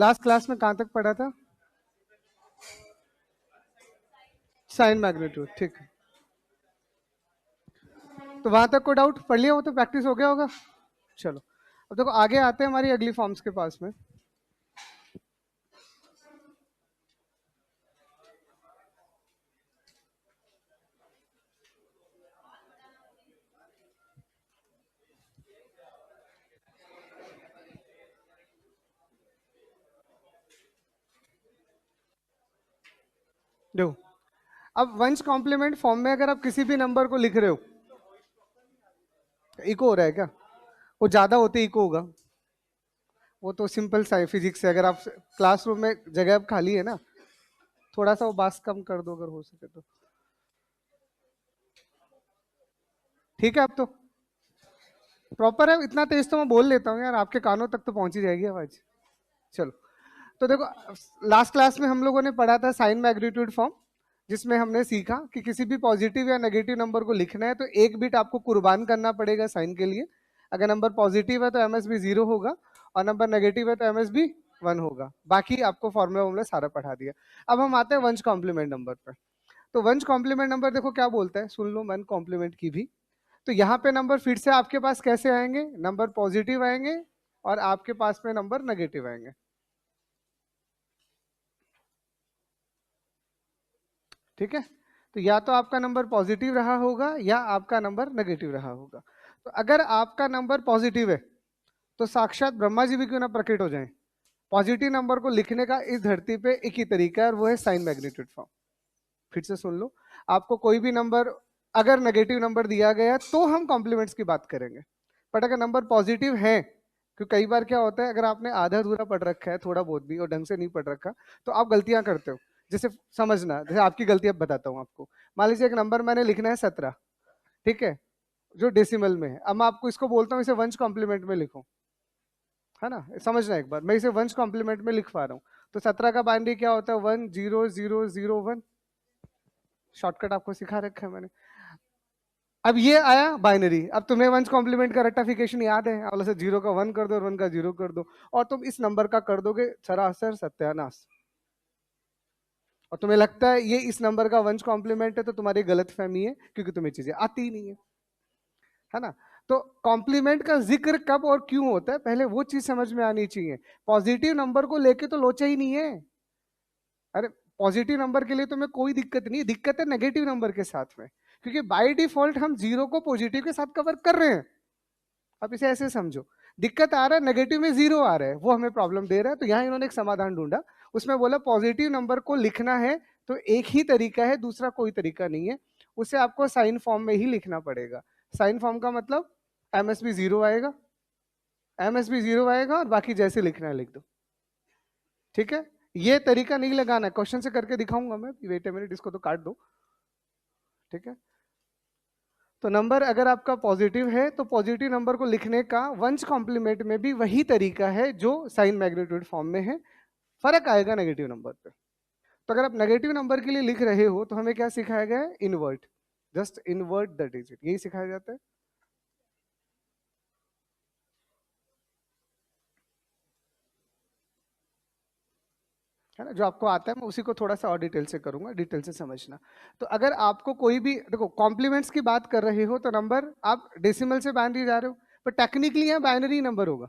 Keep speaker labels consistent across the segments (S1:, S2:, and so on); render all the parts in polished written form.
S1: Last class में कहां तक पढ़ा था? साइन मैग्नीट्यूड, ठीक है। तो वहां तक कोई डाउट? पढ़ लिया हो तो प्रैक्टिस हो गया होगा। चलो अब देखो आगे आते हैं हमारी अगली फॉर्म्स के पास में। देखो अब वंश कॉम्प्लीमेंट फॉर्म में अगर आप किसी भी नंबर को लिख रहे हो, इको हो रहा है क्या? वो ज्यादा होते इको होगा, वो तो सिंपल सा फिजिक्स है। अगर आप क्लासरूम में जगह अब खाली है ना, थोड़ा सा वो बास कम कर दो अगर हो सके तो। ठीक है, अब तो प्रॉपर है। इतना तेज तो मैं बोल लेता हूँ यार, आपके कानों तक तो पहुंच ही जाएगी आवाज। चलो तो देखो लास्ट क्लास में हम लोगों ने पढ़ा था साइन मैग्नीट्यूड फॉर्म, जिसमें हमने सीखा कि किसी भी पॉजिटिव या नेगेटिव नंबर को लिखना है तो एक बिट आपको कुर्बान करना पड़ेगा साइन के लिए। अगर नंबर पॉजिटिव है तो एमएसबी 0 होगा, और नंबर नेगेटिव है तो एमएसबी 1 होगा। बाकी आपको फॉर्मूला वॉर्मूला सारा पढ़ा दिया। अब हम आते हैं वंश कॉम्प्लीमेंट नंबर पर। तो वंश कॉम्प्लीमेंट नंबर देखो क्या बोलता है, सुन लो वन कॉम्प्लीमेंट की भी। तो यहाँ पे नंबर फिर से आपके पास कैसे आएंगे? नंबर पॉजिटिव आएंगे और आपके पास में नंबर नेगेटिव आएंगे। ठीक है, तो या तो आपका नंबर पॉजिटिव रहा होगा या आपका नंबर नेगेटिव रहा होगा। तो अगर आपका नंबर पॉजिटिव है तो साक्षात ब्रह्मा जी भी क्यों ना प्रकट हो जाएं। पॉजिटिव नंबर को लिखने का इस धरती पे एक ही तरीका है और वो है साइन मैग्नीट्यूड फॉर्म। फिर से सुन लो, आपको कोई भी नंबर अगर नेगेटिव नंबर दिया गया तो हम कॉम्प्लीमेंट्स की बात करेंगे, बट अगर नंबर पॉजिटिव है, क्योंकि कई बार क्या होता है अगर आपने आधा अधूरा पढ़ रखा है थोड़ा बहुत भी और ढंग से नहीं पढ़ रखा तो आप गलतियां करते हो। जैसे समझना, जैसे आपकी गलती अब बताता हूँ आपको। मान लीजिए एक नंबर मैंने लिखना है 17, ठीक है, जो डेसिमल में है। अब मैं आपको इसको बोलता हूँ इसे वंश कॉम्प्लीमेंट में लिखो, है ना? समझना एक बार, मैं इसे वंश कॉम्प्लीमेंट में लिख पा रहा हूँ। तो 17 का बाइनरी क्या होता है? 1 0 0 0 1। शॉर्टकट आपको सिखा रखा है मैंने। अब ये आया बाइनरी। अब तुम्हें वंश कॉम्प्लीमेंट का रेक्टिफिकेशन याद है, अब से 0 का 1 कर दो और 1 का 0 कर दो, और तुम इस नंबर का कर दोगे सरासर सत्यानाश। और तुम्हें लगता है ये इस नंबर का वंश कॉम्प्लीमेंट है, तो तुम्हारी गलत फहमी है, क्योंकि तुम्हें चीजें आती ही नहीं है ना? तो कॉम्प्लीमेंट का जिक्र कब और क्यों होता है, पहले वो चीज समझ में आनी चाहिए। पॉजिटिव नंबर को लेके तो लोचा ही नहीं है। अरे पॉजिटिव नंबर के लिए तो मैं कोई दिक्कत नहीं, दिक्कत है नेगेटिव नंबर के साथ में, क्योंकि बाय डिफॉल्ट हम 0 को पॉजिटिव के साथ कवर कर रहे हैं। अब इसे ऐसे समझो, दिक्कत आ रहा है नेगेटिव में 0 आ रहा है, वो हमें प्रॉब्लम दे रहा है। तो यहाँ इन्होंने एक समाधान ढूंढा, उसमें बोला पॉजिटिव नंबर को लिखना है तो एक ही तरीका है, दूसरा कोई तरीका नहीं है। उसे आपको साइन फॉर्म में ही लिखना पड़ेगा। साइन फॉर्म का मतलब एमएसबी 0 आएगा, एमएसबी 0 आएगा और बाकी जैसे लिखना है लिख दो। ठीक है, ये तरीका नहीं लगाना है, क्वेश्चन से करके दिखाऊंगा मैं, वेट ए मिनट, इसको तो काट दो। ठीक है, तो नंबर अगर आपका पॉजिटिव है तो पॉजिटिव नंबर को लिखने का वंश कॉम्प्लीमेंट में भी वही तरीका है जो साइन मैग्नीट्यूड फॉर्म में है। फर्क आएगा नेगेटिव नंबर पे। तो अगर आप नेगेटिव नंबर के लिए लिख रहे हो तो हमें क्या सिखाया गया है? Invert, just invert the digit, यही सिखाया जाता है ना? जो आपको आता है मैं उसी को थोड़ा सा और डिटेल से करूंगा, डिटेल से समझना। तो अगर आपको कोई भी देखो कॉम्प्लीमेंट्स की बात कर रहे हो तो नंबर आप डेसिमल से बाइनरी जा रहे हो, पर टेक्निकली यहाँ बाइनरी नंबर होगा।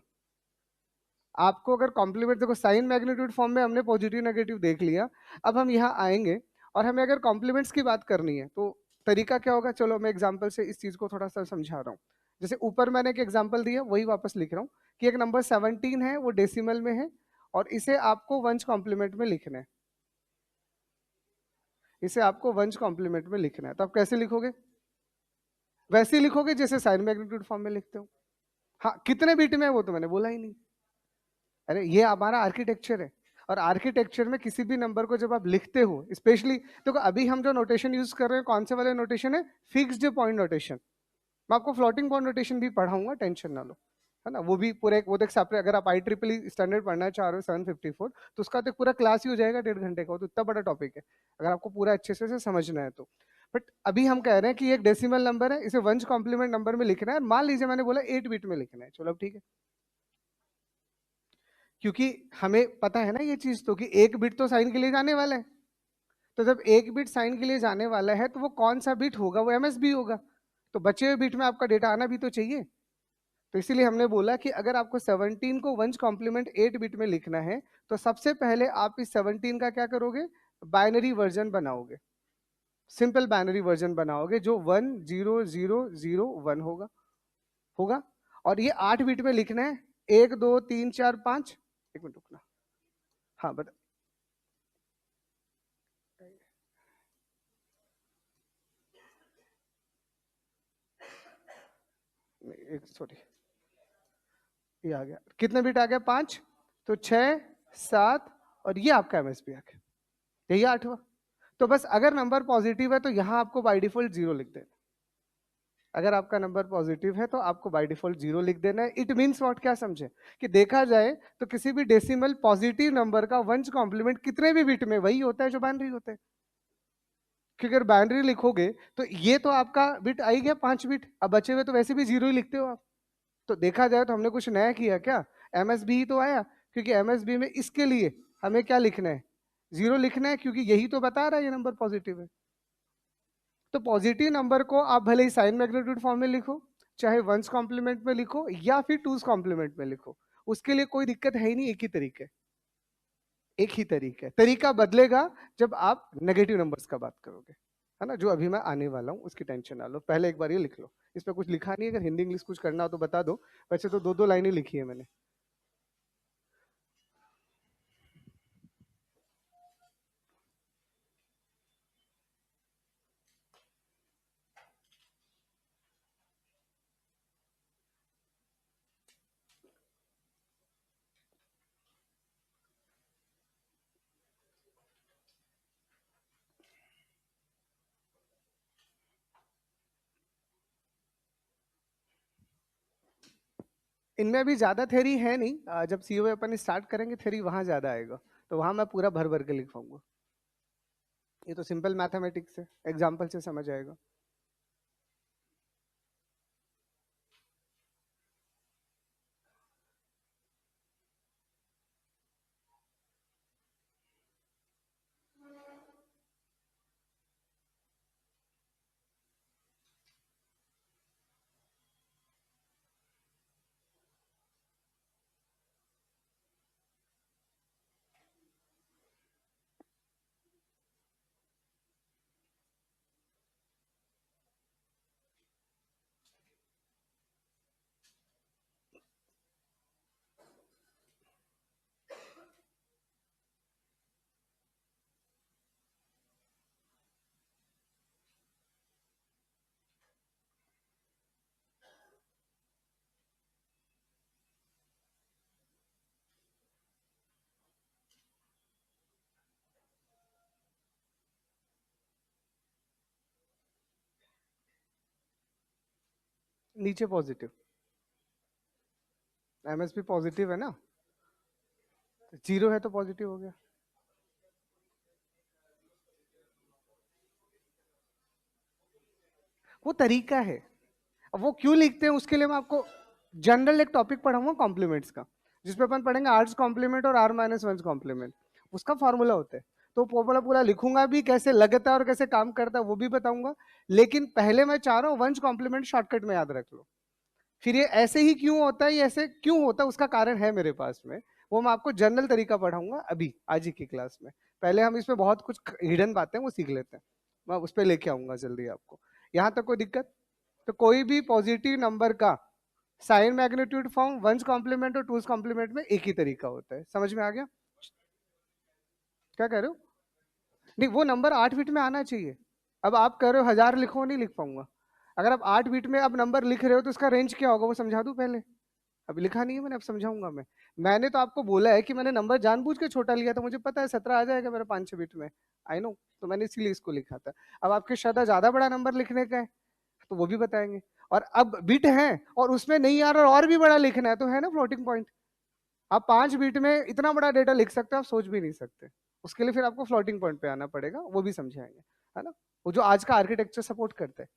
S1: आपको अगर कॉम्प्लीमेंट देखो, साइन मैग्नीट्यूड फॉर्म में हमने पॉजिटिव नेगेटिव देख लिया। अब हम यहाँ आएंगे और हमें अगर कॉम्प्लीमेंट्स की बात करनी है तो तरीका क्या होगा? चलो मैं एग्जाम्पल से इस चीज को थोड़ा सा समझा रहा हूँ। जैसे ऊपर मैंने एक एग्जाम्पल दिया वही वापस लिख रहा हूँ कि एक नंबर 17 है, वो डेसिमल में है और इसे आपको वंश कॉम्प्लीमेंट में लिखना है। इसे आपको वंश कॉम्प्लीमेंट में लिखना है, तो आप कैसे लिखोगे? वैसे ही लिखोगे जैसे साइन मैग्नीट्यूड फॉर्म में लिखते हो। हाँ, कितने बीट में है वो तो मैंने बोला ही नहीं। अरे ये हमारा आर्किटेक्चर है, और आर्किटेक्चर में किसी भी नंबर को जब आप लिखते हो, स्पेशली देखो अभी हम जो नोटेशन यूज कर रहे हैं कौन से वाले नोटेशन है? Fixed point notation. मैं आपको फ्लोटिंग पॉइंट नोटेशन भी पढ़ाऊंगा, टेंशन ना लो, है ना? वो भी पूरा एक वो देख सापरे, अगर आप IEEE स्टैंडर्ड पढ़ना चाह रहे हो 754, तो उसका तो पूरा क्लास ही हो जाएगा 1.5 घंटे का, तो इतना बड़ा टॉपिक है अगर आपको पूरा अच्छे से समझना है तो। बट अभी हम कह रहे हैं कि एक डेसिमल नंबर है, इसे वंश कॉम्प्लीमेंट नंबर में लिखना है। मान लीजिए मैंने बोला 8 बिट में लिखना है, चलो अब ठीक है। क्योंकि हमें पता है ना ये चीज तो कि एक बिट तो साइन के लिए जाने वाला है। तो जब एक बिट साइन के लिए जाने वाला है तो वो कौन सा बिट होगा, वो एमएसबी होगा। तो बचे हुए बिट में आपका डेटा आना भी तो चाहिए। तो इसीलिए हमने बोला कि अगर आपको 17 को वंस कॉम्प्लीमेंट 8 बिट में लिखना है तो सबसे पहले आप इस 17 का क्या करोगे, बाइनरी वर्जन बनाओगे, सिंपल बाइनरी वर्जन बनाओगे जो 1 0 0 0 1 होगा होगा। और ये 8 बिट में लिखना है, 1 2 3 4 5। एक मिनट रुकना, हाँ बता, एक सॉरी, ये आ गया, कितने बिट आ गया 5, तो 6 7 और ये आपका एमएसबी आ गया, यही 8वां। तो बस अगर नंबर पॉजिटिव है तो यहाँ आपको बाय डिफॉल्ट 0 लिख देना। अगर आपका नंबर पॉजिटिव है तो आपको बाय डिफॉल्ट 0 लिख देना है। इट मीन्स व्हाट, क्या समझे कि देखा जाए तो किसी भी डेसिमल पॉजिटिव नंबर का वंस कॉम्प्लीमेंट कितने भी बिट में वही होता है जो बाइनरी होता है। क्योंकि अगर बाइनरी लिखोगे तो ये तो आपका बिट आ ही गया 5 बिट, अब बचे हुए तो वैसे भी 0 ही लिखते हो आप। तो देखा जाए तो हमने कुछ नया किया क्या, एमएसबी ही तो आया। क्योंकि एमएसबी में इसके लिए हमें क्या लिखना है, 0 लिखना है, क्योंकि यही तो बता रहा है ये नंबर पॉजिटिव है। तो पॉजिटिव नंबर को आप भले ही साइन मैग्नीट्यूड फॉर्म में लिखो, चाहे वंस कॉम्प्लीमेंट में लिखो या फिर टूस कॉम्प्लीमेंट में लिखो, उसके लिए कोई दिक्कत है ही नहीं। एक ही तरीके, एक ही तरीका है, तरीका बदलेगा जब आप नेगेटिव नंबर्स का बात करोगे, है ना, जो अभी मैं आने वाला हूँ उसकी टेंशन ना लो। पहले एक बार ये लिख लो, इस पर कुछ लिखा नहीं है, अगर हिंदी इंग्लिश कुछ करना हो तो बता दो, वैसे तो 2 2 लाइनें लिखी है मैंने। इनमें अभी ज्यादा थ्योरी है नहीं, जब सीओए अपन स्टार्ट करेंगे थ्योरी वहां ज्यादा आएगा, तो वहां मैं पूरा भर भर के लिखवाऊंगा। ये तो सिंपल मैथमेटिक्स है, एग्जाम्पल से समझ आएगा। नीचे पॉजिटिव, एमएसपी पॉजिटिव है ना, 0 है तो पॉजिटिव हो गया। वो तरीका है, अब वो क्यों लिखते हैं उसके लिए मैं आपको जनरल एक टॉपिक पढ़ाऊंगा कॉम्प्लीमेंट्स का, जिसपे अपन पढ़ेंगे आर्ट्स कॉम्प्लीमेंट और आर माइनस वन कॉम्प्लीमेंट, उसका फॉर्मूला होता है। तो फॉर्मूला पूरा लिखूंगा भी, कैसे लगता है और कैसे काम करता है वो भी बताऊंगा। लेकिन पहले मैं चाह रहा हूँ वंस कॉम्प्लीमेंट शॉर्टकट में याद रख लो। फिर ये ऐसे ही क्यों होता है, ये ऐसे क्यों होता है, उसका कारण है मेरे पास में, वो मैं आपको जनरल तरीका पढ़ाऊंगा अभी आज ही की क्लास में। पहले हम इसमें बहुत कुछ हिडन बातें वो सीख लेते हैं, मैं उस पर लेके आऊंगा जल्दी आपको। यहाँ तक कोई दिक्कत? तो कोई भी पॉजिटिव नंबर का sign magnitude form ones complement और टूस कॉम्प्लीमेंट में एक ही तरीका होता है, समझ में आ गया? क्या कह रहे हो? नहीं, वो नंबर 8 बिट में आना चाहिए। अब आप कह रहे हो 1000 लिखो, नहीं लिख पाऊंगा। अगर आप 8 बिट में अब नंबर लिख रहे हो तो उसका रेंज क्या होगा वो समझा दूं पहले? अभी लिखा नहीं है मैंने, अब समझाऊंगा मैं। मैंने तो आपको बोला है कि मैंने नंबर जानबूझ के छोटा लिया था, मुझे पता है 17 आ जाएगा मेरा 5-6 बिट में, आई नो, तो मैंने इसीलिए इसको लिखा था। अब आपके श्रद्धा ज्यादा बड़ा नंबर लिखने का है तो वो भी बताएंगे। और अब बिट है और उसमें नहीं आ रहा और भी बड़ा लिखना है तो है ना फ्लोटिंग पॉइंट। आप 5 बिट में इतना बड़ा डेटा लिख सकते हो, आप सोच भी नहीं सकते। उसके लिए फिर आपको फ्लोटिंग पॉइंट पे आना पड़ेगा, वो भी समझाएंगे, है ना, वो जो आज का आर्किटेक्चर सपोर्ट करते हैं।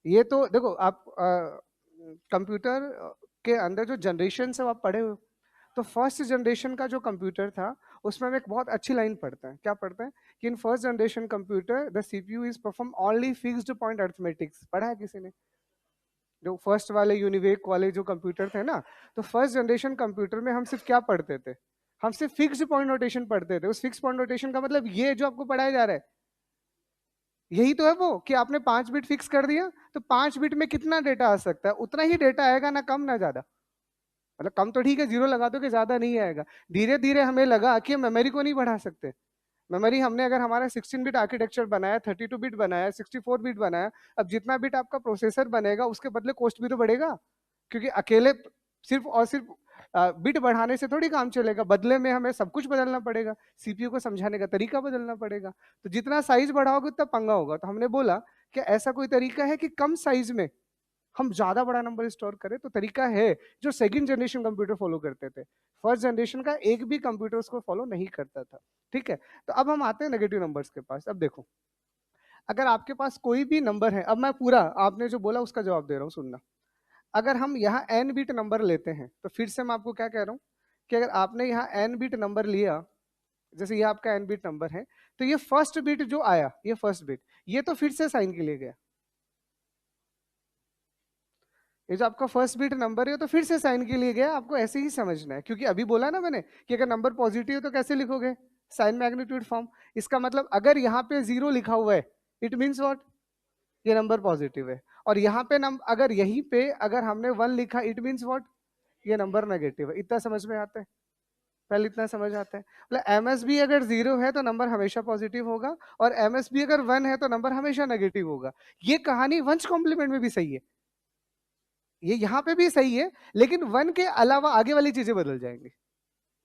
S1: ये तो देखो आप कंप्यूटर के अंदर जो जनरेशन से आप पढ़े हो, तो फर्स्ट जनरेशन का जो कंप्यूटर था उसमें हम एक बहुत अच्छी लाइन पढ़ते हैं, क्या पढ़ते हैं कि in first generation computer the CPU is perform only fixed point arithmetics. पढ़ा है किसी ने? जो फर्स्ट वाले यूनिवेक वाले जो कंप्यूटर थे ना, तो फर्स्ट जनरेशन कंप्यूटर में हम सिर्फ क्या पढ़ते थे? हम सिर्फ फिक्स्ड पॉइंट नोटेशन पढ़ते थे। उस फिक्स पॉइंट नोटेशन का मतलब ये जो आपको पढ़ाया जा रहा है यही तो है वो, कि आपने 5 बिट फिक्स कर दिया तो 5 बिट में कितना डेटा आ सकता है, उतना ही डेटा आएगा, ना कम ना ज्यादा। मतलब कम तो ठीक है, जीरो लगा दो कि ज्यादा नहीं आएगा। धीरे धीरे हमें लगा कि मेमोरी को नहीं बढ़ा सकते। मेमोरी हमने अगर हमारा 16 बिट आर्किटेक्चर बनाया, 32 बिट बनाया, 64 बिट बनाया, अब जितना बिट आपका प्रोसेसर बनेगा उसके बदले कॉस्ट भी तो बढ़ेगा, क्योंकि अकेले सिर्फ और सिर्फ बिट बढ़ाने से थोड़ी काम चलेगा, बदले में हमें सब कुछ बदलना पड़ेगा, सीपीयू को समझाने का तरीका बदलना पड़ेगा। तो जितना साइज बढ़ाओगे उतना पंगा होगा। तो हमने बोला कि ऐसा कोई तरीका है कि कम साइज में हम ज्यादा बड़ा नंबर स्टोर करें। तो तरीका है जो सेकंड जनरेशन कंप्यूटर फॉलो करते थे, फर्स्ट जनरेशन का एक भी कंप्यूटर उसको फॉलो नहीं करता था। ठीक है, तो अब हम आते हैं नेगेटिव नंबर्स के पास। अब देखो, अगर आपके पास कोई भी नंबर है, अब मैं पूरा आपने जो बोला उसका जवाब दे रहा हूँ, सुनना। अगर हम यहाँ n बिट नंबर लेते हैं, तो फिर से मैं आपको क्या कह रहा हूँ कि अगर आपने यहाँ n बिट नंबर लिया, जैसे ये आपका n बिट नंबर है, तो ये फर्स्ट बिट जो आया, ये फर्स्ट बिट, ये तो फिर से साइन के लिए गया। ये जो आपका फर्स्ट बिट नंबर है तो फिर से साइन के लिए गया, आपको ऐसे ही समझना है, क्योंकि अभी बोला ना मैंने कि अगर नंबर पॉजिटिव है तो कैसे लिखोगे? Sign magnitude form. इसका मतलब अगर यहाँ पे 0 लिखा हुआ है, इट मीन्स व्हाट? ये नंबर पॉजिटिव है। और यहाँ पे अगर यहीं पे अगर हमने 1 लिखा, इट मीन्स व्हाट? ये नंबर नेगेटिव है। इतना समझ में आता है? पहले इतना समझ आता है। मतलब एमएसबी अगर 0 है तो नंबर हमेशा पॉजिटिव होगा, और एमएसबी अगर 1 है तो नंबर हमेशा नेगेटिव होगा। ये कहानी वंश कॉम्प्लीमेंट में भी सही है, ये यहाँ पे भी सही है, लेकिन 1 के अलावा आगे वाली चीजें बदल जाएंगी,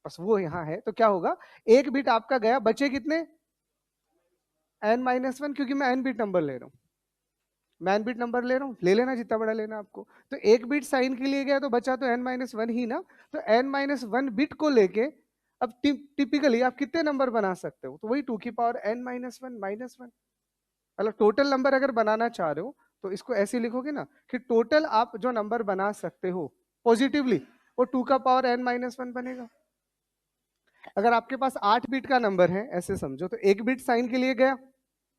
S1: बस वो यहाँ है। तो क्या होगा, एक बिट आपका गया, बचे कितने? n-1, क्योंकि मैं n बिट नंबर ले रहा हूँ, मैं n बिट नंबर ले रहा हूँ, ले लेना जितना बड़ा लेना आपको। तो एक बिट साइन के लिए गया तो बचा तो n-1 ही ना। तो n-1 बिट को लेके अब टिपिकली आप कितने नंबर बना सकते हो? तो वही 2 की पावर n-1 मतलब टोटल नंबर अगर बनाना चाह रहे हो तो इसको ऐसे लिखोगे ना कि टोटल आप जो नंबर बना सकते हो पॉजिटिवली, वो 2 का पावर n-1 बनेगा। अगर आपके पास 8 बिट का नंबर है, ऐसे समझो, तो एक बिट साइन के लिए गया,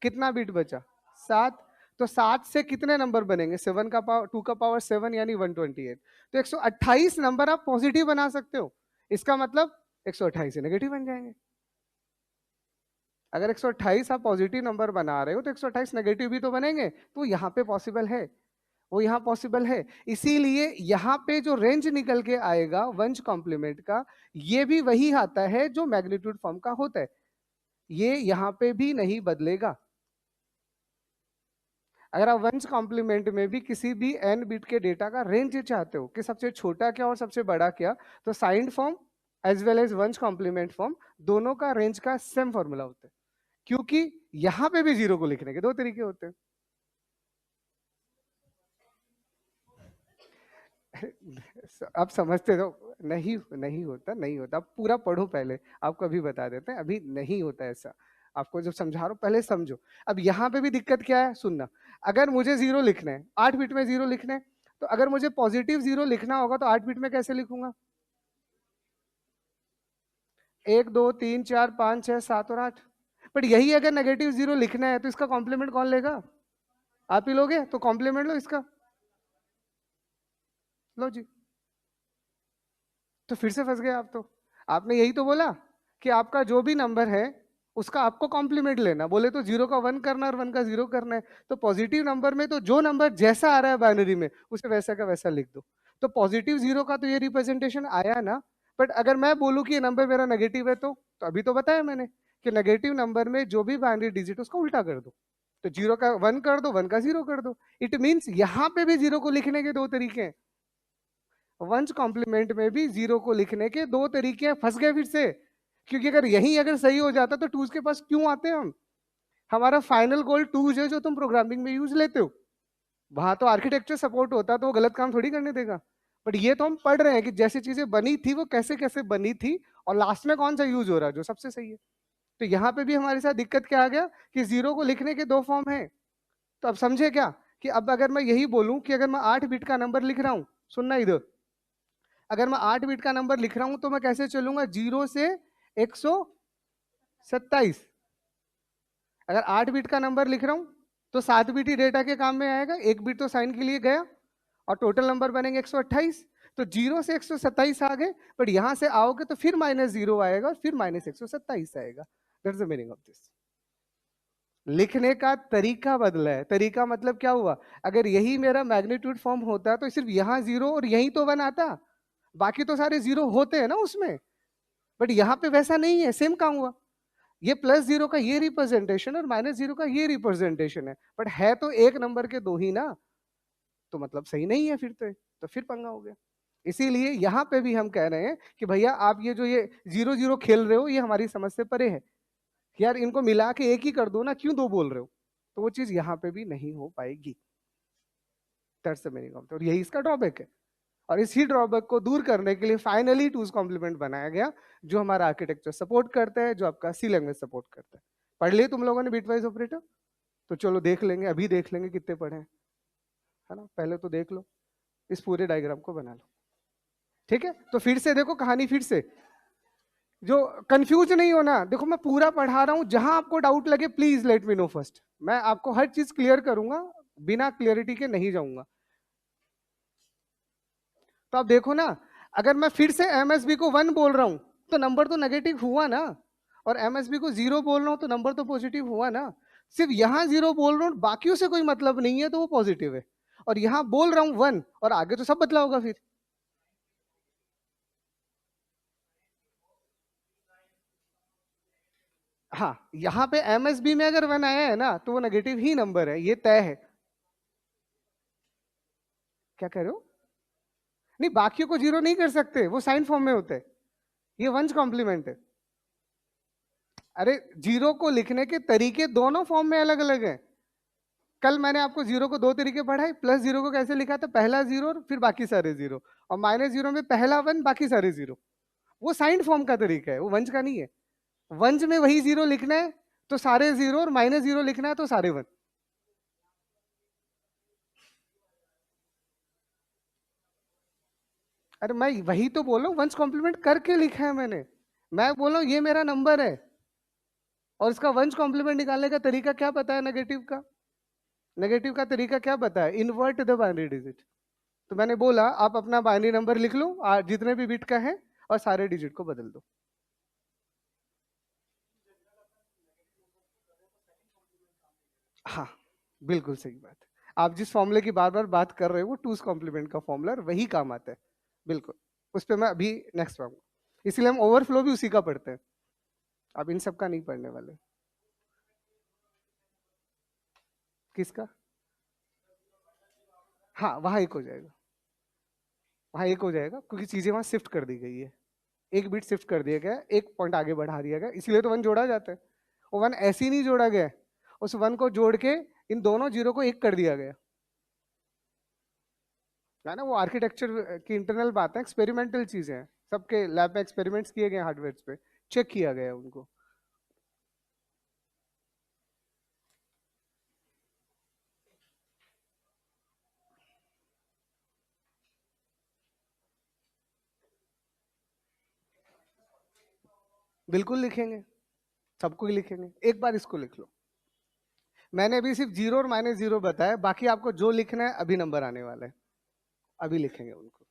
S1: कितना बिट बचा? 7। तो 7 से कितने नंबर बनेंगे? 7 का पावर 2 का पावर 7 यानी 128। तो 128 नंबर आप पॉजिटिव बना सकते हो। इसका मतलब 128 नेगेटिव बन जाएंगे। अगर 128 आप पॉजिटिव नंबर बना रहे हो तो 128 नेगेटिव भी तो बनेंगे। तो यहाँ पे पॉसिबल है, वो यहाँ पॉसिबल है। इसीलिए यहाँ पे जो रेंज निकल के आएगा वंश कॉम्प्लीमेंट का, ये भी वही आता है जो मैग्नीट्यूड फॉर्म का होता है, ये यहाँ पे भी नहीं बदलेगा। अगर आप वंश कॉम्प्लीमेंट में भी किसी भी n बिट के डेटा का रेंज चाहते हो कि सबसे छोटा क्या और सबसे बड़ा क्या, तो signed form as well as ones complement form दोनों का रेंज का सेम फॉर्मूला होता है, क्योंकि यहां पे भी 0 को लिखने के 2 तरीके होते हैं। आप समझते हो? नहीं नहीं होता, नहीं होता। आप पूरा पढ़ो पहले, आपको अभी बता देते हैं, अभी नहीं होता ऐसा। आपको जब समझा रहा हूं पहले समझो। अब यहाँ पे भी दिक्कत क्या है, सुनना। अगर मुझे 0 लिखना है, 8 बिट में 0 लिखना है, तो अगर मुझे पॉजिटिव 0 लिखना होगा तो 8 बिट में कैसे लिखूंगा? 1 2 3 4 5 6 7 और 8। बट यही अगर नेगेटिव 0 लिखना है तो इसका कॉम्प्लीमेंट कौन लेगा? आप ही लोगे, तो कॉम्प्लीमेंट लो इसका, लो जी। तो फिर से फंस गए आप। तो आपने यही तो बोला कि आपका जो भी नंबर है उसका आपको कॉम्प्लीमेंट लेना, बोले तो 0 का 1 करना और 1 का 0 करना है। तो पॉजिटिव नंबर में तो जो नंबर जैसा आ रहा है बाइनरी में उसे वैसा का वैसा लिख दो। तो पॉजिटिव 0 का तो ये रिप्रेजेंटेशन आया ना। बट अगर मैं बोलूं कि ये नंबर मेरा नेगेटिव है, तो अभी तो बताया मैंने कि नेगेटिव नंबर में जो भी बाइनरी डिजिट उसका उल्टा कर दो। तो 0 का 1 कर दो, 1 का 0 कर दो। इट मीन्स यहाँ पे भी 0 को लिखने के 2 तरीके हैं, वंश कॉम्प्लीमेंट में भी 0 को लिखने के 2 तरीके हैं। फंस गए फिर से, क्योंकि अगर यही अगर सही हो जाता तो टूज के पास क्यों आते हैं हम? हमारा फाइनल गोल टूज है जो तुम प्रोग्रामिंग में यूज लेते हो, वहां तो आर्किटेक्चर सपोर्ट होता तो वो गलत काम थोड़ी करने देगा। बट ये तो हम पढ़ रहे हैं कि जैसी चीजें बनी थी वो कैसे कैसे बनी थी, और लास्ट में कौन सा यूज हो रहा है जो सबसे सही है। तो यहाँ पे भी हमारे साथ दिक्कत क्या आ गया कि 0 को लिखने के 2 फॉर्म है। तो अब समझे क्या कि अब अगर मैं यही बोलूं कि अगर मैं 8 बिट का नंबर लिख रहा हूं, सुनना इधर, अगर मैं 8 बिट का नंबर लिख रहा हूं तो मैं कैसे चलूंगा, 0 से 127। अगर 8 बिट का नंबर लिख रहा हूं तो 7 बिट ही डेटा के काम में आएगा, 1 बिट तो साइन के लिए गया और टोटल नंबर बनेंगे 128। तो 0 से 127 आ गए, बट यहां से आओगे तो फिर -0 आएगा और फिर -127 आएगा। That's the meaning of this. लिखने का तरीका बदला है। तरीका मतलब क्या हुआ, अगर यही मेरा मैग्नीट्यूड फॉर्म होता तो सिर्फ यहाँ 0 और यहीं तो 1 आता, बाकी तो सारे 0 होते हैं ना उसमें, बट यहाँ पे वैसा नहीं है। सेम काम हुआ, ये +0 का ये रिप्रेजेंटेशन और -0 का ये रिप्रेजेंटेशन है, बट है तो एक नंबर के दो ही ना, तो मतलब सही नहीं है फिर तो फिर पंगा हो गया। इसीलिए यहाँ पे भी हम कह रहे हैं कि भैया आप ये जो ये 0-0 खेल रहे हो ये हमारी समझ से परे है, यार इनको मिला के एक ही कर दो ना, क्यों दो बोल रहे हो, तो वो चीज यहाँ पे भी नहीं हो पाएगी। दैट्स द मीनिंग ऑफ, और यही इसका ड्रॉबैक है। और इसी ड्रॉबैक को दूर करने के लिए फाइनली टूज कॉम्प्लीमेंट बनाया गया, जो हमारा आर्किटेक्चर सपोर्ट करता है, जो आपका सी लैंग्वेज सपोर्ट करता है। पढ़ लिए तुम लोगों ने बिटवाइज ऑपरेटर, तो चलो देख लेंगे, अभी देख लेंगे कितने पढ़े हैं, है ना। पहले तो देख लो, इस पूरे डायग्राम को बना लो, ठीक है। तो फिर से देखो कहानी, फिर से जो कंफ्यूज नहीं होना। देखो मैं पूरा पढ़ा रहा हूं, जहां आपको डाउट लगे please let me know first. मैं आपको हर चीज क्लियर करूंगा, बिना क्लियरिटी के नहीं जाऊंगा। तो आप देखो ना, अगर मैं फिर से एमएसबी को 1 बोल रहा हूं तो नंबर तो नेगेटिव हुआ ना, और एमएसबी को 0 बोल रहा हूं तो नंबर तो पॉजिटिव हुआ ना। सिर्फ यहां 0 बोल रहा हूं, बाकियों से कोई मतलब नहीं है तो वो पॉजिटिव है, और यहां बोल रहा हूं 1 और आगे तो सब बदला होगा फिर। हाँ, यहाँ पे एमएसबी में अगर 1 आया है ना तो वो नेगेटिव ही नंबर है, ये तय है। क्या कह रहे हो, नहीं बाकियों को 0 नहीं कर सकते, वो साइन फॉर्म में होते हैं, ये वंस कॉम्प्लीमेंट है। अरे 0 को लिखने के तरीके दोनों फॉर्म में अलग अलग है। कल मैंने आपको 0 को 2 तरीके पढ़ाए, +0 को कैसे लिखा था, पहला 0 फिर बाकी सारे 0, और -0 में पहला 1 बाकी सारे 0। वो साइन फॉर्म का तरीका है, वो वंश का नहीं है। वंश में वही 0 लिखना है तो सारे 0, और -0 लिखना है तो सारे 1। अरे मैं वही तो बोल रहा हूँ, वंश कॉम्प्लीमेंट करके लिखा है मैंने। मैं बोल रहा हूँ ये मेरा नंबर है, और इसका वंश कॉम्प्लीमेंट निकालने का तरीका क्या पता है नेगेटिव का। नेगेटिव का तरीका क्या पता है, इन्वर्ट द बाइनरी डिजिट। तो मैंने बोला आप अपना बाइनरी नंबर लिख लो जितने भी बिट का है, और सारे डिजिट को बदल दो। हाँ, बिल्कुल सही बात है। आप जिस फॉर्मूले की बार बार बात कर रहे हो वो टूज कॉम्प्लीमेंट का फॉर्मूला, वही काम आता है। बिल्कुल, उस पर मैं अभी नेक्स्ट आऊंगा, इसलिए हम ओवरफ्लो भी उसी का पढ़ते हैं, अब इन सब का नहीं पढ़ने वाले। किसका, हाँ वहां एक हो जाएगा, वहां एक हो जाएगा क्योंकि चीजें वहां शिफ्ट कर दी गई है, एक बिट शिफ्ट कर दिया गया, एक पॉइंट आगे बढ़ा दिया गया, इसीलिए तो 1 जोड़ा जाता है। वो 1 ऐसे ही नहीं जोड़ा गया, उस 1 को जोड़ के इन दोनों 0 को एक कर दिया गया, है ना। वो आर्किटेक्चर की इंटरनल बात है, एक्सपेरिमेंटल चीजें हैं, सबके लैब में एक्सपेरिमेंट्स किए गए हार्डवेयर पे, चेक किया गया उनको। बिल्कुल लिखेंगे, सबको ही लिखेंगे। एक बार इसको लिख लो, मैंने अभी सिर्फ 0 और -0 बताया, बाकी आपको जो लिखना है अभी नंबर आने वाला है, अभी लिखेंगे उनको।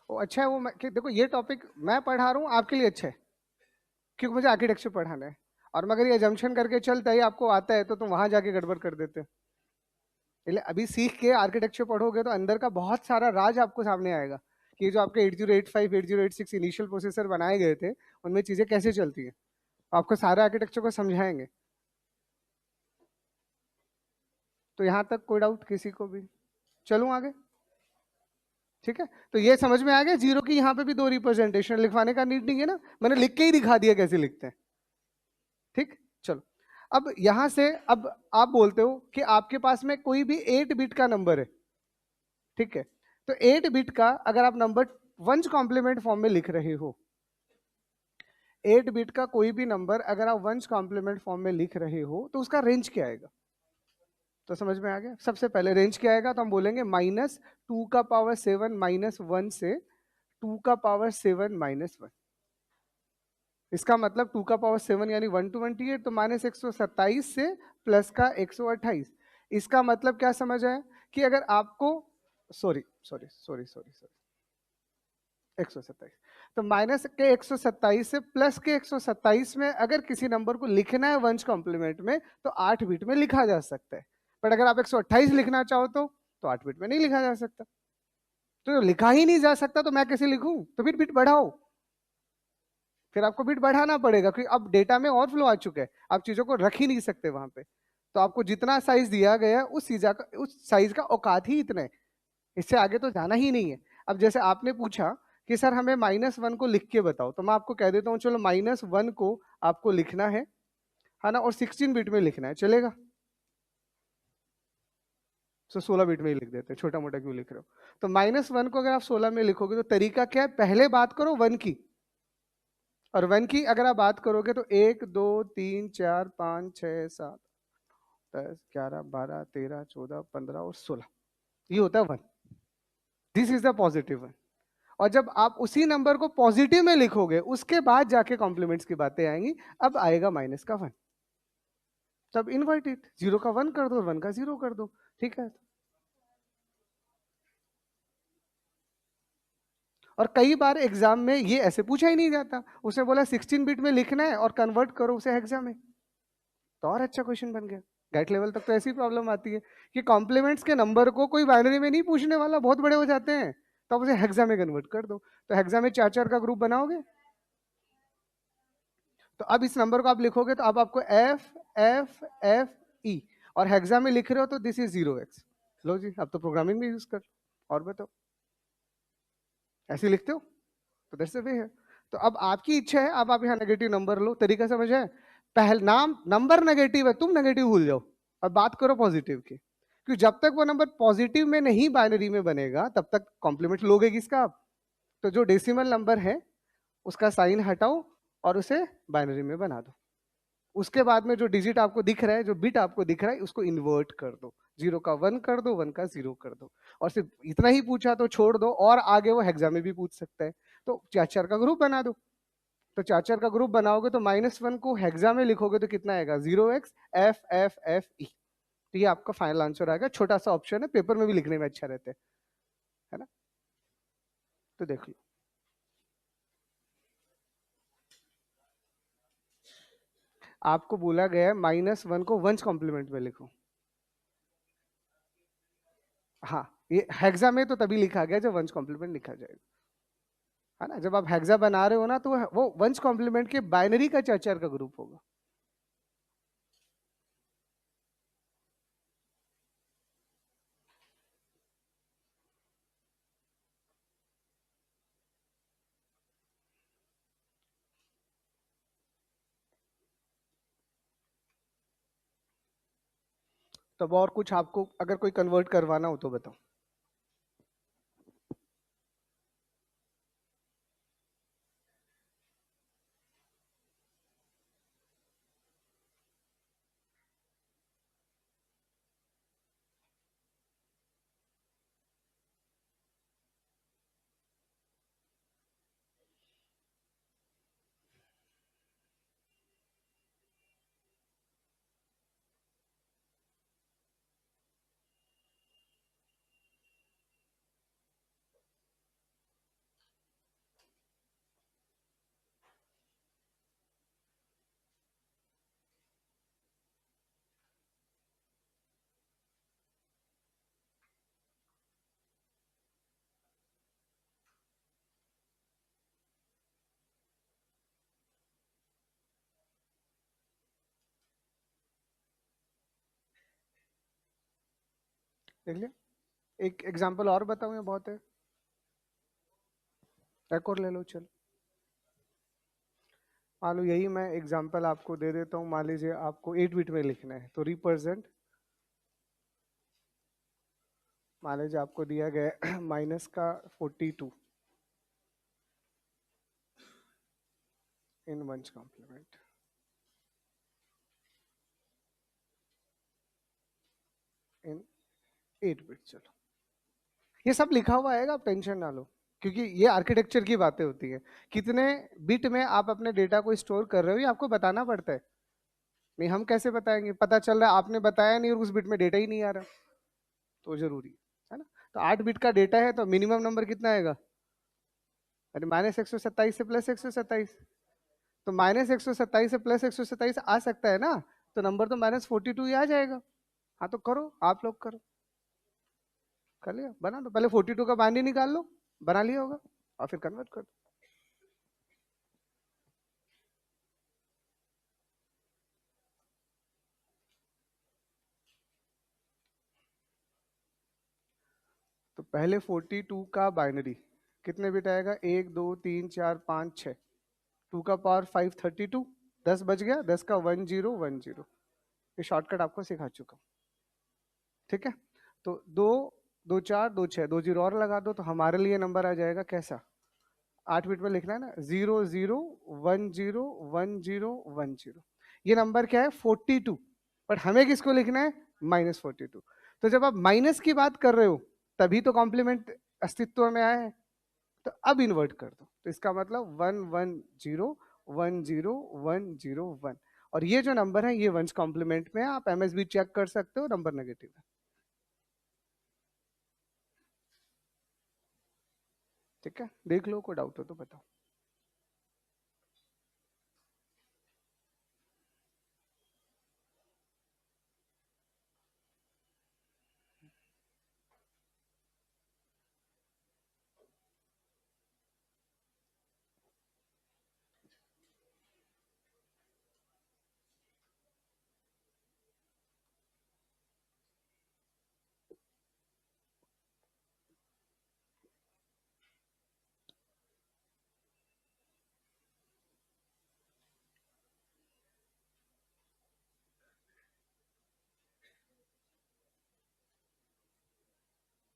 S1: वो अच्छा है, देखो ये टॉपिक मैं पढ़ा रहा हूँ आपके लिए अच्छा है, क्योंकि मुझे आर्किटेक्चर पढ़ाना है, और मगर ये जंक्शन करके चलता है आपको आता है तो तुम वहां जाके गड़बड़ कर देते हो। इसलिए अभी सीख के आर्किटेक्चर पढ़ोगे तो अंदर का बहुत सारा राज आपको सामने आएगा, कि जो आपके 8085 8086 इनिशियल प्रोसेसर बनाए गए थे उनमें चीजें कैसे चलती हैं, आपको सारे आर्किटेक्चर को समझाएंगे। तो यहाँ तक कोई डाउट किसी को भी, चलूं आगे, ठीक है। तो ये समझ में आ गया, 0 की यहाँ पे भी 2 रिप्रेजेंटेशन, लिखवाने का नीड नहीं है ना, मैंने लिख के ही दिखा दिया कैसे लिखते हैं, ठीक। चलो अब यहां से, अब आप बोलते हो कि आपके पास में कोई भी 8 बिट का नंबर है, ठीक है। तो 8 बिट का अगर आप नंबर वंश कॉम्प्लीमेंट फॉर्म में लिख रहे हो, 8 बिट का कोई भी नंबर अगर आप वंस कॉम्प्लीमेंट फॉर्म में लिख रहे हो तो उसका रेंज क्या आएगा? तो समझ में आ गया। सबसे पहले रेंज क्या आएगा, तो हम बोलेंगे -2⁻7 -1 से 2⁻7 -1। इसका मतलब 2⁻7 यानी 128, तो -127 से प्लस का 128। इसका मतलब क्या समझ आया कि अगर आपको, sorry sorry sorry sorry sorry, 127, तो माइनस के 127 से प्लस के 127 में अगर किसी नंबर को लिखना है वंश कॉम्प्लीमेंट में तो 8 बिट में लिखा जा सकता है। बट अगर आप 128 लिखना चाहो तो 8 बिट में नहीं लिखा जा सकता। तो लिखा ही नहीं जा सकता तो मैं कैसे लिखूं? तो फिर बिट बढ़ाओ, फिर आपको बिट बढ़ाना पड़ेगा क्योंकि अब डेटा में ओवरफ्लो आ चुका है, आप चीजों को रख ही नहीं सकते वहां पे। तो आपको जितना साइज दिया गया है उस साइज का औकात ही इतना है, इससे आगे तो जाना ही नहीं है। अब जैसे आपने पूछा कि सर हमें -1 को लिख के बताओ, तो मैं आपको कह देता हूँ चलो -1 को आपको लिखना है ना, और 16 बिट में लिखना है, चलेगा? तो 16 बिट में ही लिख देते हैं, छोटा मोटा क्यों लिख रहे हो? तो -1 को अगर आप 16 में लिखोगे तो तरीका क्या है, पहले बात करो 1 की, और 1 की अगर आप बात करोगे तो 1 2 3 4 5 6 7 10 11 12 13 14 15 और 16, ये होता है 1। This is the positive one. और जब आप उसी नंबर को पॉजिटिव में लिखोगे उसके बाद जाके कॉम्प्लीमेंट्स की बातें आएंगी, अब आएगा -1। तब इनवर्ट इट, 0 का 1 कर दो, 1 का 0 कर दो, ठीक है। और कई बार एग्जाम में ये ऐसे पूछा ही नहीं जाता, उसने बोला 16 बिट में लिखना है और कन्वर्ट करो उसे हेक्सा में, तो और अच्छा क्वेश्चन बन गया। गेट लेवल तक तो ऐसी प्रॉब्लम आती है कि कॉम्प्लीमेंट्स के नंबर को कोई बाइनरी में नहीं पूछने वाला, बहुत बड़े हो जाते हैं, तो आप उसे हेक्सा में कन्वर्ट कर दो। तो हेक्सा में 4 4 का ग्रुप बनाओगे, तो अब इस नंबर को आप लिखोगे तो अब आपको एफ एफ एफ ई, और हेक्सा में लिख रहे हो तो दिस इज 0x। लो जी, अब तो प्रोग्रामिंग में यूज कर, और बताओ ऐसे लिखते हो, तो दैट्स द वे है। तो अब आपकी इच्छा है, अब आप यहाँ नेगेटिव नंबर लो, तरीका समझ है? पहले नाम नंबर नेगेटिव है, तुम नेगेटिव भूल जाओ और बात करो पॉजिटिव की, क्योंकि जब तक वो नंबर पॉजिटिव में नहीं बाइनरी में बनेगा तब तक कॉम्प्लीमेंट लोगे किसका आप? तो जो डेसिमल नंबर है उसका साइन हटाओ और उसे बाइनरी में बना दो। उसके बाद में जो डिजिट आपको दिख रहा है, जो बिट आपको दिख रहा है, उसको इन्वर्ट कर दो, 0 का 1 कर दो, 1 का 0 कर दो। और सिर्फ इतना ही पूछा तो छोड़ दो, और आगे वो हेक्सा में भी पूछ सकता है, तो 4 4 का ग्रुप बना दो। तो 4 4 का ग्रुप बनाओगे तो -1 को हेक्सा में लिखोगे तो कितना आएगा, 0x F F F E. तो ये आपका फाइनल आंसर आएगा, छोटा सा ऑप्शन है, पेपर में भी लिखने में अच्छा रहता है ना। तो देख लो, आपको बोला गया है -1 को वंस कॉम्प्लीमेंट में लिखो। हाँ, ये हेक्सा में तो तभी लिखा गया जब वंस कॉम्प्लीमेंट लिखा जाएगा, है ना। जब आप हेक्सा बना रहे हो ना तो वो वंस कॉम्प्लीमेंट के बाइनरी का 4 4 का ग्रुप होगा। तब और कुछ आपको अगर कोई कन्वर्ट करवाना हो तो बताओ। देख लिया, एक एग्जांपल और बताऊं या बहुत है? एक और ले लो चलो। मान लो यही मैं एग्जांपल आपको दे देता हूँ, मान लीजिए आपको 8 बिट में लिखना है, तो रिप्रेजेंट, मान लीजिए आपको दिया गया है -42, इन वंश कॉम्प्लीमेंट इन 8 बिट। चलो ये सब लिखा हुआ आएगा, आप टेंशन ना लो, क्योंकि ये आर्किटेक्चर की बातें होती है। कितने बिट में आप अपने डेटा को स्टोर कर रहे हो ये आपको बताना पड़ता है। नहीं हम कैसे बताएंगे, पता चल रहा है आपने बताया नहीं और उस बिट में डेटा ही नहीं आ रहा, तो जरूरी है ना। तो 8 बिट का डेटा है तो मिनिमम नंबर कितना आएगा, अरे -127 से +127, तो -127 से +127 आ सकता है ना, तो नंबर तो -42 ही आ जाएगा। हाँ तो करो, आप लोग करो, कर लिया, बना दो, पहले 42 का बाइनरी निकाल लो, बना लिया होगा, और फिर कन्वर्ट कर दो। तो पहले 42 का बाइनरी कितने बिट आएगा, 1 2 3 4 5 6, 2 का पावर 5 32, 10 बच गया, 10 का 1010, ये शॉर्टकट आपको सिखा चुका हूँ। ठीक है, तो 2 2 4 2 6, 2 जीरो और लगा दो, तो हमारे लिए नंबर आ जाएगा कैसा, 8 बिट में लिखना है ना, 00101010। ये नंबर क्या है, 42, बट हमें किसको लिखना है, -42। तो जब आप माइनस की बात कर रहे हो तभी तो कॉम्प्लीमेंट अस्तित्व में आया है, तो अब इन्वर्ट कर दो, तो इसका मतलब 1101010 1, और ये जो नंबर है ये वंस कॉम्प्लीमेंट में है, आप एमएसबी चेक कर सकते हो, नंबर नेगेटिव है। ठीक है, देख लो, कोई डाउट हो तो बताओ।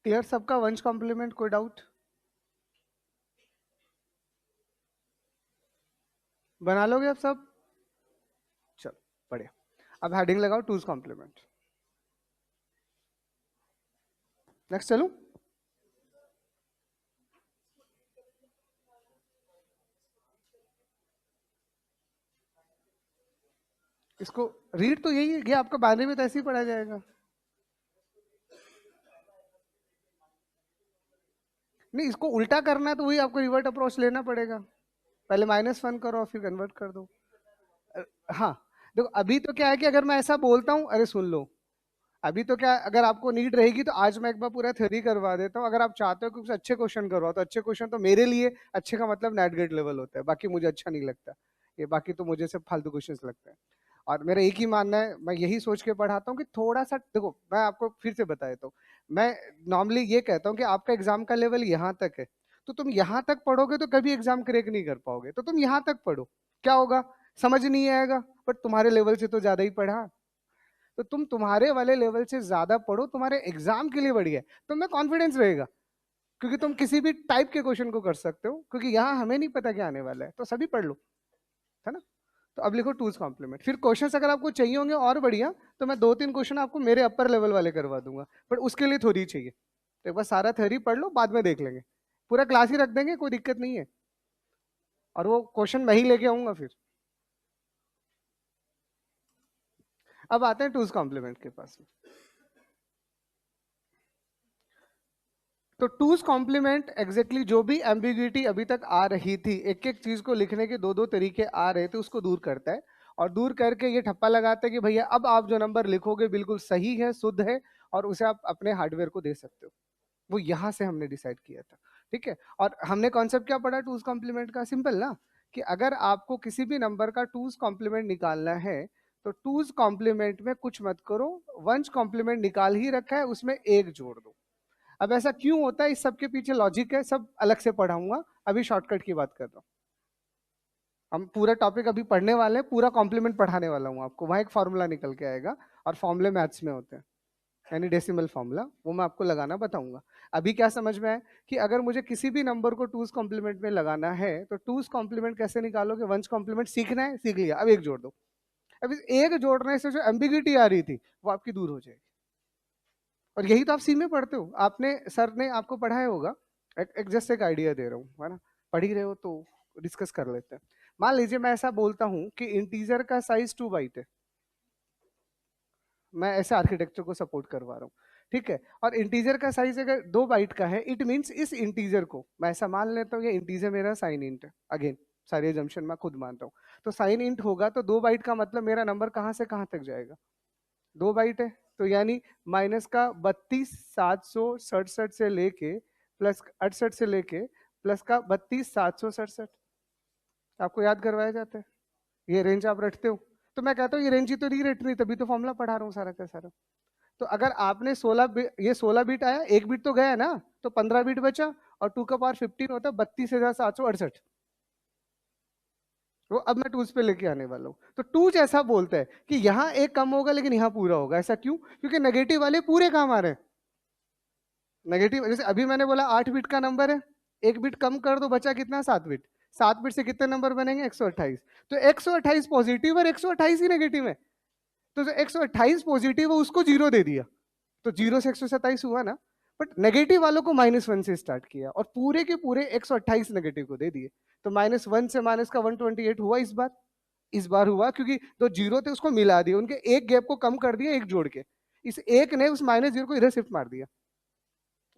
S1: क्लियर सबका, वंश कॉम्प्लीमेंट, कोई डाउट, बना लोगे आप सब, चलो बढ़िया। अब हेडिंग लगाओ टूज कॉम्प्लीमेंट। नेक्स्ट चलूं, इसको रीड तो यही है, ये आपका बारे में तो ऐसे ही पढ़ा जाएगा। नहीं, इसको उल्टा करना है तो वही आपको रिवर्ट अप्रोच लेना पड़ेगा, पहले -1 करो और फिर कन्वर्ट कर दो। हाँ, देखो अभी तो क्या है कि अगर मैं ऐसा बोलता हूँ, अरे सुन लो, अभी तो क्या, अगर आपको नीड रहेगी तो आज मैं एक बार पूरा थ्योरी करवा देता हूँ, अगर आप चाहते हो कि कुछ अच्छे क्वेश्चन करवाओ, तो अच्छे क्वेश्चन तो मेरे लिए अच्छे का मतलब नेट गेट लेवल होता है, बाकी मुझे अच्छा नहीं लगता ये, बाकी तो मुझे सब फालतू क्वेश्चन लगता है। और मेरा एक ही मानना है, मैं यही सोच के पढ़ाता हूँ कि थोड़ा सा, देखो मैं आपको फिर से बता देता हूँ, मैं नॉर्मली ये कहता हूँ कि आपका एग्जाम का लेवल यहाँ तक है, तो तुम यहाँ तक पढ़ोगे तो कभी एग्जाम क्रैक नहीं कर पाओगे, तो तुम यहाँ तक पढ़ो, क्या होगा, समझ नहीं आएगा, बट तुम्हारे लेवल से तो ज्यादा ही पढ़ा, तो तुम तुम्हारे वाले लेवल से ज्यादा पढ़ो, तुम्हारे एग्जाम के लिए बढ़िया है, तुम्हें कॉन्फिडेंस रहेगा, क्योंकि तुम किसी भी टाइप के क्वेश्चन को कर सकते हो, क्योंकि यहाँ हमें नहीं पता क्या आने वाला है, तो सभी पढ़ लो, है ना। तो अब लिखो टूज कॉम्प्लीमेंट, फिर क्वेश्चंस अगर आपको चाहिए होंगे और बढ़िया, तो मैं 2 3 क्वेश्चन आपको मेरे अपर लेवल वाले करवा दूंगा, बट उसके लिए थोड़ी चाहिए, तो एक बार सारा थ्योरी पढ़ लो, बाद में देख लेंगे, पूरा क्लास ही रख देंगे, कोई दिक्कत नहीं है, और वो क्वेश्चन मैं ही लेके आऊंगा फिर। अब आते हैं टूज कॉम्प्लीमेंट के पास में। तो टूज कॉम्प्लीमेंट एग्जैक्टली जो भी एम्बिग्यूटी अभी तक आ रही थी, एक एक चीज को लिखने के 2 2 तरीके आ रहे थे, उसको दूर करता है, और दूर करके ये ठप्पा लगाता है कि भैया अब आप जो नंबर लिखोगे बिल्कुल सही है, शुद्ध है, और उसे आप अपने हार्डवेयर को दे सकते हो। वो यहाँ से हमने डिसाइड किया था। ठीक है, और हमने कॉन्सेप्ट क्या पढ़ा टूज कॉम्प्लीमेंट का, सिंपल ना, कि अगर आपको किसी भी नंबर का टूज कॉम्प्लीमेंट निकालना है, तो टूज कॉम्प्लीमेंट में कुछ मत करो, वंश कॉम्प्लीमेंट निकाल ही रखा है, उसमें एक जोड़ दो। अब ऐसा क्यों होता है, इस सब के पीछे लॉजिक है, सब अलग से पढ़ाऊंगा, अभी शॉर्टकट की बात कर रहा हूँ। हम पूरा टॉपिक अभी पढ़ने वाले हैं, पूरा कॉम्प्लीमेंट पढ़ाने वाला हूँ आपको, वहां एक फॉर्मूला निकल के आएगा, और फॉर्मूले मैथ्स में होते हैं। यानी डेसिमल फॉर्मूला, वो मैं आपको लगाना बताऊंगा। अभी क्या समझ में आया कि अगर मुझे किसी भी नंबर को टूज कॉम्प्लीमेंट में लगाना है तो टूज कॉम्प्लीमेंट कैसे निकालोगे? वंस कॉम्प्लीमेंट सीखना है, सीख लिया, अब एक जोड़ दो। अब इस एक जोड़ने से जो एम्बिग्यूटी आ रही थी वो आपकी दूर हो जाएगी। और यही तो आप सी में पढ़ते हो, आपने सर ने आपको पढ़ाया होगा। एक जस्ट एक आइडिया दे रहा हूँ, है ना, पढ़ ही रहे हो तो डिस्कस कर लेते हैं। मान लीजिए मैं ऐसा बोलता हूँ कि इंटीजर का साइज 2 बाइट है, मैं ऐसे आर्किटेक्चर को सपोर्ट करवा रहा हूँ, ठीक है। और इंटीजर का साइज अगर 2 बाइट का है, इट मींस इस इंटीजर को मैं ऐसा मान लेता हूँ, ये इंटीजर मेरा साइन इंट है, अगेन सारी एजम्पशन मैं खुद मानता हूँ। तो साइन इंट होगा तो 2 बाइट का मतलब मेरा नंबर कहाँ से कहाँ तक जाएगा? 2 बाइट है तो यानी माइनस का 32,767 से लेके प्लस 68 से लेके प्लस का 32,767 आपको याद करवाया जाता है। ये रेंज आप रटते हो, तो मैं कहता हूँ ये रेंज ही तो नहीं रट रही, तभी तो फॉर्मूला पढ़ा रहा हूँ सारा का सारा। तो अगर आपने 16 बिट आया, एक बिट तो गया ना, तो 15 बिट बचा, और 2 का पावर 15 होता है 32,768। वो अब मैं टूज पे लेके आने वाला हूँ। तो टूज ऐसा बोलता है कि यहाँ एक कम होगा लेकिन यहाँ पूरा होगा। ऐसा क्यों? क्योंकि नेगेटिव वाले पूरे काम आ रहे हैं। नेगेटिव जैसे अभी मैंने बोला 8 बिट का नंबर है, एक बिट कम कर दो, बचा कितना? 7 बिट। 7 बिट से कितने नंबर बनेंगे? 128। तो 128 पॉजिटिव और 128 ही नेगेटिव है। तो जो 128 पॉजिटिव है उसको जीरो दे दिया, तो जीरो से 127 हुआ ना। बट नेगेटिव वालों को -1 से स्टार्ट किया और पूरे के पूरे 128 नेगेटिव को दे दिए। तो -1 से माइनस का 128 हुआ इस बार। इस बार हुआ क्योंकि दो जीरो थे उसको मिला दिया, उनके एक गैप को कम कर दिया एक जोड़ के। इस एक ने उस -0 को इधर शिफ्ट मार दिया।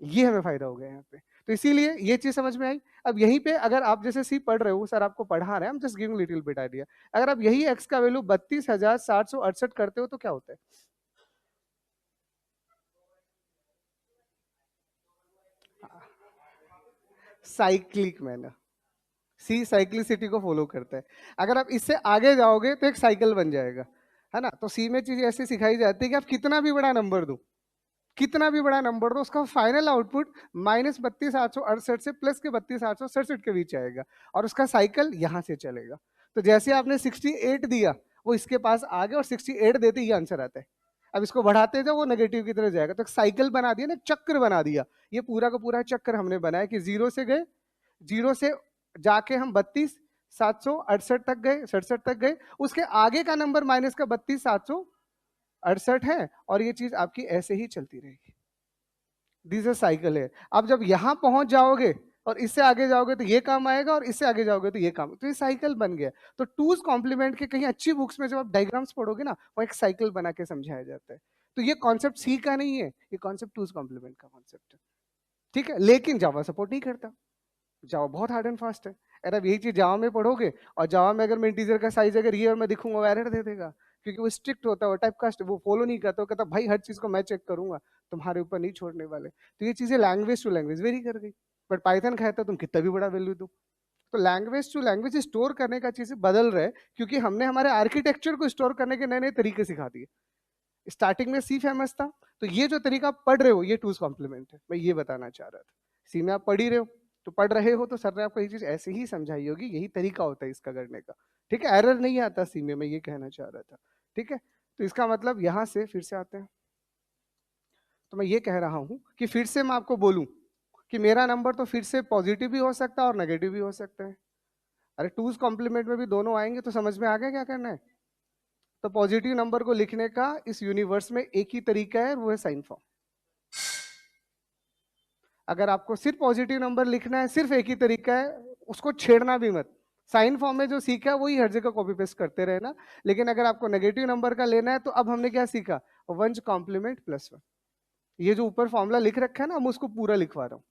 S1: ये हमें फायदा हो गया यहाँ पे। तो इसीलिए ये चीज समझ में आई। अब यहीं पे अगर आप जैसे सी पढ़ रहे हो, सर आपको पढ़ा रहे हैं, हम just giving little bit idea. अगर आप यही एक्स का वैल्यू 32,768 करते हो तो क्या होता है? Cyclic manner. सी साइक्लिसिटी को फॉलो करता है। अगर आप इससे आगे जाओगे तो एक साइकिल बन जाएगा, है ना। तो सी में चीज ऐसी सिखाई जाती है कि आप कितना भी बड़ा नंबर दो, कितना भी बड़ा नंबर दो, उसका फाइनल आउटपुट -32,868 से प्लस के 32,867 के बीच आएगा, और उसका साइकिल यहां से चलेगा। तो जैसे आपने 68 दिया, वो इसके पास आ गया और 68 देते ही आंसर आता है। अब इसको बढ़ाते जाओ वो नेगेटिव की तरफ जाएगा। तो एक साइकिल बना दिया ना, चक्र बना दिया। ये पूरा का पूरा चक्र हमने बनाया कि जीरो से गए, जीरो से जाके हम 32,768 तक गए, 67 तक गए। उसके आगे का नंबर माइनस का 32,768 है, और ये चीज आपकी ऐसे ही चलती रहेगी। दिस अ साइकिल है। अब जब यहां पहुंच जाओगे और इससे आगे जाओगे तो ये काम आएगा, और इससे आगे जाओगे तो ये काम, तो ये साइकिल बन गया। तो टूज कॉम्प्लीमेंट के कहीं अच्छी बुक्स में जब आप डायग्राम्स पढ़ोगे ना, वो एक साइकिल बना के समझाया जाता है। तो ये कॉन्सेप्ट सी का नहीं है, ये कॉन्सेप्ट टूज कॉम्प्लीमेंट का कॉन्सेप्ट है, ठीक है। लेकिन जावा सपोर्ट नहीं करता, जावा बहुत हार्ड एंड फास्ट है। अगर आप यही चीज जावा में पढ़ोगे, और जावा में अगर मैं इंटीजर का साइज अगर ये और मैं दिखूंगा, वो एरर दे देगा, क्योंकि वो स्ट्रिक्ट होता है, वो टाइप कास्ट, वो फॉलो नहीं करता। वो कहता भाई हर चीज को मैं चेक करूंगा, तुम्हारे ऊपर नहीं छोड़ने वाले। तो ये चीजें लैंग्वेज टू लैंग्वेज वेरी कर गई। बट पाइथन कहता तुम कितना भी बड़ा वैल्यू दो। तो लैंग्वेज टू लैंग्वेज स्टोर करने का चीजें बदल रहे, क्योंकि हमने हमारे आर्किटेक्चर को स्टोर करने के नए नए तरीके सिखा दिए। स्टार्टिंग में सी फेमस था, तो ये जो तरीका आप पढ़ रहे हो ये टूज कॉम्प्लीमेंट है, मैं ये बताना चाह रहा था। सी में आप पढ़ ही रहे हो, तो पढ़ रहे हो तो सर ने आपको ये चीज ऐसे ही समझाई होगी, यही तरीका होता है इसका करने का, ठीक है। एरर नहीं आता सी में, मैं ये कहना चाह रहा था, ठीक है। तो इसका मतलब यहां से फिर से आते हैं। तो मैं ये कह रहा हूं कि फिर से मैं आपको बोलूं कि मेरा नंबर तो फिर से पॉजिटिव भी हो सकता है और नेगेटिव भी हो सकता है। अरे टूज कॉम्प्लीमेंट में भी दोनों आएंगे, तो समझ में आ गया क्या करना है। तो पॉजिटिव नंबर को लिखने का इस यूनिवर्स में एक ही तरीका है, वो है साइन फॉर्म। अगर आपको सिर्फ पॉजिटिव नंबर लिखना है, सिर्फ एक ही तरीका है, उसको छेड़ना भी मत। साइन फॉर्म में जो सीखा है वही हर जगह कॉपी पेस्ट करते रहना। लेकिन अगर आपको नेगेटिव नंबर का लेना है, तो अब हमने क्या सीखा? वंश कॉम्प्लीमेंट प्लस वन। ये जो ऊपर फॉर्मूला लिख रखा है ना, हम उसको पूरा लिखवा रहा हूँ।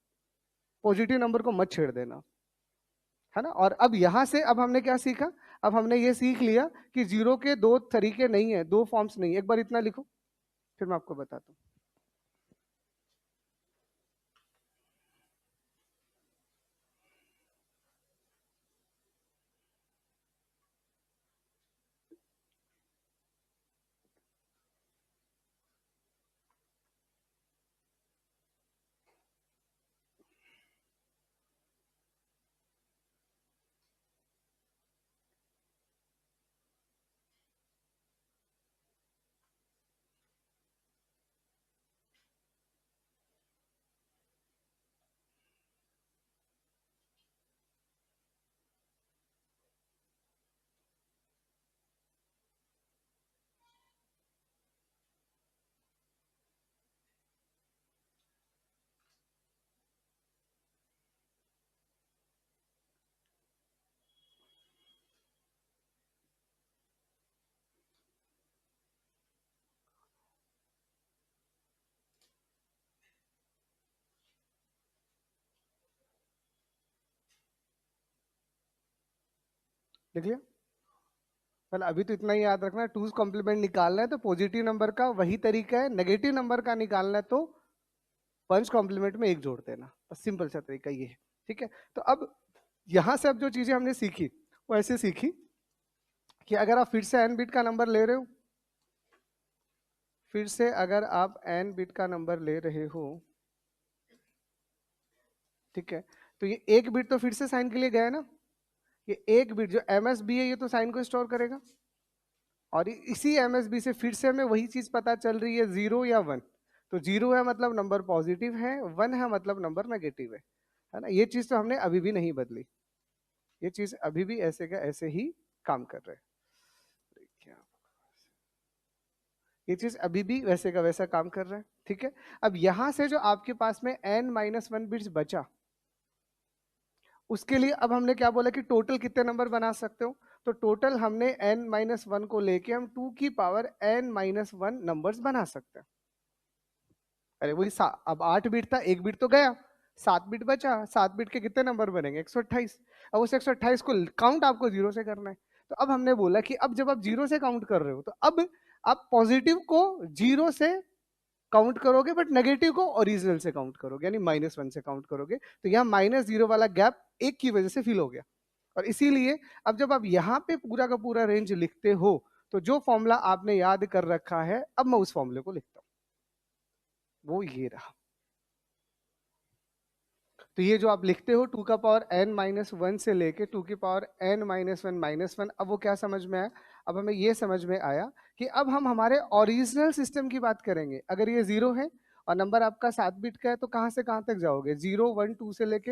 S1: पॉजिटिव नंबर को मत छेड़ देना, है ना। और अब यहां से अब हमने क्या सीखा? अब हमने ये सीख लिया कि जीरो के दो तरीके नहीं है, दो फॉर्म्स नहीं। एक बार इतना लिखो, फिर मैं आपको बताता हूँ। लिख लिया? well, अभी तो इतना ही याद रखना, टूज कॉम्प्लीमेंट निकालना है तो पॉजिटिव नंबर का वही तरीका है, नेगेटिव नंबर का निकालना है तो पंच कॉम्प्लीमेंट में एक जोड़ देना, बस सिंपल सा तरीका ये है। ठीक है, तो अब यहां से अब जो चीजें हमने सीखी वो ऐसे सीखी कि अगर आप फिर से एन बिट का नंबर ले रहे हो, फिर से अगर आप एन बिट का नंबर ले रहे हो, ठीक है, तो ये एक बिट तो फिर से साइन के लिए गया ना, ये एक बिट जो एमएसबी है ये तो साइन को स्टोर करेगा, और इसी एमएसबी से फिर से हमें वही चीज पता चल रही है, 0 या 1, तो 0 है मतलब नंबर पॉजिटिव है, 1 है मतलब नंबर नेगेटिव है ना। ये चीज तो हमने अभी भी नहीं बदली, ये चीज अभी भी ऐसे का ऐसे ही काम कर रहे हैं, ये चीज अभी भी वैसे का वैसा काम कर रहा है। ठीक है, अब यहां से जो आपके पास में n-1 बिट्स बचा, उसके लिए अब हमने क्या बोला कि टोटल कितने नंबर बना सकते हो, तो टोटल हमने n-1 को लेके हम 2 की पावर n-1 नंबर्स बना सकते हैं। अरे वही अब 8 बिट था, एक बिट तो गया, 7 बिट बचा, 7 बिट के कितने नंबर बनेंगे, 128। अब उस 128 को काउंट आपको 0 से करना है, तो अब हमने बोला कि अब जब आप 0 से काउंट कर रहे हो तो अब आप पॉजिटिव को 0 से काउंट करोगे, बट नेगेटिव को ओरिजिनल से काउंट करोगे, यानी -1 से काउंट करोगे, तो यहाँ -0 वाला गैप एक की वजह से फिल हो गया। और इसीलिए अब जब आप यहाँ पे पूरा का पूरा रेंज लिखते हो, तो जो फॉर्मूला आपने याद कर रखा है, अब मैं उस फॉर्मूले को लिखता हूँ, वो ये रहा। तो ये जो आप लिखते हो 2 का पावर n-1 से लेके 2 की पावर n-1 अब वो क्या समझ में आया, अब हमें ये समझ में आया कि अब हम हमारे ओरिजिनल सिस्टम की बात करेंगे। अगर ये 0 है और नंबर आपका 7 बिट का है, तो कहां से कहां तक जाओगे, 0 1 2 से लेके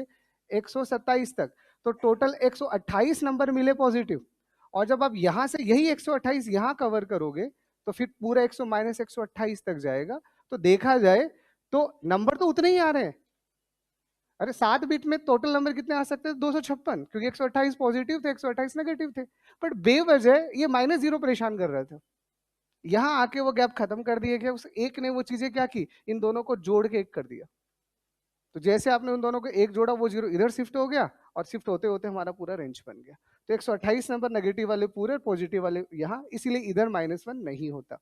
S1: 127 तक, तो टोटल 128 नंबर मिले पॉजिटिव। और जब आप यहां से यही 128 यहां कवर करोगे, तो फिर पूरा 128 तक जाएगा। तो देखा जाए तो नंबर तो उतने ही आ रहे हैं। अरे 7 बिट में टोटल नंबर कितने आ सकते थे, 256, क्योंकि 128 पॉजिटिव थे, 128 नेगेटिव थे। बट बेवजह ये -0 परेशान कर रहे थे। यहां आके वो गैप खत्म कर दिया गया, उस एक ने वो चीजें क्या की, इन दोनों को जोड़ के एक कर दिया। तो जैसे आपने उन दोनों को एक जोड़ा, वो 0 इधर शिफ्ट हो गया, और शिफ्ट होते होते हमारा पूरा रेंज बन गया। तो 128 नंबर नेगेटिव वाले पूरे, पॉजिटिव वाले यहाँ, इसीलिए इधर -1 नहीं होता।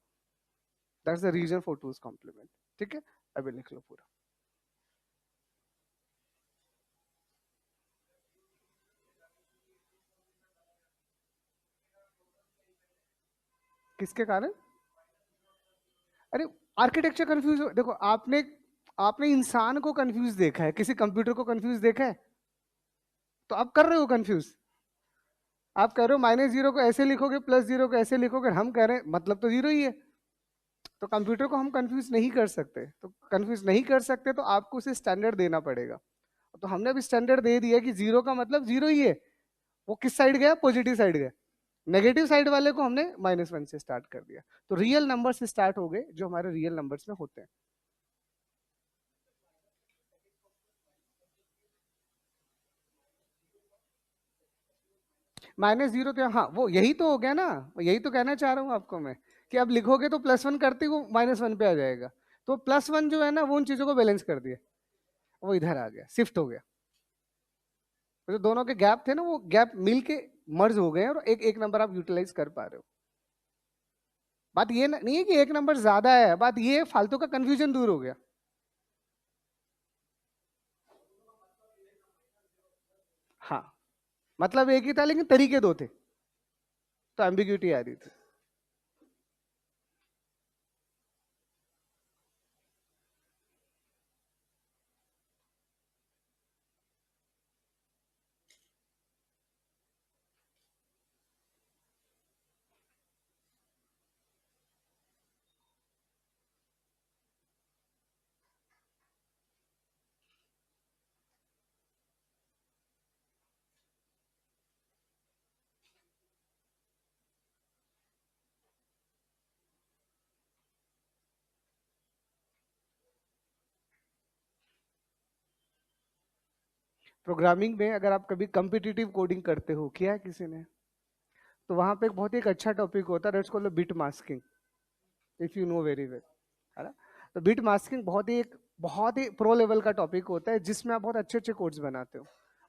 S1: That's the reason for twos complement. ठीक है, अभी लिख लो पूरा। किसके कारण? अरे आर्किटेक्चर कंफ्यूज हो, देखो आपने आपने इंसान को कंफ्यूज देखा है, किसी कंप्यूटर को कंफ्यूज देखा है? तो आप कर रहे हो कंफ्यूज। आप कह रहे हो -0 को ऐसे लिखोगे, +0 को ऐसे लिखोगे, हम कह रहे हैं मतलब तो 0 ही है। तो कंप्यूटर को हम कंफ्यूज नहीं कर सकते, तो कंफ्यूज नहीं कर सकते तो आपको उसे स्टैंडर्ड देना पड़ेगा। तो हमने अभी स्टैंडर्ड दे दिया कि 0 का मतलब 0 ही है। वो किस साइड गया, पॉजिटिव साइड गया। नेगेटिव साइड वाले को हमने -1 से स्टार्ट कर दिया, तो रियल नंबर से स्टार्ट हो गए जो हमारे रियल नंबर्स में होते हैं। -0 तो हाँ, वो यही तो हो गया ना, यही तो कहना चाह रहा हूँ आपको मैं, कि अब लिखोगे तो +1 करते वो -1 पे आ जाएगा। तो +1 जो है ना, वो उन चीजों को बैलेंस कर दिया, वो इधर आ गया, शिफ्ट हो गया। तो जो दोनों के गैप थे ना, वो गैप मिल के मर्ज हो गए और एक एक नंबर आप यूटिलाइज कर पा रहे हो। बात ये नहीं है कि एक नंबर ज्यादा है, बात ये फालतू का कंफ्यूजन दूर हो गया। हाँ, मतलब एक ही था लेकिन तरीके दो थे, तो एम्बिग्यूटी आ रही थी। प्रोग्रामिंग में अगर आप कभी कम्पिटिटिव कोडिंग करते हो, किया है किसी ने, तो वहां पे एक बहुत ही एक अच्छा टॉपिक होता है, that's called bit masking, if you know very well, है ना। तो बिट मास्किंग बहुत ही प्रो लेवल का टॉपिक होता है, जिसमें आप बहुत अच्छे अच्छे कोड्स बनाते हो।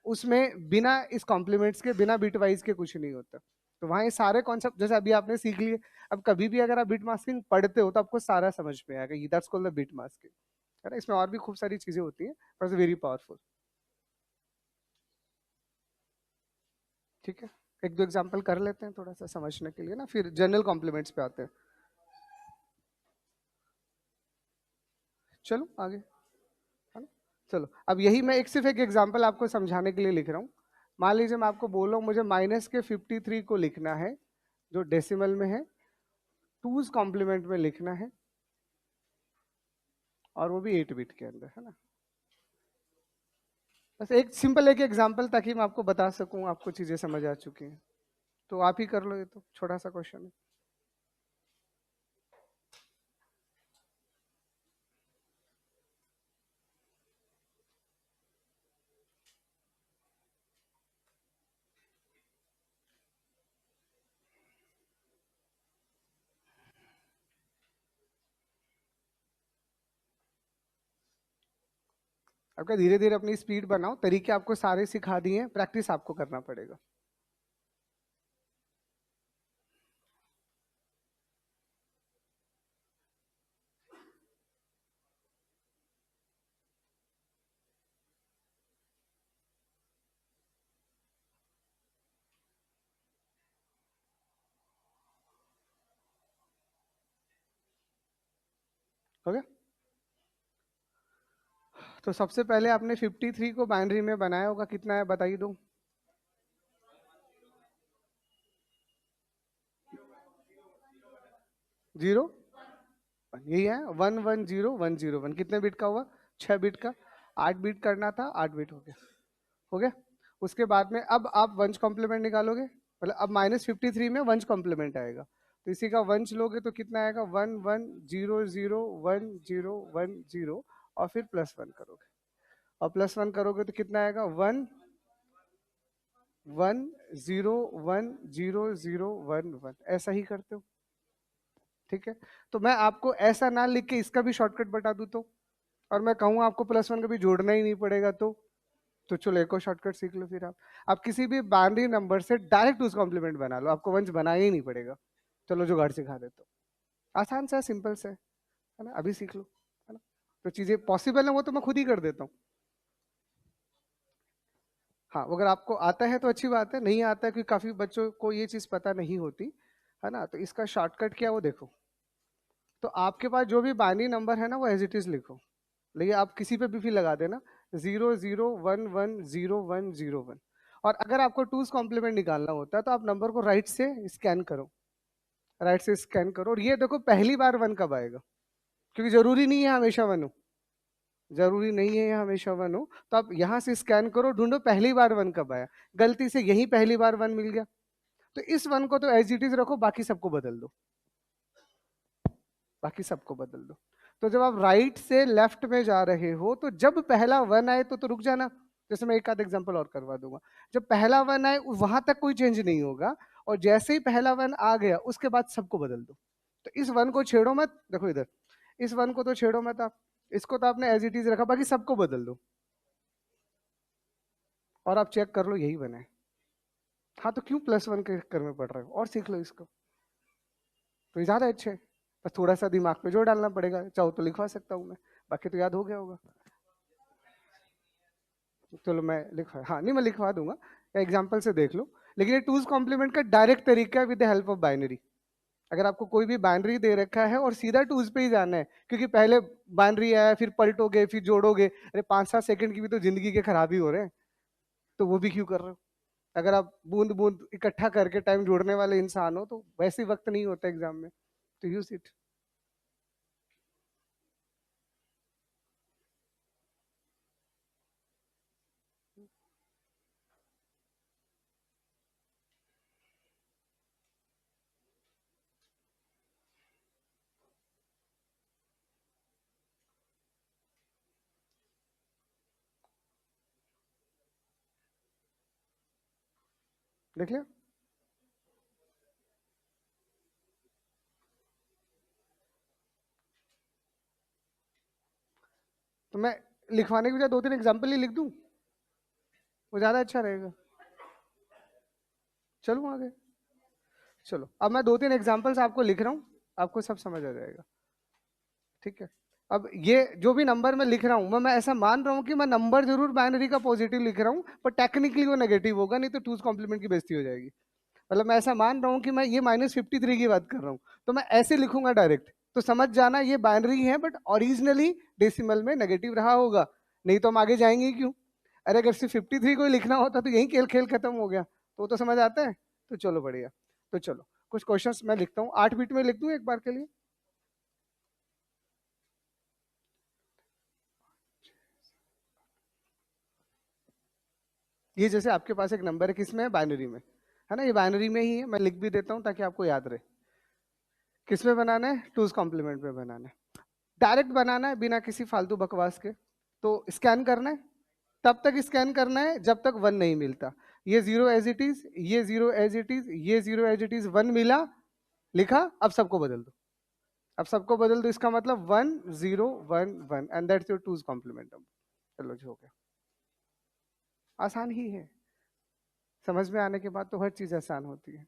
S1: उसमें बिना इस कॉम्प्लीमेंट्स के, बिना बिट वाइज के कुछ नहीं होता। तो वहाँ ये सारे कॉन्सेप्ट जैसे अभी आपने सीख लिए, अब कभी भी अगर आप बिट मास्किंग पढ़ते हो तो आपको सारा समझ में आएगा, that's called the bit masking, है ना। इसमें और भी खूब सारी चीजें होती हैं, बट वेरी पावरफुल। ठीक है, एक दो एग्जांपल कर लेते हैं थोड़ा सा समझने के लिए ना, फिर जनरल कॉम्प्लीमेंट्स पे आते हैं। चलो आगे, है ना। चलो अब यही मैं एक सिर्फ एक एग्जांपल आपको समझाने के लिए लिख रहा हूँ। मान लीजिए मैं आपको बोल रहा हूँ मुझे माइनस के 53 को लिखना है जो डेसिमल में है, टूज कॉम्प्लीमेंट में लिखना है, और वो भी 8 बिट के अंदर, है ना। बस एक सिंपल एक एग्जांपल ताकि मैं आपको बता सकूं, आपको चीजें समझ आ चुकी हैं। तो आप ही कर लो, ये तो छोटा सा क्वेश्चन है। आपका धीरे धीरे अपनी स्पीड बनाओ, तरीके आपको सारे सिखा दिए हैं, प्रैक्टिस आपको करना पड़ेगा। हो गया। तो सबसे पहले आपने 53 को बाइनरी में बनाया होगा, कितना है बताइए दो। जीरो, यही है 110101, कितने बिट का हुआ, 6 बिट का। 8 बिट करना था, 8 बिट हो गया, हो गया। उसके बाद में अब आप वंश कॉम्प्लीमेंट निकालोगे, मतलब अब -53 में वंश कॉम्प्लीमेंट आएगा, तो इसी का वंश लोगे तो कितना आएगा, 11001010, और फिर +1 करोगे, और +1 करोगे तो कितना आएगा, 11010011, ऐसा ही करते हो। ठीक है, तो मैं आपको ऐसा ना लिख के इसका भी शॉर्टकट बता दूं तो, और मैं कहूँ आपको +1 कभी जोड़ना ही नहीं पड़ेगा तो चलो एक और शॉर्टकट सीख लो फिर आप किसी भी बाइनरी नंबर से डायरेक्ट उस कॉम्प्लीमेंट बना लो, आपको वंश बनाना ही नहीं पड़ेगा। चलो जुगाड़ सिखा देता हूँ, आसान सा सिंपल से है ना, अभी सीख लो, है ना। तो चीजें पॉसिबल है वो तो मैं खुद ही कर देता हूँ। हाँ, अगर आपको आता है तो अच्छी बात है, नहीं आता है क्योंकि काफी बच्चों को ये चीज पता नहीं होती, है ना। तो इसका शॉर्टकट क्या है वो देखो। तो आपके पास जो भी बाइनरी नंबर है ना वो एज इट इज लिखो, लेकिन आप किसी पे भी फिर लगा देना, 00110101। और अगर आपको टूज कॉम्प्लीमेंट निकालना होता है तो आप नंबर को राइट से स्कैन करो, राइट से स्कैन करो, और ये देखो पहली बार 1 कब आएगा, क्योंकि जरूरी नहीं है हमेशा 1 हो, जरूरी नहीं है ये हमेशा 1 हो। तो आप यहाँ से स्कैन करो, ढूंढो पहली बार 1 कब आया, गलती से यही पहली बार 1 मिल गया, तो इस 1 को तो एज इट इज रखो, बाकी सबको बदल दो, बाकी सबको बदल दो। तो जब आप राइट से लेफ्ट में जा रहे हो तो जब पहला 1 आए तो रुक जाना। जैसे मैं एक आध एग्जांपल और करवा दूंगा, जब पहला 1 आए वहां तक कोई चेंज नहीं होगा, और जैसे ही पहला 1 आ गया उसके बाद सबको बदल दो। तो इस 1 को छेड़ो मत, देखो इधर, इस 1 को तो छेड़ो मत आप, इसको तो आपने एज इट इज रखा, बाकी सबको बदल दो, और आप चेक कर लो यही बना है। हाँ, तो क्यों +1 के चक्कर में पड़ रहे हो, और सीख लो इसको, तो ये ज्यादा अच्छे है। बस थोड़ा सा दिमाग पे जोर डालना पड़ेगा, चाहो तो लिखवा सकता हूँ मैं, बाकी तो याद हो गया होगा। चलो मैं लिखवा, हाँ नहीं मैं लिखवा दूंगा, एग्जाम्पल से देख लो। लेकिन ये टूज कॉम्प्लीमेंट का डायरेक्ट तरीका है with the help of binary. अगर आपको कोई भी बाइनरी दे रखा है और सीधा टूज पे ही जाना है, क्योंकि पहले बाइनरी आया फिर पलटोगे फिर जोड़ोगे, अरे 5-7 सेकंड की भी तो जिंदगी के खराब ही हो रहे हैं, तो वो भी क्यों कर रहे हो। अगर आप बूंद बूंद इकट्ठा करके टाइम जोड़ने वाले इंसान हो तो वैसे ही वक्त नहीं होता एग्जाम में, तो यूज इट। देख लिया। तो मैं लिखवाने के बजाय 2-3 एग्जाम्पल ही लिख दूं, वो ज्यादा अच्छा रहेगा। चलो आगे। चलो अब मैं 2-3 एग्जांपल्स आपको लिख रहा हूँ, आपको सब समझ आ जाएगा। ठीक है। अब ये जो भी नंबर मैं लिख रहा हूँ, मैं ऐसा मान रहा हूँ कि मैं नंबर जरूर बाइनरी का पॉजिटिव लिख रहा हूँ, पर टेक्निकली वो नेगेटिव होगा, नहीं तो टूज कॉम्प्लीमेंट की बेइज्जती हो जाएगी। मतलब मैं ऐसा मान रहा हूँ कि मैं ये -53 की बात कर रहा हूँ, तो मैं ऐसे लिखूंगा डायरेक्ट, तो समझ जाना ये बाइनरी है, बट ओरिजिनली डेसिमल में नेगेटिव रहा होगा, नहीं तो हम आगे जाएंगे ही क्यों। अरे अगर सिर्फ 53 को ही लिखना होता तो यही खेल खेल खत्म हो गया, तो वो तो समझ आता है। तो चलो बढ़िया। तो चलो कुछ क्वेश्चंस मैं लिखता हूँ, 8 बिट में लिख दूं एक बार के लिए। ये जैसे आपके पास एक नंबर है, किसमें है, बाइनरी में, है ना, ये बाइनरी में ही है, मैं लिख भी देता हूँ ताकि आपको याद रहे। किस में बनाना है, टूज कॉम्प्लीमेंट में बनाना है, डायरेक्ट बनाना है बिना किसी फालतू बकवास के। तो स्कैन करना है, तब तक स्कैन करना है जब तक 1 नहीं मिलता। ये 0 एज इट इज, ये 0 एज इट इज, ये 0 एज इट इज, 1 मिला, लिखा, अब सबको बदल दो। अब सबको बदल दो, इसका मतलब 1 0 1 1, and that's your twos complement. चलो जी हो गया। आसान ही है, समझ में आने के बाद तो हर चीज आसान होती है।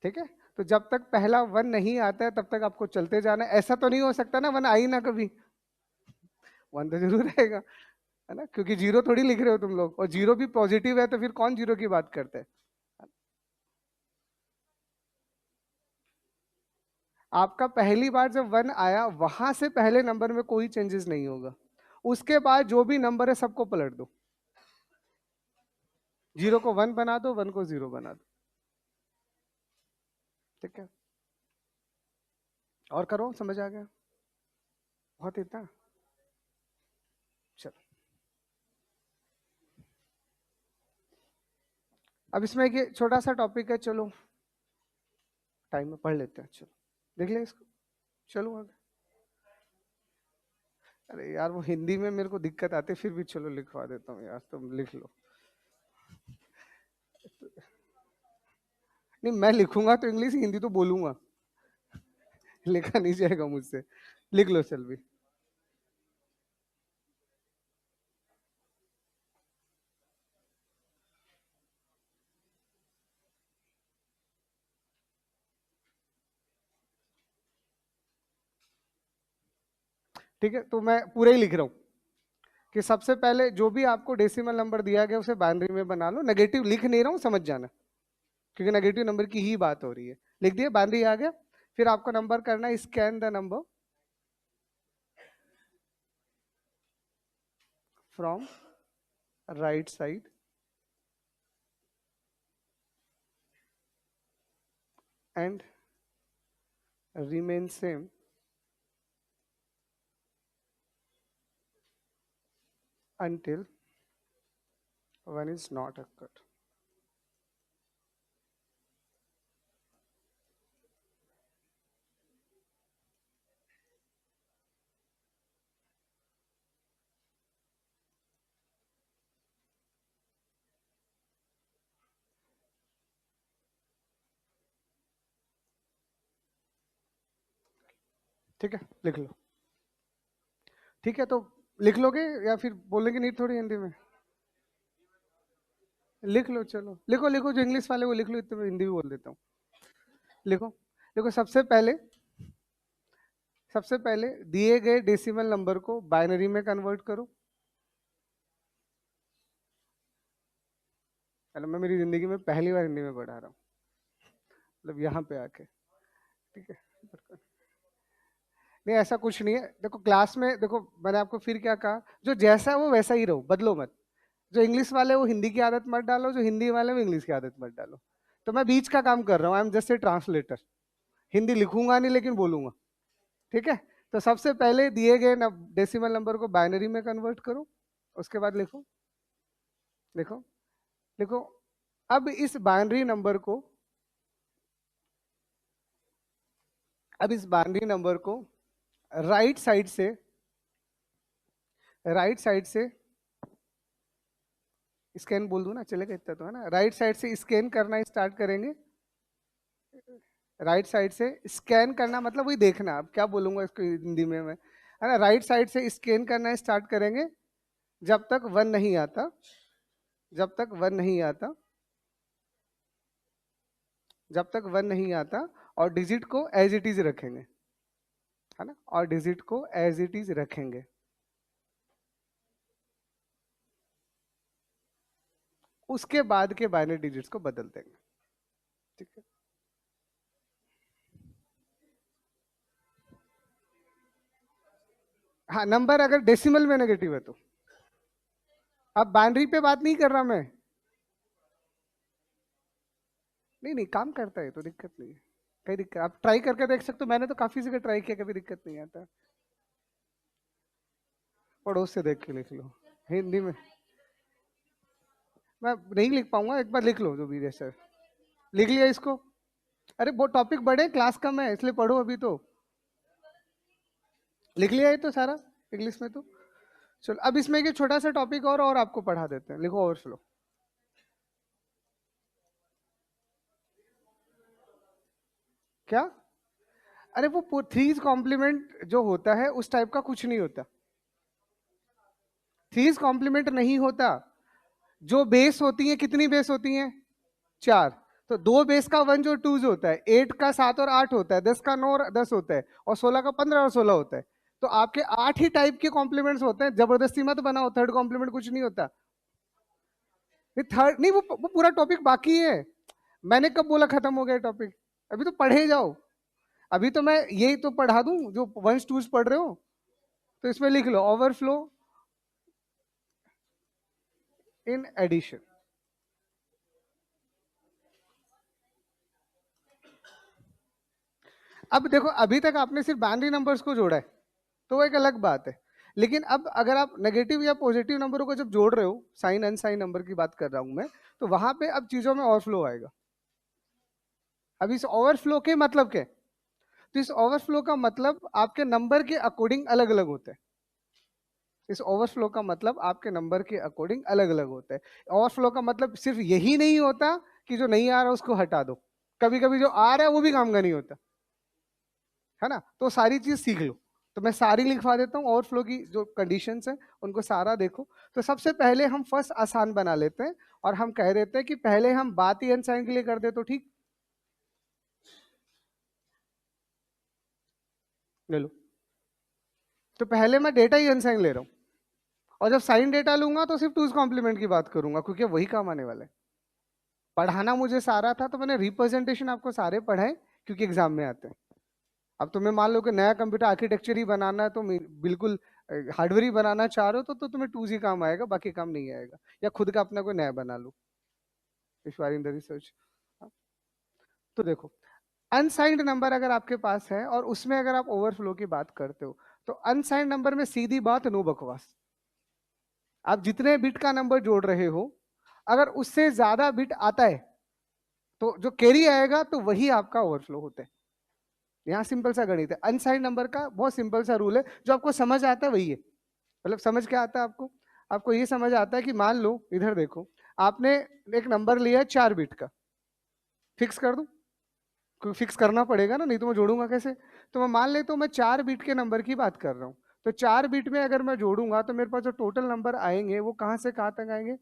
S1: ठीक है। तो जब तक पहला 1 नहीं आता है तब तक आपको चलते जाना है। ऐसा तो नहीं हो सकता ना 1 आई ना कभी, 1 तो जरूर आएगा, है ना, क्योंकि 0 थोड़ी लिख रहे हो तुम लोग, और 0 भी पॉजिटिव है, तो फिर कौन 0 की बात करते हैं। आपका पहली बार जब 1 आया, वहां से पहले नंबर में कोई चेंजेस नहीं होगा, उसके बाद जो भी नंबर है सबको पलट दो। 0 को 1 बना दो, 1 को 0 बना दो। ठीक है, और करो, समझ आ गया, बहुत इतना। चलो अब इसमें एक छोटा सा टॉपिक है, चलो टाइम में पढ़ लेते हैं, चलो देख ले इसको। चलो आगे। अरे यार वो हिंदी में मेरे को दिक्कत आती है, फिर भी चलो लिखवा देता हूँ यार, तुम लिख लो। नहीं मैं लिखूंगा तो इंग्लिश हिंदी तो बोलूंगा, लिखा नहीं जाएगा मुझसे। लिख लो चल भी। ठीक है, तो मैं पूरा ही लिख रहा हूँ कि सबसे पहले जो भी आपको डेसिमल नंबर दिया गया उसे बाइनरी में बना लो। नेगेटिव लिख नहीं रहा हूँ, समझ जाना, क्योंकि नेगेटिव नंबर की ही बात हो रही है। लिख दिया, बाइनरी आ गया। फिर आपको नंबर करना है scan the number from right side and remain same until 1 is not occurred। ठीक है, लिख लो। ठीक है, तो लिख लोगे या फिर बोलेंगे नहीं थोड़ी हिंदी में। लिख लो, चलो लिखो लिखो, जो इंग्लिश वाले वो लिख लो, इतने में हिंदी भी बोल देता हूँ। लिखो। देखो सबसे पहले दिए गए डेसिमल नंबर को बाइनरी में कन्वर्ट करो। चलो मैं मेरी जिंदगी में पहली बार हिंदी में पढ़ा रहा हूँ, मतलब यहाँ पे आके। ठीक है, नहीं ऐसा कुछ नहीं है। देखो क्लास में, देखो मैंने आपको फिर क्या कहा, जो जैसा है वो वैसा ही रहो, बदलो मत। जो इंग्लिश वाले वो हिंदी की आदत मत डालो, जो हिंदी वाले वो इंग्लिश की आदत मत डालो। तो मैं बीच का काम कर रहा हूँ, I am just a translator. Hindi लिखूंगा नहीं लेकिन बोलूंगा। ठीक है। तो सबसे पहले दिए गए डेसिमल नंबर को बाइनरी में कन्वर्ट करो, उसके बाद लिखो। लिखो। लिखो। अब इस बाइनरी नंबर को, अब इस बाइनरी नंबर को राइट साइड से, राइट साइड से स्कैन बोल दूं ना, चलेगा इतना तो, है ना, राइट साइड से स्कैन करना स्टार्ट करेंगे। राइट साइड से स्कैन करना मतलब वही देखना, अब क्या बोलूंगा इसको हिंदी में मैं, है ना, राइट साइड से स्कैन करना स्टार्ट करेंगे जब तक 1 नहीं आता, जब तक 1 नहीं आता, जब तक 1 नहीं आता, और डिजिट को एज इट इज रखेंगे, है ना, और डिजिट को एज इट इज रखेंगे। उसके बाद के बाइनरी डिजिट्स को बदल देंगे। ठीक है, हाँ, नंबर अगर डेसिमल में नेगेटिव है तो। अब बाइनरी पे बात नहीं कर रहा मैं, नहीं नहीं, काम करता है तो दिक्कत नहीं है, कहीं दिक्कत, आप ट्राई करके देख सकते हो, मैंने तो काफी जगह ट्राई किया, कभी दिक्कत नहीं आता। पड़ोस से देख के लिख लो हिंदी में, मैं नहीं लिख पाऊंगा, एक बार लिख लो जो भी जैसे। लिख लिया इसको? अरे वो टॉपिक बड़े, क्लास कम है, इसलिए पढ़ो अभी तो। लिख लिया है तो सारा इंग्लिश में तो। चलो अब इसमें एक छोटा सा टॉपिक और आपको पढ़ा देते हैं, लिखो ओवरफ्लो। क्या? अरे वो थ्रीज कॉम्प्लीमेंट जो होता है उस टाइप का कुछ नहीं होता, थ्रीज कॉम्प्लीमेंट नहीं होता। जो बेस होती है, कितनी बेस होती है? 4। तो 2 बेस का 1 जो 2 होता है, 8 का 7 और 8 होता है, 10 का 9 और 10 होता है, और 16 का 15 और 16 होता है। तो आपके 8 ही टाइप के कॉम्प्लीमेंट्स होते हैं, जबरदस्ती मत बनाओ, थर्ड कॉम्प्लीमेंट कुछ नहीं होता। नहीं थर्ड नहीं, वो पूरा टॉपिक बाकी है। मैंने कब बोला खत्म हो गया टॉपिक? अभी तो पढ़े जाओ, अभी तो मैं यही तो पढ़ा दूं जो 1 2 पढ़ रहे हो। तो इसमें लिख लो ओवरफ्लो इन एडिशन। अब देखो, अभी तक आपने सिर्फ बाइनरी नंबर्स को जोड़ा है, तो वो एक अलग बात है। लेकिन अब अगर आप नेगेटिव या पॉजिटिव नंबरों को जब जोड़ रहे हो, साइन अनसाइन नंबर की बात कर रहा हूं मैं, तो वहां पे अब चीजों में ओवरफ्लो आएगा। अब इस ओवरफ्लो के मतलब क्या? तो इस ओवरफ्लो का मतलब आपके नंबर के अकॉर्डिंग अलग अलग होता है। इस ओवरफ्लो का मतलब आपके नंबर के अकॉर्डिंग अलग अलग होता है। ओवरफ्लो का मतलब सिर्फ यही नहीं होता कि जो नहीं आ रहा उसको हटा दो, कभी कभी जो आ रहा है वो भी काम का नहीं होता, है ना। तो सारी चीज सीख लो। तो मैं सारी लिखवा देता हूँ, ओवरफ्लो की जो कंडीशंस है उनको सारा देखो। तो सबसे पहले हम फर्स्ट आसान बना लेते हैं, और हम कह देते हैं कि पहले हम बात ही अनसाइन के लिए कर दे, तो ठीक। ले लो, तो पहले मैं डेटा ही अनसाइन ले रहा हूँ, और जब साइन डेटा लूंगा तो सिर्फ टूज कॉम्प्लीमेंट की बात करूंगा, क्योंकि वही काम आने वाला है। पढ़ाना मुझे सारा था, तो मैंने रिप्रेजेंटेशन आपको सारे पढ़ाए, क्योंकि एग्जाम में आते हैं। अब तुम्हें मान लो कि नया कंप्यूटर आर्किटेक्चर ही बनाना है, तो बिल्कुल हार्डवेयर ही बनाना चाह रहे हो, तो तुम्हें टूज ही काम आएगा, बाकी काम नहीं आएगा। या खुद का अपना कोई नया बना लो, if you are in the research. तो देखो, अनसाइंड नंबर अगर आपके पास है और उसमें अगर आप ओवरफ्लो की बात करते हो, तो अनसाइंड नंबर में सीधी बात, नो बकवास। आप जितने बिट का नंबर जोड़ रहे हो, अगर उससे ज्यादा बिट आता है तो जो कैरी आएगा तो वही आपका ओवरफ्लो होता है। यहाँ सिंपल सा गणित है, अनसाइंड नंबर का बहुत सिंपल सा रूल है, जो आपको समझ आता है वही है। मतलब समझ क्या आता है आपको? आपको ये समझ आता है कि मान लो, इधर देखो, आपने एक नंबर लिया है 4 बिट का, फिक्स कर दूं? क्योंकि फिक्स करना पड़ेगा ना, नहीं तो मैं जोड़ूंगा कैसे? तो मैं मान लेता हूँ मैं 4 बिट के नंबर की बात कर रहा हूँ। तो 4 बिट में अगर मैं जोड़ूंगा तो मेरे पास जो टोटल नंबर आएंगे वो कहाँ से कहाँ तक आएंगे?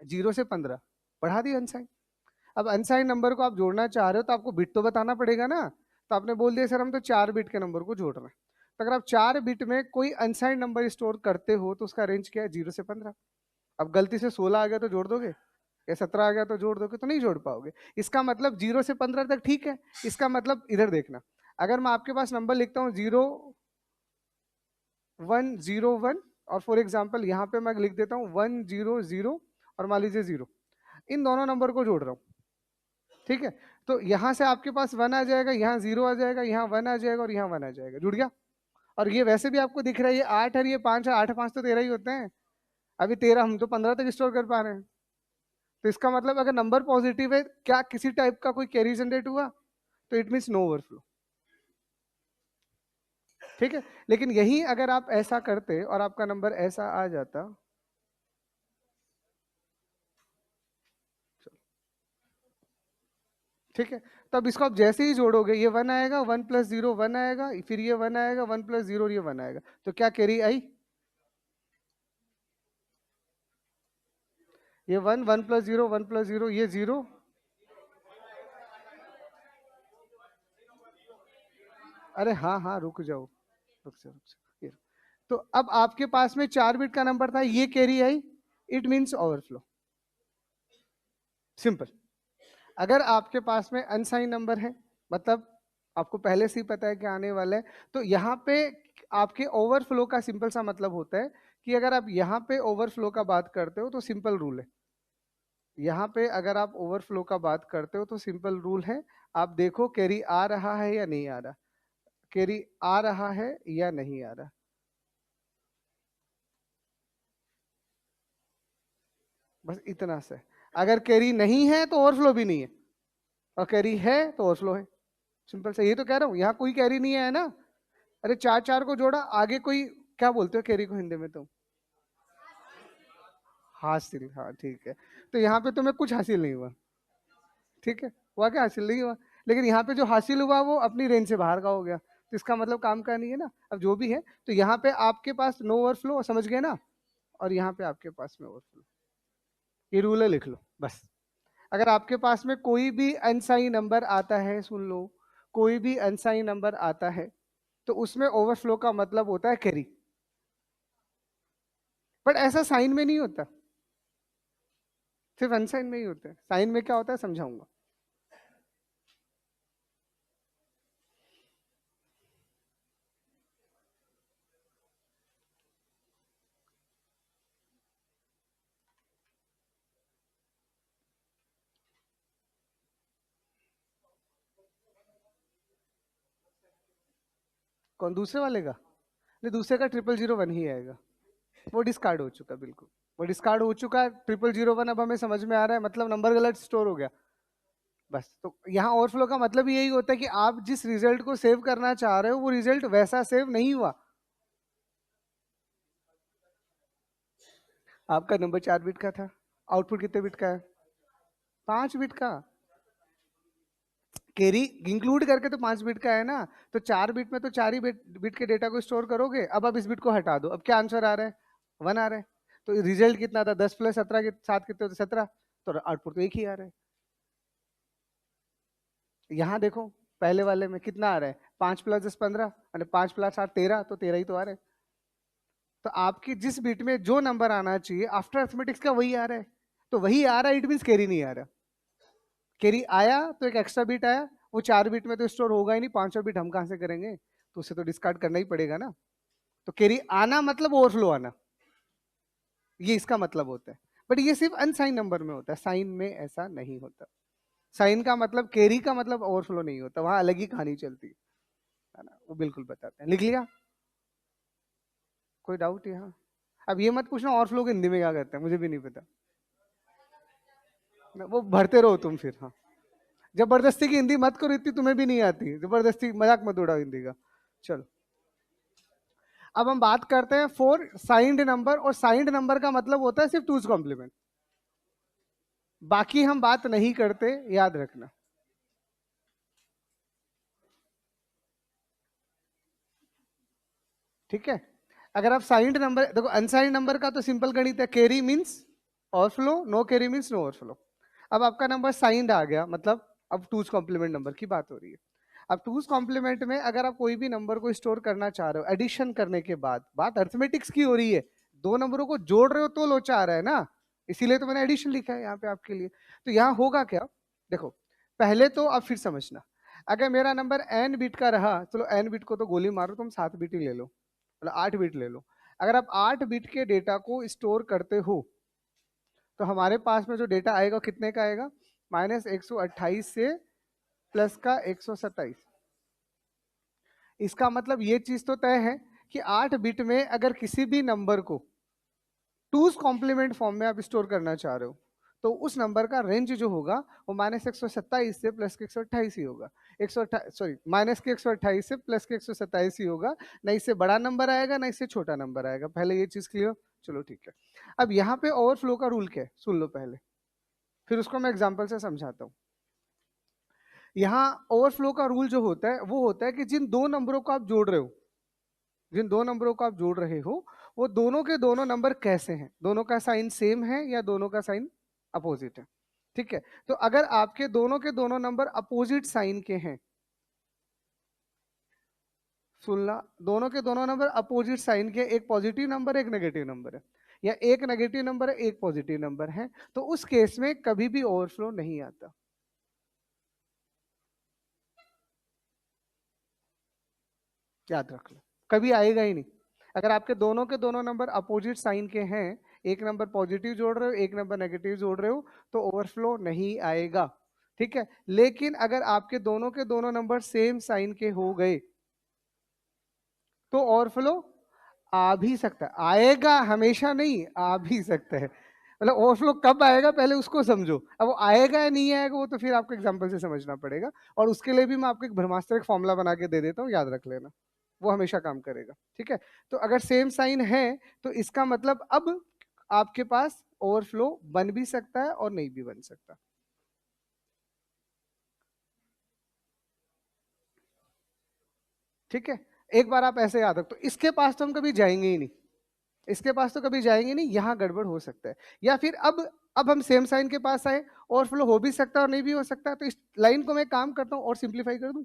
S1: 0 से 15। बढ़ा दी अनसाइन। अब अनसाइन नंबर को आप जोड़ना चाह रहे हो तो आपको बिट तो बताना पड़ेगा ना। तो आपने बोल दिया सर हम तो 4 बिट के नंबर को जोड़ रहे हैं। तो अगर आप 4 बिट में कोई अनसाइन नंबर स्टोर करते हो तो उसका रेंज क्या है? 0 से 15। अब गलती से 16 आ गया तो जोड़ दोगे, या 17 आ गया तो जोड़ दोगे? तो नहीं जोड़ पाओगे। इसका मतलब 0 से 15 तक ठीक है। इसका मतलब इधर देखना, अगर मैं आपके पास नंबर लिखता हूँ 0101, और फॉर एग्जाम्पल यहाँ पे मैं लिख देता हूँ 100, और मान लीजिए 0, इन दोनों नंबर को जोड़ रहा हूँ, ठीक है। तो यहाँ से आपके पास 1 आ जाएगा, यहाँ 0 आ जाएगा, यहाँ 1 आ जाएगा, और यहाँ 1 आ जाएगा, जुड़ गया। और ये वैसे भी आपको दिख रहा है, ये 8 है, ये 5 है, 8 5 तो 13 ही होते हैं। अभी 13, हम तो 15 तक स्टोर कर पा रहे हैं। तो इसका मतलब अगर नंबर पॉजिटिव है, क्या किसी टाइप का कोई कैरी जनरेट हुआ? तो इट मीन्स नो ओवरफ्लो, ठीक है। लेकिन यही अगर आप ऐसा करते और आपका नंबर ऐसा आ जाता, ठीक है, तो अब इसको आप जैसे ही जोड़ोगे ये 1 आएगा, 1 प्लस 0 1 आएगा, फिर ये 1 आएगा, 1 प्लस 0 ये 1 आएगा, तो क्या कैरी आई? ये 1 1 प्लस 0 1 प्लस 0 ये 0। अरे हाँ हाँ रुक जाओ, रुक जाओ रुक जाओ, ये। तो अब आपके पास में 4 बिट का नंबर था, ये carry I, it means overflow, simple. अगर आपके पास में अनसाइन नंबर है, मतलब आपको पहले से ही पता है कि आने वाला है, तो यहाँ पे आपके ओवरफ्लो का सिंपल सा मतलब होता है कि अगर आप यहाँ पे ओवरफ्लो का बात करते हो तो सिंपल रूल है, यहाँ पे अगर आप ओवरफ्लो का बात करते हो तो सिंपल रूल है, आप देखो कैरी आ रहा है या नहीं आ रहा, कैरी आ रहा है या नहीं आ रहा, बस इतना से। अगर कैरी नहीं है तो ओवरफ्लो भी नहीं है, और कैरी है तो ओवरफ्लो है, सिंपल से। ये तो कह रहा हूँ, यहाँ कोई कैरी नहीं है ना। अरे 4 4 को जोड़ा, आगे कोई, क्या बोलते हो कैरी को हिंदी में तुम? हासिल, हाँ ठीक है। तो यहाँ पे तुम्हें कुछ हासिल नहीं हुआ, ठीक है, हुआ क्या? हासिल नहीं हुआ। लेकिन यहाँ पे जो हासिल हुआ वो अपनी रेंज से बाहर का हो गया, तो इसका मतलब काम का नहीं है ना। अब जो भी है, तो यहाँ पे आपके पास नो ओवरफ्लो, समझ गए ना, और यहाँ पे आपके पास में ओवरफ्लो। ये रूल है, लिख लो बस। अगर आपके पास में कोई भी अनसाई नंबर आता है, सुन लो, कोई भी अनसाई नंबर आता है तो उसमें ओवरफ्लो का मतलब होता है कैरी, बट ऐसा साइन में नहीं होता, सिर्फ अनसाइन में ही होता है। साइन में क्या होता है समझाऊंगा। कौन? दूसरे वाले का? नहीं, दूसरे का 000 1 ही आएगा, वो डिस्कार्ड हो चुका, बिल्कुल वो डिस्कार्ड हो चुका है। 000 1 अब हमें समझ में आ रहा है, मतलब नंबर गलत स्टोर हो गया, बस। तो यहाँ ओवरफ्लो का मतलब यही होता है कि आप जिस रिजल्ट को सेव करना चाह रहे हो वो रिजल्ट वैसा सेव नहीं हुआ। आपका नंबर 4 बिट का था, आउटपुट कितने बिट का है? 5 बिट का। कैरी इंक्लूड करके तो 5 बिट का है ना, तो 4 बिट में तो 4 ही बिट के डेटा को स्टोर करोगे। अब आप इस बिट को हटा दो, अब क्या आंसर आ रहा है? 1 आ रहा है। तो रिजल्ट कितना था? 10 प्लस 17 के साथ कितने होते? 17। तो आउटपुट तो एक ही आ रहा है। यहाँ देखो, पहले वाले में कितना आ रहा है? 5 प्लस 10 15, और 5 प्लस 8 13, तो 13 ही तो आ रहा है। तो आपकी जिस बिट में जो नंबर आना चाहिए आफ्टर अर्थमेटिक्स का वही आ रहा है, तो वही आ रहा है, इट मीन कैरी नहीं आ रहा। कैरी आया तो एक एक्स्ट्रा बिट आया, वो 4 बिट में तो स्टोर होगा ही नहीं, 5वां बिट हम कहां से करेंगे, तो उसे तो डिस्कार्ड करना ही पड़ेगा ना। तो कैरी आना मतलब ओवरफ्लो आना, ये इसका मतलब होता है। बट ये सिर्फ अनसाइन नंबर में होता है, साइन में ऐसा नहीं होता। साइन का मतलब, कैरी का मतलब ओवरफ्लो नहीं होता, वहां अलग ही कहानी चलती है ना, वो बिल्कुल बताते हैं। लिख लिया? कोई डाउट यहाँ? अब ये मत पूछना ओवरफ्लो को हिंदी में क्या कहते हैं, मुझे भी नहीं पता, वो भरते रहो तुम फिर। हाँ, जबरदस्ती की हिंदी मत करो, इतनी तुम्हें भी नहीं आती, जबरदस्ती मजाक मत उड़ाओ हिंदी का। चलो, अब हम बात करते हैं फॉर साइंड नंबर, और साइंड नंबर का मतलब होता है सिर्फ टूज कॉम्प्लीमेंट, बाकी हम बात नहीं करते, याद रखना। ठीक है, अगर आप साइंड नंबर देखो, अनसाइंड नंबर का तो सिंपल गणित है, carry means overflow, no carry means no overflow. अब आपका नंबर साइंड आ गया, मतलब अब टूज कॉम्प्लीमेंट नंबर की बात हो रही है। अब टूज कॉम्प्लीमेंट में अगर आप कोई भी नंबर को स्टोर करना चाह रहे हो एडिशन करने के बाद, बात अर्थमेटिक्स की हो रही है, दो नंबरों को जोड़ रहे हो तो लोचा आ रहा है ना, इसीलिए तो मैंने एडिशन लिखा है यहाँ पे आपके लिए। तो यहाँ होगा क्या, देखो, पहले तो अब फिर समझना, अगर मेरा नंबर n बिट का रहा, चलो n बिट को तो गोली मारो, तुम 7 बिट ही ले लो, मतलब 8 बिट ले लो। अगर आप 8 बिट के डेटा को स्टोर करते हो तो हमारे पास में जो डेटा आएगा कितने का आएगा? -128 से प्लस का 127। इसका मतलब ये चीज तो तय है कि 8 बिट में अगर किसी भी नंबर को टूज कॉम्प्लीमेंट फॉर्म में आप स्टोर करना चाह रहे हो तो उस नंबर का रेंज जो होगा वो -127 से प्लस के 128 ही होगा। 128, सॉरी, माइनस के 128 से प्लस के 127 ही होगा, ना इससे बड़ा नंबर आएगा ना इससे छोटा नंबर आएगा। पहले ये चीज क्लियर? चलो ठीक है। अब यहाँ पे ओवरफ्लो का रूल क्या है सुन लो पहले, फिर उसको मैं एग्जाम्पल से समझाता हूँ। यहाँ ओवरफ्लो का रूल जो होता है वो होता है कि जिन दो नंबरों को आप जोड़ रहे हो, जिन दो नंबरों को आप जोड़ रहे हो, वो दोनों के दोनों नंबर कैसे हैं, दोनों का साइन सेम है या दोनों का साइन अपोजिट है। ठीक है, तो अगर आपके दोनों के दोनों नंबर अपोजिट साइन के हैं, सुनना, दोनों के दोनों नंबर अपोजिट साइन के, एक पॉजिटिव नंबर एक नेगेटिव नंबर है, या एक नेगेटिव नंबर है एक पॉजिटिव नंबर है, तो उस केस में कभी भी ओवरफ्लो नहीं आता। याद रख लो, कभी आएगा ही नहीं। अगर आपके दोनों के दोनों नंबर अपोजिट साइन के हैं, एक नंबर पॉजिटिव जोड़ रहे हो एक नंबर नेगेटिव जोड़ रहे हो, तो ओवरफ्लो नहीं आएगा। ठीक है, लेकिन अगर आपके दोनों के दोनों नंबर सेम साइन के हो गए तो ओवरफ्लो आ भी सकता है, आएगा हमेशा नहीं, आ भी सकता है। मतलब ओवरफ्लो कब आएगा पहले उसको समझो, अब वो आएगा या नहीं आएगा वो तो फिर आपको एग्जांपल से समझना पड़ेगा, और उसके लिए भी मैं आपको एक ब्रह्मास्त्र एक फॉर्मूला बना के दे देता हूँ, याद रख लेना, वो हमेशा काम करेगा। ठीक है, तो अगर सेम साइन है तो इसका मतलब अब आपके पास ओवरफ्लो बन भी सकता है और नहीं भी बन सकता। ठीक है, एक बार आप ऐसे याद रख, तो इसके पास तो हम कभी जाएंगे ही नहीं, इसके पास तो कभी जाएंगे नहीं, यहाँ गड़बड़ हो सकता है। या फिर अब हम सेम साइन के पास आए, ओवरफ्लो हो भी सकता है और नहीं भी हो सकता है, तो इस लाइन को मैं काम करता हूँ और सिंप्लीफाई कर दूं,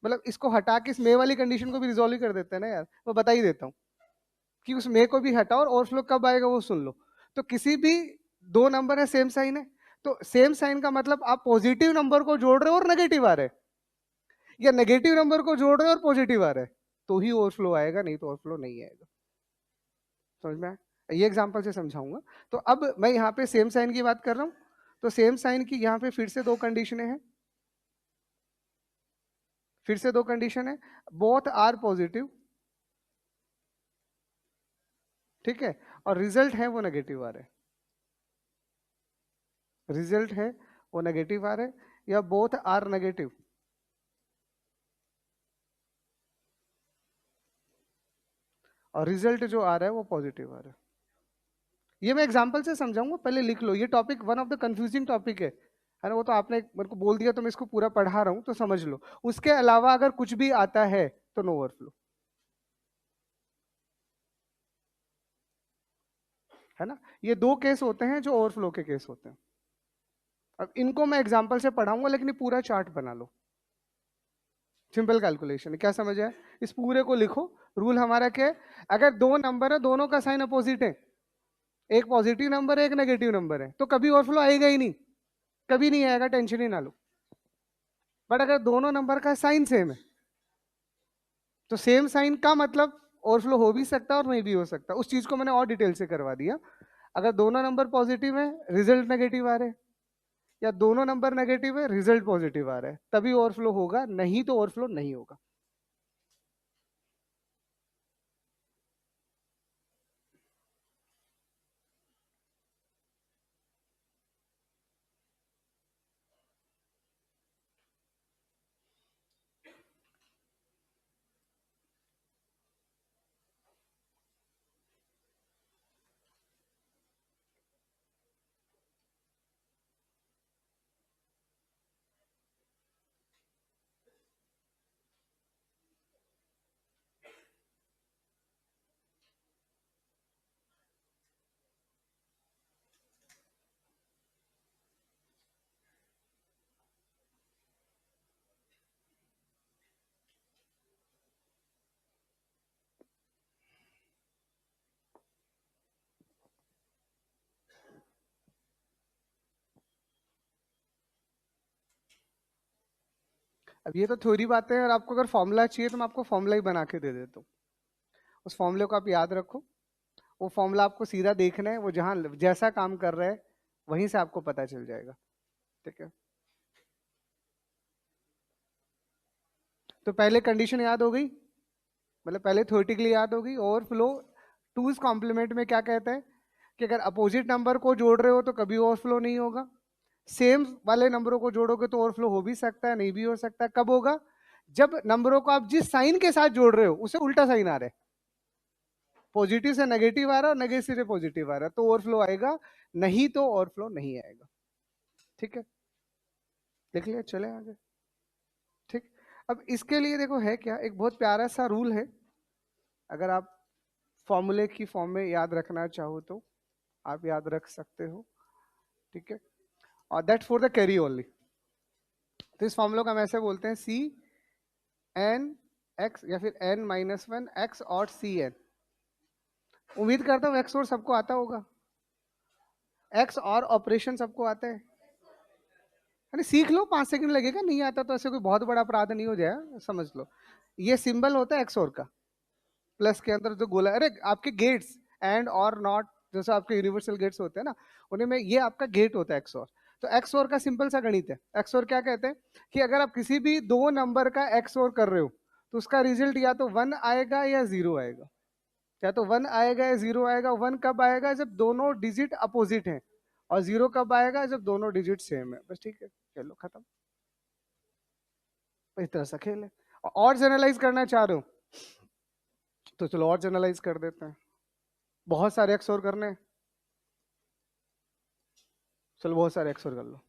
S1: मतलब इसको हटा के इस मे वाली कंडीशन को भी रिजोल्व ही कर देते हैं ना यार, मैं बता ही देता हूँ कि उस मे को भी हटाओ और ओवरफ्लो कब आएगा वो सुन लो। तो किसी भी दो नंबर है सेम साइन है, तो सेम साइन का मतलब आप पॉजिटिव नंबर को जोड़ रहे हो और नेगेटिव आ रहे हैं, या नेगेटिव नंबर को जोड़ रहे हो और पॉजिटिव आ रहे हैं, तो ही ओवरफ्लो आएगा, नहीं तो ओवरफ्लो नहीं आएगा। समझ में आया? ये एग्जांपल से समझाऊंगा। तो अब मैं यहाँ पे सेम साइन की बात कर रहा हूँ, तो सेम साइन की यहाँ पे फिर से दो कंडीशनें हैं, फिर से दो कंडीशन है, बोथ आर पॉजिटिव, ठीक है, और रिजल्ट है वो नेगेटिव आ रहा है, रिजल्ट है वो नेगेटिव आ रहा है, या बोथ आर नेगेटिव, और रिजल्ट जो आ रहा है वो पॉजिटिव आ रहा है। ये मैं एग्जांपल से समझाऊंगा, पहले लिख लो, ये topic one of the confusing topic है ना, वो तो आपने मेरे को बोल दिया तो मैं इसको पूरा पढ़ा रहा हूँ तो समझ लो। उसके अलावा अगर कुछ भी आता है तो नो ओवरफ्लो, है ना। ये दो केस होते हैं जो ओवरफ्लो के केस होते हैं। अब इनको मैं एग्जांपल से पढ़ाऊंगा, लेकिन ये पूरा चार्ट बना लो, सिंपल कैलकुलेशन है, क्या समझ आया? इस पूरे को लिखो। रूल हमारा क्या है, अगर दो नंबर है दोनों का साइन अपोजिट है, एक पॉजिटिव नंबर है एक नेगेटिव नंबर है, तो कभी ओवरफ्लो आएगा ही नहीं, कभी नहीं आएगा, टेंशन ही ना लो। बट अगर दोनों नंबर का साइन सेम है, तो सेम साइन का मतलब ओवरफ्लो हो भी सकता है और नहीं भी हो सकता, उस चीज को मैंने और डिटेल से करवा दिया। अगर दोनों नंबर पॉजिटिव है रिजल्ट नेगेटिव आ रहे हैं, या दोनों नंबर नेगेटिव है रिजल्ट पॉजिटिव आ रहा है, तभी ओवरफ्लो होगा, नहीं तो ओवरफ्लो नहीं होगा। अब ये तो थ्योरी बातें हैं, और आपको अगर फॉर्मूला चाहिए तो मैं आपको फॉर्मूला ही बना के दे देता हूँ, उस फॉर्मूले को आप याद रखो। वो फॉर्मूला आपको सीधा देखना है, वो जहां जैसा काम कर रहा है वहीं से आपको पता चल जाएगा। ठीक है, तो पहले कंडीशन याद हो गई, मतलब पहले थ्योरेटिकली याद हो गई। ओवरफ्लो टूज कॉम्प्लीमेंट में क्या कहता है कि अगर अपोजिट नंबर को जोड़ रहे हो तो कभी ओवरफ्लो नहीं होगा, सेम वाले नंबरों को जोड़ोगे तो ओवरफ्लो हो भी सकता है नहीं भी हो सकता है। कब होगा? जब नंबरों को आप जिस साइन के साथ जोड़ रहे हो उसे उल्टा साइन आ रहा है, पॉजिटिव से नेगेटिव आ रहा है और नेगेटिव से पॉजिटिव आ रहा है, तो ओवरफ्लो आएगा, नहीं तो ओवरफ्लो नहीं आएगा। ठीक है, देख लिया, चले आगे। अब इसके लिए देखो है क्या, एक बहुत प्यारा सा रूल है, अगर आप फॉर्मूले की फॉर्म में याद रखना चाहो तो आप याद रख सकते हो, ठीक है। और that for the carry only. तो इस फॉर्मूले को हम ऐसे बोलते हैं सी एन एक्स या फिर एन माइनस वन एक्स और सी एन। उम्मीद करता हूँ एक्स और सबको आता होगा, एक्स और ऑपरेशन सबको आता है। अरे सीख लो, 5 सेकंड लगेगा, नहीं आता तो ऐसे कोई बहुत बड़ा अपराध नहीं हो जाए, समझ लो। ये सिंबल होता है एक्स और का, प्लस के अंदर जो गोला, अरे आपके गेट्स एंड और नॉट, जैसे आपके यूनिवर्सल गेट्स होते हैं ना, उन्हें में ये आपका गेट होता है एक्स और। तो एक्स और का सिंपल सा गणित है। एक्स और क्या कहते हैं कि अगर आप किसी भी दो नंबर का एक्स और कर रहे हो तो उसका रिजल्ट या तो 1 आएगा या 0 आएगा, या तो 1 आएगा या 0 आएगा। 1 कब आएगा, जब दोनों डिजिट अपोजिट हैं, और 0 कब आएगा, जब दोनों डिजिट सेम है। बस ठीक है, चलो खत्म। इस तरह से खेल है। और जनरलाइज करना चाह रहे हो तो चलो और जनरलाइज कर देते हैं। बहुत सारे एक्स और करने हैं, चलो बहुत सारे एक्स और कर लो।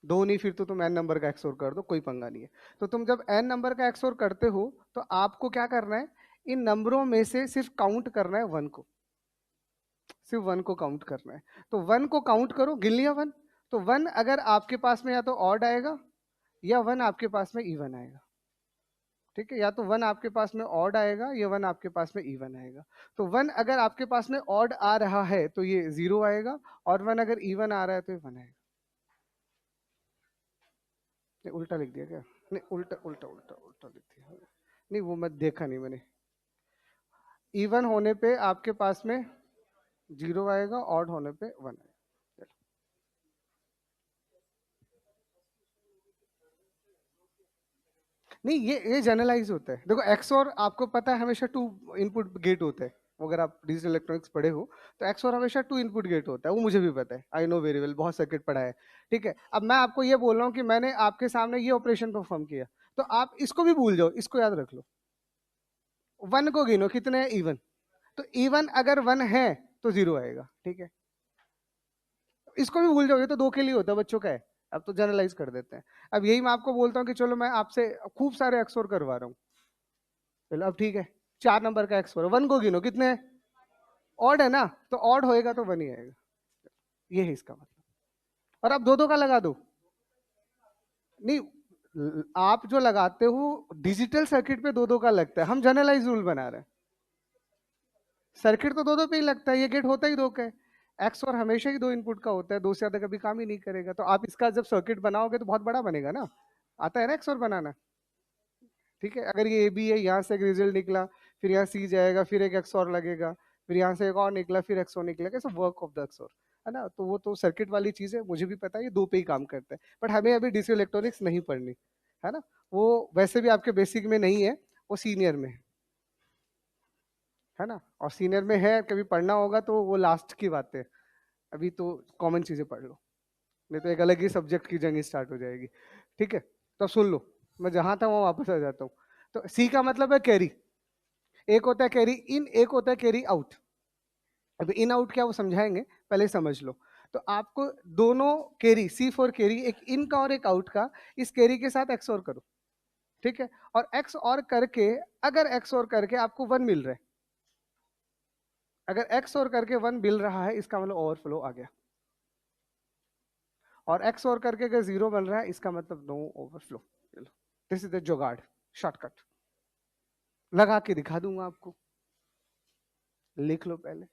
S1: दो नहीं, फिर तो तुम एन नंबर का एक्स और कर दो, कोई पंगा नहीं है। तो तुम जब एन नंबर का एक्स और करते हो तो आपको क्या करना है, इन नंबरों में से सिर्फ काउंट करना है 1 को, सिर्फ 1 को काउंट करना है। तो 1 को काउंट करो, गिन लिया 1। तो 1 अगर आपके पास में या तो ऑड आएगा या 1 आपके पास में इवन आएगा, ठीक है। या तो 1 आपके पास में ऑड आएगा या 1 आपके पास में इवन आएगा। तो 1 अगर आपके पास में ऑड आ रहा है तो ये 0 आएगा, और 1 अगर इवन आ रहा है तो ये 1 आएगा। नहीं उल्टा लिख दिया क्या, नहीं उल्टा उल्टा उल्टा उल्टा लिख दिया, नहीं वो मैं देखा नहीं मैंने। इवन होने पे आपके पास में 0 आएगा, ऑड होने पे 1 आएगा। नहीं ये जनरलाइज होता है। देखो एक्स और आपको पता है हमेशा 2 इनपुट गेट होते हैं, अगर आप डिजिटल इलेक्ट्रॉनिक्स पढ़े हो तो एक्स और हमेशा 2 इनपुट गेट होता है, वो मुझे भी पता है, आई नो वेरी वेल, बहुत सर्किट पढ़ा है, ठीक है। अब मैं आपको ये बोल रहा हूँ कि मैंने आपके सामने ये ऑपरेशन परफॉर्म किया, तो आप इसको भी भूल जाओ, इसको याद रख लो। 1 को गिनो, कितने हैं, इवन। तो इवन अगर 1 है तो 0 आएगा, ठीक है। इसको भी भूल जाओ, ये तो 2 के लिए होता है, बच्चों का है। अब तो जनरलाइज कर देते हैं। अब यही मैं आपको बोलता हूँ कि चलो मैं आपसे खूब सारे एक्सोर करवा रहा हूँ, चलो अब ठीक है, 4 नंबर का एक्सोर, 1 को गिनो, कितने, ऑड है ना, तो ऑड होएगा तो 1 ही आएगा, ये है इसका मतलब। और अब 2 का लगा दो, नहीं आप जो लगाते हो डिजिटल सर्किट पे 2 का लगता है, हम जनरलाइज रूल बना रहे हैं। सर्किट तो 2 पे ही लगता है, ये गेट होता ही 2 का है। एक्स और हमेशा ही 2 इनपुट का होता है, 2 से ज्यादा कभी काम ही नहीं करेगा। तो आप इसका जब सर्किट बनाओगे तो बहुत बड़ा बनेगा ना, आता है ना एक्स और बनाना, ठीक है। अगर ये ए बी है, यहाँ से एक रिजल्ट निकला, फिर यहाँ सी जाएगा, फिर एक एक्स और लगेगा, फिर यहाँ से एक और निकला, फिर एक्स और निकलेगा, ऐसा वर्क ऑफ द एक्स और, है ना। तो वो तो सर्किट वाली चीज है, मुझे भी पता है, ये 2 पे ही काम करता है। बट हमें अभी डीसी इलेक्ट्रॉनिक्स नहीं पढ़नी, है ना। वो वैसे भी आपके बेसिक में नहीं है, वो सीनियर में है ना। और सीनियर में है, कभी पढ़ना होगा तो वो लास्ट की बात है, अभी तो कॉमन चीजें पढ़ लो, नहीं तो एक अलग ही सब्जेक्ट की जंग स्टार्ट हो जाएगी, ठीक है। तो सुन लो, मैं जहां था वहां वापस आ जाता हूँ। तो सी का मतलब है कैरी, एक होता है कैरी इन, एक होता है कैरी आउट। अब इन आउट क्या वो समझाएंगे, पहले समझ लो। तो आपको दोनों कैरी, सी फॉर कैरी, एक इन का और एक आउट का, इस कैरी के साथ एक्स और करो, ठीक है। और एक्स और करके, अगर एक्स और करके आपको 1 मिल रहा है, अगर एक्स और करके 1 मिल रहा है, इसका मतलब ओवरफ्लो आ गया। और एक्स और करके अगर 0 बन रहा है, इसका मतलब no overflow. This is the जुगाड़, शॉर्टकट लगा के दिखा दूंगा आपको, लिख लो पहले।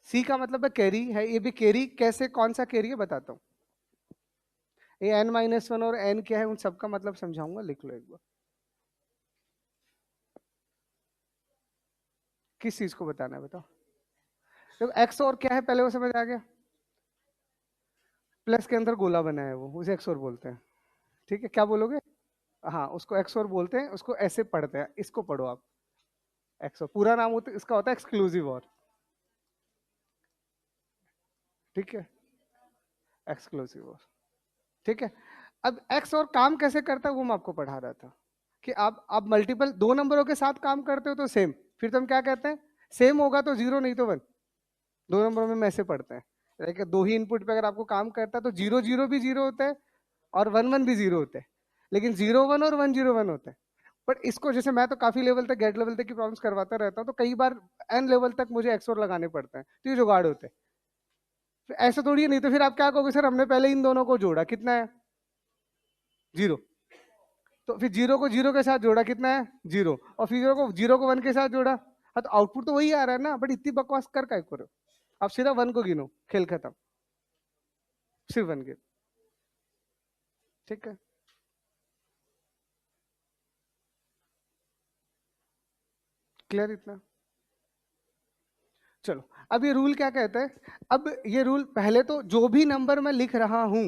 S1: सी का मतलब है कैरी है, ये भी कैरी कैसे, कौन सा कैरी है बताता हूँ। ये n-1 और n क्या है, उन सबका मतलब समझाऊंगा, लिख लो एक बार। किस चीज को बताना है बताओ। तो एक्स और क्या है पहले वो समझ आ गया, प्लस के अंदर गोला बना है, वो उसे एक्स और बोलते हैं, ठीक है। क्या बोलोगे, हाँ उसको एक्स और बोलते हैं, उसको ऐसे पढ़ते हैं, इसको पढ़ो आप, एक्स और पूरा नाम होता, इसका होता है एक्सक्लूसिव और, ठीक है, एक्सक्लूसिव और, ठीक है। अब एक्स और काम कैसे करता है वो मैं आपको पढ़ा रहा था, कि आप मल्टीपल 2 नंबरों के साथ काम करते हो तो सेम, फिर तो हम क्या कहते हैं, सेम होगा तो 0 नहीं तो 1, 2 नंबरों में हम ऐसे पढ़ते हैं। देखिए 2 ही इनपुट पे अगर आपको काम करता है तो 0 0 भी 0 होता है, और 1 1 भी 0 होते हैं, लेकिन 0 1 और 1 0 1 होते हैं। बट इसको जैसे मैं तो काफी लेवल तक, गेट लेवल तक की प्रॉब्लम्स करवाता रहता हूँ, तो कई बार एन लेवल तक मुझे एक्सोर लगाने पड़ते हैं, तो ये जुगाड़ होते हैं। फिर ऐसा थोड़ी है, नहीं तो फिर आप क्या कहोगे, सर हमने पहले इन दोनों को जोड़ा, कितना है 0, तो फिर 0 को 0 के साथ जोड़ा, कितना है 0, और फिर 0 को 1 के साथ जोड़ा, हाँ तो आउटपुट तो वही आ रहा है ना। बट इतनी बकवास कर काय करो, आप सीधा 1 को गिनो, खेल खत्म, सिर्फ 1 गिनो, ठीक है। क्लियर इतना? चलो, अब ये रूल क्या कहता है, अब ये रूल पहले तो जो भी नंबर मैं लिख रहा हूं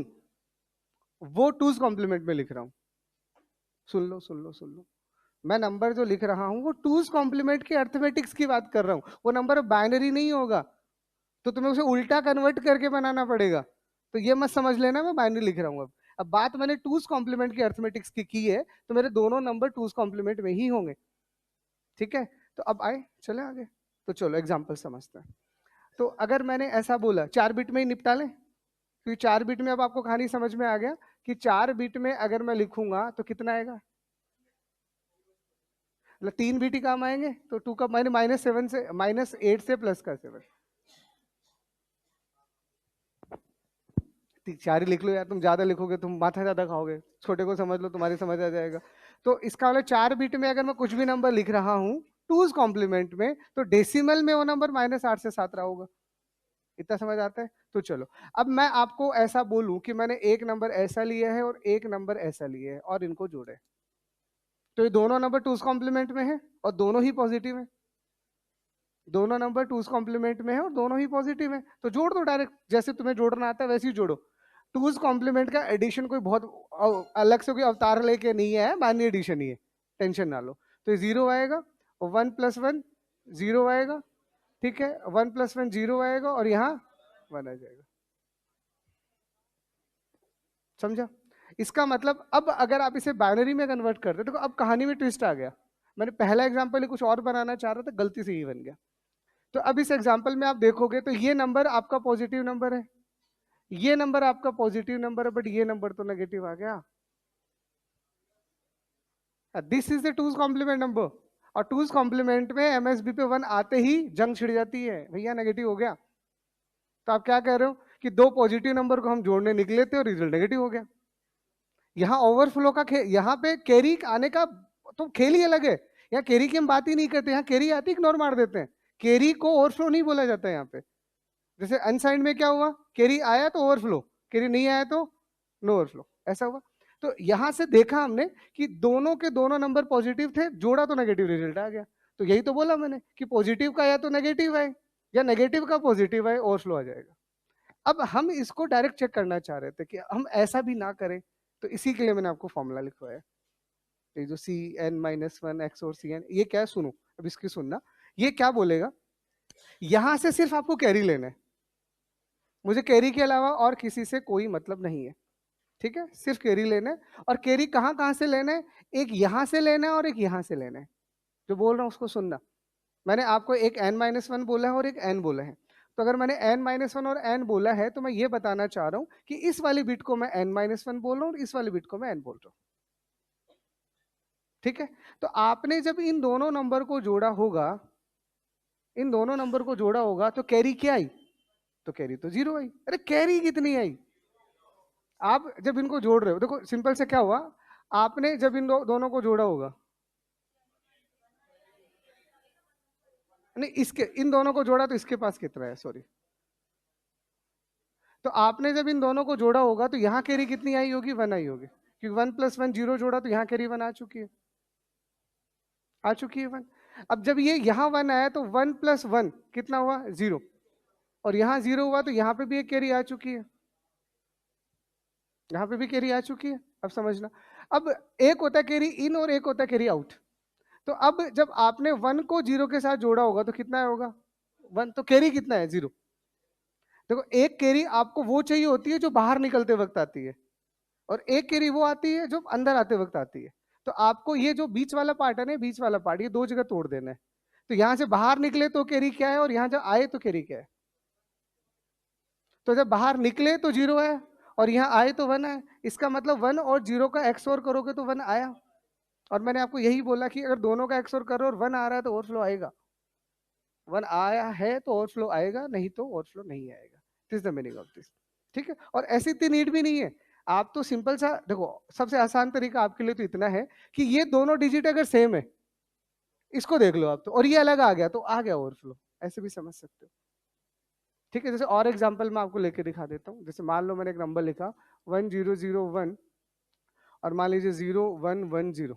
S1: वो टूज कॉम्प्लीमेंट में लिख रहा हूं। सुन लो सुन लो सुन लो, मैं नंबर जो लिख रहा हूं वो टूज कॉम्प्लीमेंट की अर्थमेटिक्स की बात कर रहा हूं, वो नंबर बाइनरी नहीं होगा, तो तुम्हें उसे उल्टा कन्वर्ट करके बनाना पड़ेगा। तो ये मत समझ लेना मैं बाइनरी लिख रहा हूं। अब बात मैंने टूज कॉम्प्लीमेंट की अर्थमेटिक्स की है, तो मेरे दोनों नंबर टूज कॉम्प्लीमेंट में ही होंगे, ठीक है। तो अब आए चले आगे, तो चलो एग्जाम्पल समझते हैं। तो अगर मैंने ऐसा बोला 4 बिट में ही निपटा लें, क्योंकि 4 बिट में अब आपको कहानी समझ में आ गया कि 4 बिट में अगर मैं लिखूंगा तो कितना आएगा, मतलब 3 बिट ही काम आएंगे, तो 2 का मैंने -7 से -8 से प्लस का 7, 4 ही लिख लो यार, तुम ज्यादा लिखोगे तुम माथा ज्यादा खाओगे, छोटे को समझ लो तुम्हारी समझ आ जाएगा। तो इसका मतलब 4 बिट में अगर मैं कुछ भी नंबर लिख रहा हूँ टूज कॉम्प्लीमेंट में, तो डेसिमल में वो नंबर -8 से 7 रहा होगा। इतना समझ आता है? तो चलो, अब मैं आपको ऐसा बोलूं कि मैंने एक नंबर ऐसा लिया है और एक नंबर ऐसा लिया है और इनको जोड़े, तो ये दोनों नंबर टूज कॉम्प्लीमेंट में है और दोनों ही पॉजिटिव है, दोनों नंबर टूज कॉम्प्लीमेंट में है और दोनों ही पॉजिटिव है, तो जोड़ दो डायरेक्ट, जैसे तुम्हें जोड़ना आता है वैसे ही जोड़ो। टूज कॉम्प्लीमेंट का एडिशन कोई बहुत अलग से कोई अवतार लेके नहीं है, बाइनरी एडिशन ही है, टेंशन ना लो। तो 0 आएगा और 1 + 1 0 आएगा, ठीक है, 1 + 1 0 आएगा और यहाँ 1 आ जाएगा। समझा? इसका मतलब अब अगर आप इसे बाइनरी में कन्वर्ट करते, तो अब कहानी में ट्विस्ट आ गया। मैंने पहला एग्जांपल कुछ और बनाना चाह रहा था, गलती से ही बन गया। तो अब इस एग्जांपल में आप देखोगे तो ये नंबर आपका पॉजिटिव नंबर है, ये नंबर आपका पॉजिटिव नंबर है, बट ये नंबर तो नेगेटिव आ गया। This is the twos complement number, और टूज कॉम्प्लीमेंट में एमएसबी पे 1 आते ही जंग छिड़ जाती है, भैया नेगेटिव हो गया। तो आप क्या कह रहे हो कि दो पॉजिटिव नंबर को हम जोड़ने निकले थे और रिजल्ट नेगेटिव हो गया। यहाँ ओवरफ्लो का यहाँ पे कैरी आने का तो खेल ही अलग है। यहाँ कैरी की हम बात ही नहीं करते, यहाँ कैरी आती इग्नोर मार देते हैं। कैरी को ओवरफ्लो नहीं बोला जाता है यहाँ पे। जैसे अनसाइंड में क्या हुआ, कैरी आया तो ओवरफ्लो, कैरी नहीं आया तो नो ओवरफ्लो, ऐसा हुआ। तो यहां से देखा हमने कि दोनों के दोनों नंबर पॉजिटिव थे, जोड़ा तो नेगेटिव रिजल्ट आ गया। तो यही तो बोला मैंने कि पॉजिटिव का या तो नेगेटिव है या नेगेटिव का पॉजिटिव है, ओवरफ्लो आ जाएगा। अब हम इसको डायरेक्ट चेक करना चाह रहे थे कि हम ऐसा भी ना करें, तो इसी के लिए मैंने आपको फॉर्मूला लिखवाया। ये जो Cn-1 x और Cn, ये क्या है सुनो, अब इसकी सुनना। ये क्या बोलेगा, यहां से सिर्फ आपको कैरी लेना है, मुझे कैरी के अलावा और किसी से कोई मतलब नहीं है, ठीक है, सिर्फ कैरी लेना है। और कैरी कहाँ कहाँ से लेना है, एक यहां से लेना है और एक यहां से लेना है। जो बोल रहा हूँ उसको सुनना। मैंने आपको एक n-1 बोला है और एक n बोला है। तो अगर मैंने n-1 और n बोला है, तो मैं ये बताना चाह रहा हूँ कि इस वाली बिट को मैं n-1 बोल रहा हूँ और इस वाली बिट को मैं n बोल रहा हूँ, ठीक है। तो आपने जब इन दोनों नंबर को जोड़ा होगा, इन दोनों नंबर को जोड़ा होगा, तो कैरी क्या आई, तो कैरी तो 0 आई। अरे कैरी कितनी आई, आप जब इनको जोड़ रहे हो, देखो सिंपल से क्या हुआ, आपने जब इन दोनों को जोड़ा होगा, नहीं इसके, इन दोनों को जोड़ा तो इसके पास कितना है, सॉरी, तो आपने जब इन दोनों को जोड़ा होगा तो यहाँ कैरी कितनी आई होगी, 1 आई होगी, क्योंकि 1 + 1 0 जोड़ा तो यहाँ कैरी 1 आ चुकी है, आ चुकी है 1। अब जब ये यहाँ 1 आया तो 1 + 1 कितना हुआ, 0, और यहाँ 0 हुआ तो यहाँ पे भी एक कैरी आ चुकी है, यहाँ पे भी कैरी आ चुकी है। अब समझना, अब एक होता है कैरी इन और एक होता है कैरी आउट। तो अब जब आपने 1 को 0 के साथ जोड़ा होगा तो कितना होगा, 1, तो कैरी कितना है, 0। देखो एक कैरी आपको वो चाहिए होती है जो बाहर निकलते वक्त आती है, और एक कैरी वो आती है जो अंदर आते वक्त आती है। तो आपको ये जो बीच वाला पार्ट है ना, बीच वाला पार्ट, ये दो जगह तोड़ देना है। तो यहां से बाहर निकले तो कैरी क्या है, और यहां जब आए तो कैरी क्या है। तो जब बाहर निकले तो 0 है, और यहाँ आए तो 1 है, इसका मतलब 1 और 0 का एक्सओर करोगे तो 1 आया। और मैंने आपको यही बोला कि अगर दोनों का एक्सओर करो और 1 आ रहा है तो ओवरफ्लो आएगा। 1 आया है तो ओवरफ्लो आएगा, नहीं तो ओवरफ्लो नहीं आएगा। This is the meaning of this. ठीक है, और ऐसी इतनी नीड भी नहीं है। आप तो सिंपल सा देखो, सबसे आसान तरीका आपके लिए तो इतना है कि ये दोनों डिजिट अगर सेम है, इसको देख लो आप तो, और ये अलग आ गया तो आ गया ओवरफ्लो, ऐसे भी समझ सकते हो। ठीक है, जैसे और एग्जांपल मैं आपको लेके दिखा देता हूँ। जैसे मान लो मैंने एक नंबर लिखा 1001 और मान लीजिए 0110,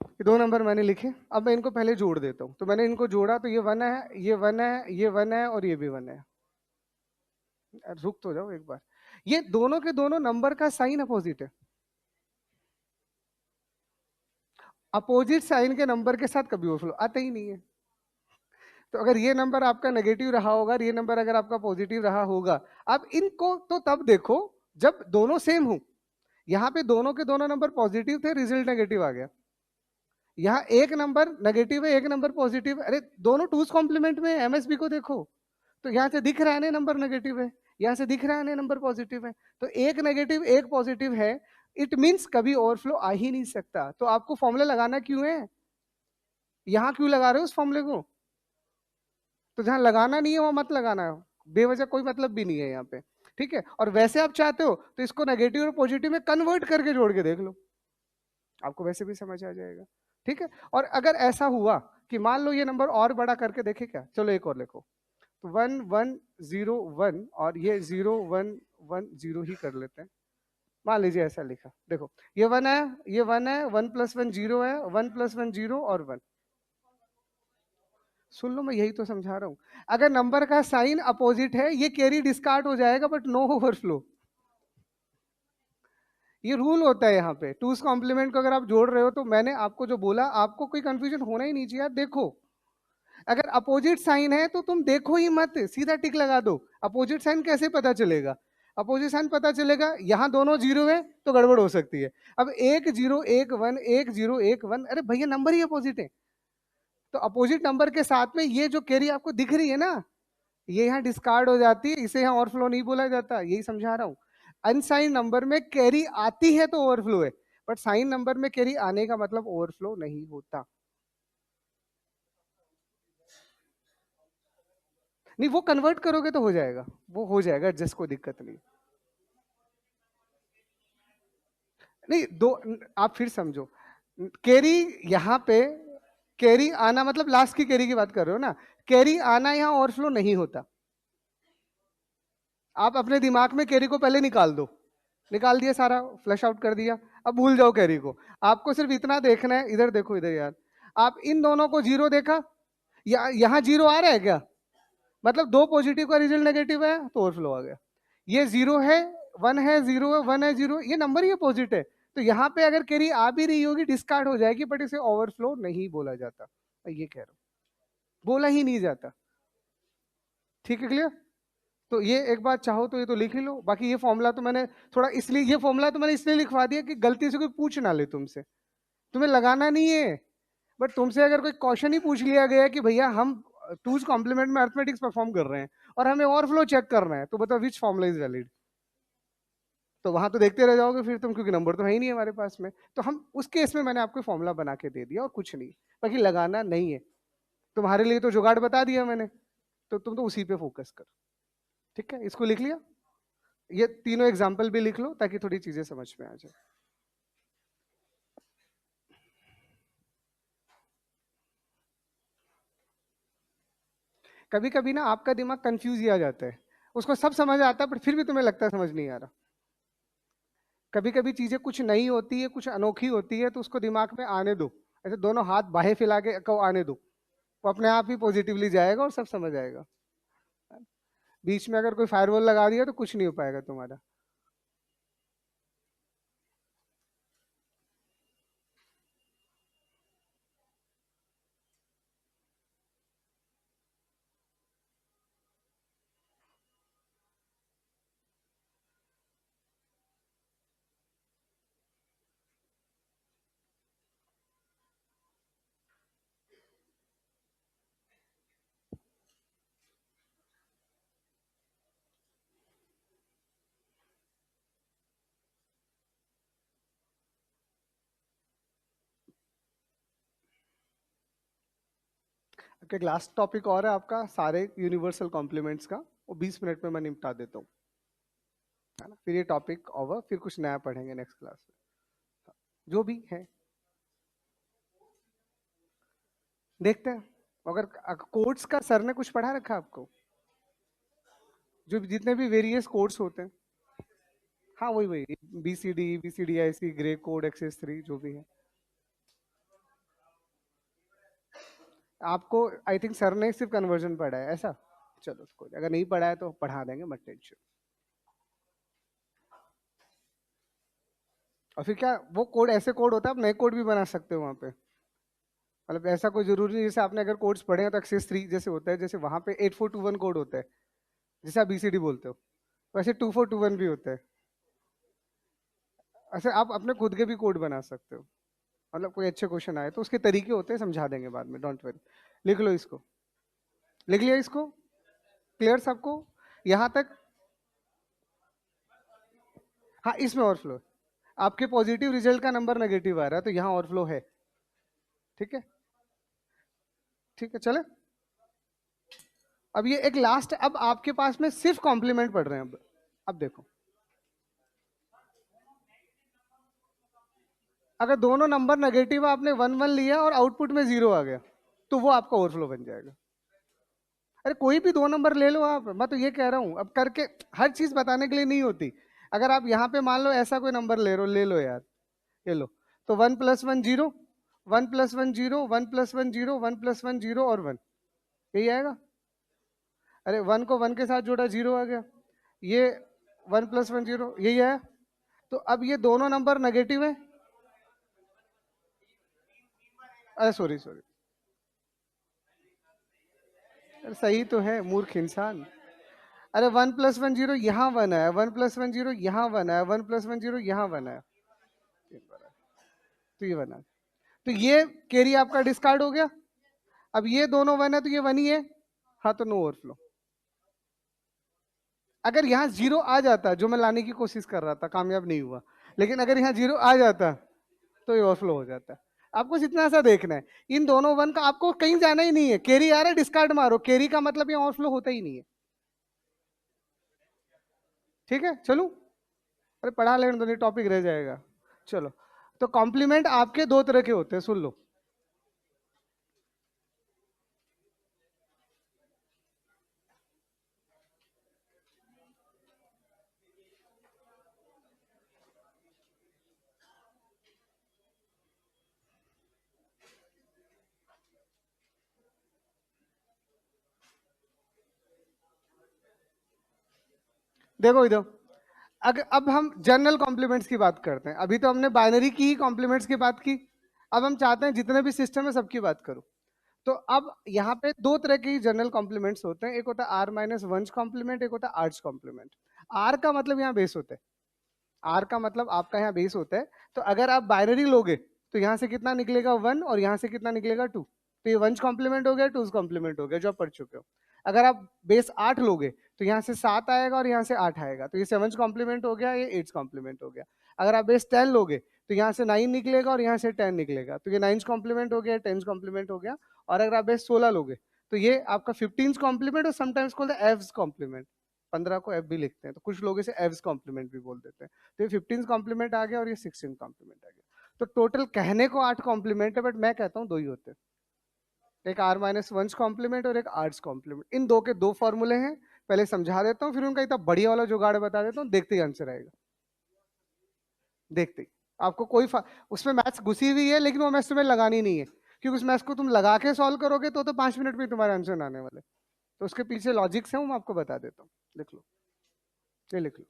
S1: ये दो नंबर मैंने लिखे। अब मैं इनको पहले जोड़ देता हूँ। तो मैंने इनको जोड़ा तो ये 1 है, ये 1 है, ये 1 है और ये भी 1 है। रुक तो जाओ एक बार, ये दोनों के दोनों नंबर का साइन अपोजिट है। अपोजिट साइन के नंबर के साथ कभी ओवरफ्लो आता ही नहीं है। तो अगर ये नंबर आपका नेगेटिव रहा होगा और ये नंबर अगर आपका पॉजिटिव रहा होगा, आप इनको तो तब देखो जब दोनों सेम हो। यहाँ पे दोनों के दोनों नंबर पॉजिटिव थे, रिजल्ट नेगेटिव आ गया। यहाँ एक नंबर नेगेटिव है, एक नंबर पॉजिटिव है, अरे दोनों टूज कॉम्प्लीमेंट में एमएसबी को देखो, तो यहाँ से दिख रहा है ना नंबर नेगेटिव है, यहाँ से दिख रहा है ना नंबर पॉजिटिव है, तो एक नेगेटिव एक पॉजिटिव है, इट मीन्स कभी ओवरफ्लो आ ही नहीं सकता। तो आपको फॉर्मूला लगाना क्यों है, यहाँ क्यों लगा रहे हो उस फॉर्मूले को? तो जहां लगाना नहीं है वहां मत लगाना है, बेवजह कोई मतलब भी नहीं है यहाँ पे। ठीक है, और वैसे आप चाहते हो तो इसको नेगेटिव और पॉजिटिव में कन्वर्ट करके जोड़ के देख लो, आपको वैसे भी समझ आ जाएगा। ठीक है, और अगर ऐसा हुआ कि मान लो ये नंबर और बड़ा करके देखे क्या, चलो एक और लिखो, तो 1101 और ये 0110 ही कर लेते हैं। मान लीजिए ऐसा लिखा, देखो ये 1 है, ये 1 है, 1 + 1 0 है, 1 + 1 0 और 1। सुन लो, मैं यही तो समझा रहा हूं। अगर नंबर का साइन अपोजिट है, ये कैरी डिस्कार्ड हो जाएगा बट नो ओवरफ्लो। ये रूल होता है यहाँ पे। टूज कॉम्प्लीमेंट को अगर आप जोड़ रहे हो तो मैंने आपको जो बोला, आपको कोई कंफ्यूजन होना ही नहीं चाहिए। देखो, अगर अपोजिट साइन है तो तुम देखो ही मत, सीधा टिक लगा दो। अपोजिट साइन कैसे पता चलेगा? अपोजिट साइन पता चलेगा, यहाँ दोनों जीरो है तो गड़बड़ हो सकती है। अब 1 0 1 1 1 0 1 1, अरे भैया नंबर ही अपोजिट है, तो अपोजिट नंबर के साथ में ये जो कैरी आपको दिख रही है ना, ये यहाँ डिस्कार्ड हो जाती है, इसे यहाँ ओवरफ्लो नहीं बोला जाता, यही समझा रहा हूँ। अनसाइन नंबर में कैरी आती है तो ओवरफ्लो है, बट साइन नंबर में कैरी आने का मतलब ओवरफ्लो नहीं होता। नहीं, वो कन्वर्ट करोगे तो हो जाएगा, वो हो जाएगा एडजस्ट, कोई दिक्कत नहीं। नहीं दो, आप फिर समझो, कैरी यहाँ पे, कैरी आना मतलब लास्ट की कैरी की बात कर रहे हो ना, कैरी आना यहाँ ओवरफ्लो नहीं होता। आप अपने दिमाग में कैरी को पहले निकाल दो, निकाल दिया सारा, फ्लश आउट कर दिया, अब भूल जाओ कैरी को। आपको सिर्फ इतना देखना है, इधर देखो इधर यार, आप इन दोनों को जीरो देखा, यहाँ जीरो आ रहा है क्या, मतलब दो पॉजिटिव का रिजल्ट नेगेटिव है तो ओवरफ्लो आ गया। ये जीरो है, 1 है, 0 है, 1 है, 0, ये नंबर ही अपोजिट है, तो यहाँ पे अगर कैरी आ भी रही होगी डिस्कार्ड हो जाएगी, बट इसे ओवरफ्लो नहीं बोला जाता, मैं ये कह रहा हूँ, बोला ही नहीं जाता। ठीक है, क्लियर? तो ये एक बात चाहो तो ये तो लिख ही लो। बाकी ये फॉर्मूला तो मैंने थोड़ा इसलिए, ये फॉर्मूला तो मैंने इसलिए लिखवा दिया कि गलती से कोई पूछ ना ले तुमसे, तुम्हें लगाना नहीं है। बट तुमसे अगर कोई क्वेश्चन ही पूछ लिया गया कि भैया हम टूज कॉम्प्लीमेंट में अर्थमेटिक्स परफॉर्म कर रहे हैं और हमें ओवरफ्लो चेक करना है, तो बताओ विच फॉर्मूला इज वैलिड, तो वहां तो देखते रह जाओगे फिर तुम, क्योंकि नंबर तो है ही नहीं हमारे पास में। तो हम उस केस में मैंने आपको फॉर्मूला बना के दे दिया और कुछ नहीं, बाकी लगाना नहीं है। तुम्हारे लिए तो जुगाड़ बता दिया मैंने, तो तुम तो उसी पे फोकस करो। ठीक है, इसको लिख लिया, ये तीनों एग्जाम्पल भी लिख लो ताकि थोड़ी चीजें समझ में आ जाए। कभी कभी ना आपका दिमाग कंफ्यूज ही आ जाता है, उसको सब समझ आता है पर फिर भी तुम्हें लगता है समझ नहीं आ रहा। कभी कभी चीजें कुछ नई होती है, कुछ अनोखी होती है, तो उसको दिमाग में आने दो, ऐसे दोनों हाथ बाहें फैला के को आने दो, वो अपने आप ही पॉजिटिवली जाएगा और सब समझ आएगा। बीच में अगर कोई फायरवॉल लगा दिया तो कुछ नहीं हो पाएगा तुम्हारा। ओके, लास्ट टॉपिक और है आपका सारे यूनिवर्सल कॉम्प्लीमेंट्स का, वो 20 मिनट में मैं निपटा देता हूँ, है ना। फिर ये टॉपिक ओवर, फिर कुछ नया पढ़ेंगे नेक्स्ट क्लास में, जो भी है देखते हैं। अगर कोड्स का सर ने कुछ पढ़ा रखा है आपको, जो जितने भी वेरियस कोड्स होते हैं? हाँ वही वही, BCD, ग्रे कोड, XS3, जो भी है आपको। आई थिंक सर ने सिर्फ कन्वर्जन पढ़ा है ऐसा। चलो कोई, अगर नहीं पढ़ा है तो पढ़ा देंगे, मत टेंशन। और फिर क्या, वो कोड ऐसे कोड होता है, आप नए कोड भी बना सकते हो वहाँ पे। मतलब ऐसा कोई जरूरी नहीं, जैसे आपने अगर कोड्स पढ़े हैं तो XS3 जैसे होता है, जैसे वहाँ पे 8421 कोड होता है, जैसे आप BCD बोलते हो, वैसे 2421 भी होता है। ऐसे आप अपने खुद के भी कोड बना सकते हो। मतलब कोई अच्छे क्वेश्चन आए तो उसके तरीके होते हैं, समझा देंगे बाद में, डोंट वरी। लिख लो इसको, लिख लिया इसको, क्लियर सबको यहाँ तक? हाँ इसमें ओवरफ्लो, आपके पॉजिटिव रिजल्ट का नंबर नेगेटिव आ रहा है तो यहाँ ओवरफ्लो है। ठीक है, ठीक है चले। अब ये एक लास्ट, अब आपके पास में सिर्फ कॉम्प्लीमेंट पढ़ रहे हैं। अब देखो, अगर दोनों नंबर नेगेटिव आपने 1 1 लिया और आउटपुट में 0 आ गया, तो वो आपका ओवरफ्लो बन जाएगा। अरे कोई भी दो नंबर ले लो आप, मैं तो ये कह रहा हूं अब करके, हर चीज बताने के लिए नहीं होती। अगर आप यहाँ पे मान लो ऐसा कोई नंबर ले लो यार, ये लो, तो 1 + 1 0, 1 + 1 0, 1 + 1 0, 1 + 1 0 और 1, यही आएगा। अरे 1 को 1 के साथ जोड़ा, 0 आ गया। ये 1 + 1 0, यही आया। तो अब ये दोनों नंबर नेगेटिव है। अरे सॉरी सॉरी, अरे सही तो है मूर्ख इंसान। अरे 1 + 1 0 यहाँ 1 है, 1 + 1 0 यहाँ 1 है, 1 + 1 0 यहाँ 1 है, तो ये 1 है। तो ये कैरी आपका डिस्कार्ड हो गया। अब ये दोनों 1 है तो ये 1 ही है, हाँ तो नो ओवरफ्लो। अगर यहाँ 0 आ जाता, जो मैं लाने की कोशिश कर रहा था, कामयाब नहीं हुआ, लेकिन अगर यहाँ 0 आ जाता तो ये ओवरफ्लो हो जाता है। आपको जितना सा देखना है, इन दोनों 1 का आपको कहीं जाना ही नहीं है, कैरी आ रहा है डिस्कार्ड मारो, कैरी का मतलब ये ओवरफ्लो होता ही नहीं है। ठीक है चलो, अरे पढ़ा लेने दो, नहीं टॉपिक रह जाएगा। चलो, तो कॉम्प्लीमेंट आपके दो तरह के होते हैं, सुन लो। देखो इधर, अगर अब हम जनरल कॉम्प्लीमेंट्स की बात करते हैं, अभी तो हमने बाइनरी की ही कॉम्प्लीमेंट्स की बात की। अब हम चाहते हैं जितने भी सिस्टम है सबकी बात करूं। तो अब यहाँ पे दो तरह की जनरल कॉम्प्लीमेंट्स होते हैं, एक होता है R - 1 कॉम्प्लीमेंट, एक होता है आर्ट्स कॉम्प्लीमेंट। आर का मतलब यहाँ बेस होता है, आर का मतलब आपका यहाँ बेस होता है। तो अगर आप बाइनरी लोगे तो यहाँ से कितना निकलेगा 1, और यहाँ से कितना निकलेगा 2। तो ये 1 कॉम्प्लीमेंट हो गया, 2 कॉम्प्लीमेंट हो गया, जो आप पढ़ चुके हो। अगर आप बेस 8 लोगे तो यहाँ से 7 आएगा और यहाँ से 8 आएगा, तो ये 7 कॉम्प्लीमेंट हो गया, ये 8 कॉम्प्लीमेंट हो गया। अगर आप बेस 10 लोगे तो यहाँ से 9 निकलेगा और यहाँ से 10 निकलेगा, तो ये 9 कॉम्प्लीमेंट हो गया, 10 कॉम्प्लीमेंट हो गया। और अगर आप बेस 16 लोगे तो ये आपका 15 कॉम्प्लीमेंट, और समटाइम्स कॉल्ड एव्स कॉम्प्लीमेंट। 15 को एफ भी लिखते हैं, तो कुछ लोग इसे एव्स कॉम्प्लीमेंट भी बोल देते हैं। तो ये 15 कॉम्प्लीमेंट आ गया और ये 16 कॉम्प्लीमेंट आ गया। तो टोटल कहने को 8 कॉम्प्लीमेंट है, बट मैं कहता हूँ दो ही होते हैं, एक R - 1 कॉम्प्लीमेंट और एक आर्ट्स कॉम्प्लीमेंट। इन दो के दो फॉर्मूले हैं, पहले समझा देता हूँ, फिर उनका इतना बढ़िया वाला जुगाड़ बता देता हूँ, देखते ही आंसर आएगा, देखते ही। आपको उसमें मैथ्स घुसी हुई है, लेकिन वो मैथ्स तुम्हें लगानी नहीं है, क्योंकि उस मैथ्स को तुम लगा के सॉल्व करोगे तो 5 मिनट में तुम्हारे आंसर आने वाले। तो उसके पीछे लॉजिक्स है, वो मैं आपको बता देता हूँ, लिख लो, ये लिख लो।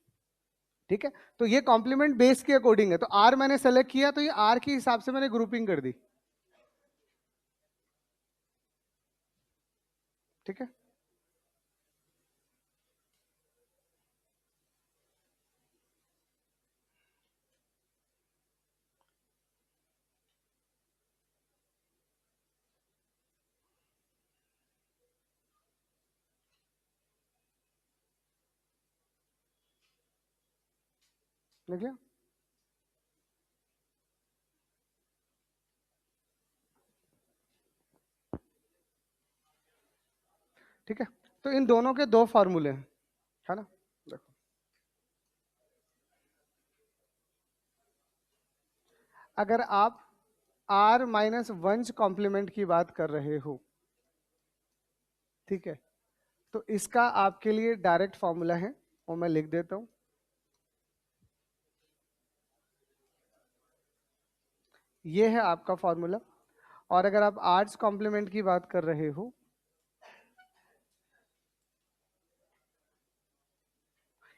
S1: ठीक है, तो ये कॉम्प्लीमेंट बेस के अकॉर्डिंग है। तो आर मैंने सेलेक्ट किया, तो ये आर के हिसाब से मैंने ग्रुपिंग कर दी। ठीक है, लिख लिया। ठीक है, तो इन दोनों के दो फॉर्मूले हैं, है ना। देखो, अगर आप r माइनस वंश कॉम्प्लीमेंट की बात कर रहे हो, ठीक है, तो इसका आपके लिए डायरेक्ट फॉर्मूला है, वो मैं लिख देता हूं। ये है आपका फॉर्मूला। और अगर आप आर्ट्स कॉम्प्लीमेंट की बात कर रहे हो,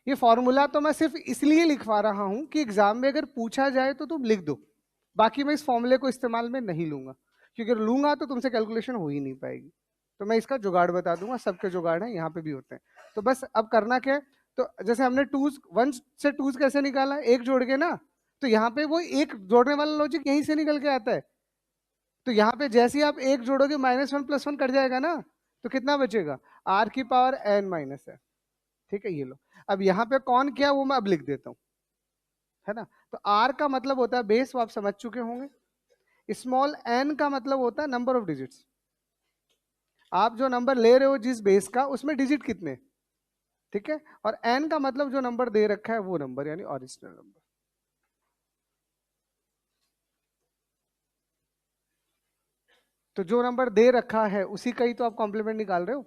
S1: ये फॉर्मूला तो मैं सिर्फ इसलिए लिखवा रहा हूं कि एग्जाम में अगर पूछा जाए तो तुम लिख दो। बाकी मैं इस फॉर्मूले को इस्तेमाल में नहीं लूंगा, क्योंकि अगर लूंगा तो तुमसे कैलकुलेशन हो ही नहीं पाएगी। तो मैं इसका जुगाड़ बता दूंगा, सबके जुगाड़ है, यहाँ पे भी होते हैं। तो बस अब करना क्या है, तो जैसे हमने टूज वन से टूज कैसे निकाला, एक जोड़ के ना, तो यहाँ पे वो एक जोड़ने वाला लॉजिक यहीं से निकल के आता है। तो यहाँ पे जैसे ही आप एक जोड़ोगे -1 + 1 कट जाएगा ना, तो कितना बचेगा, r की पावर n माइनस है। ठीक है, ये लो। अब यहाँ पे कौन क्या वो मैं अब लिख देता हूँ, है ना। तो r का मतलब होता है बेस, वो आप समझ चुके होंगे। स्मॉल n का मतलब होता है नंबर ऑफ डिजिट्स। आप जो नंबर ले रहे हो जिस बेस का, उसमें डिजिट कितने, ठीक है। और n का मतलब जो नंबर दे रखा है वो नंबर, यानी ओरिजिनल नंबर। तो जो नंबर दे रखा है उसी का ही तो आप कॉम्प्लीमेंट निकाल रहे हो।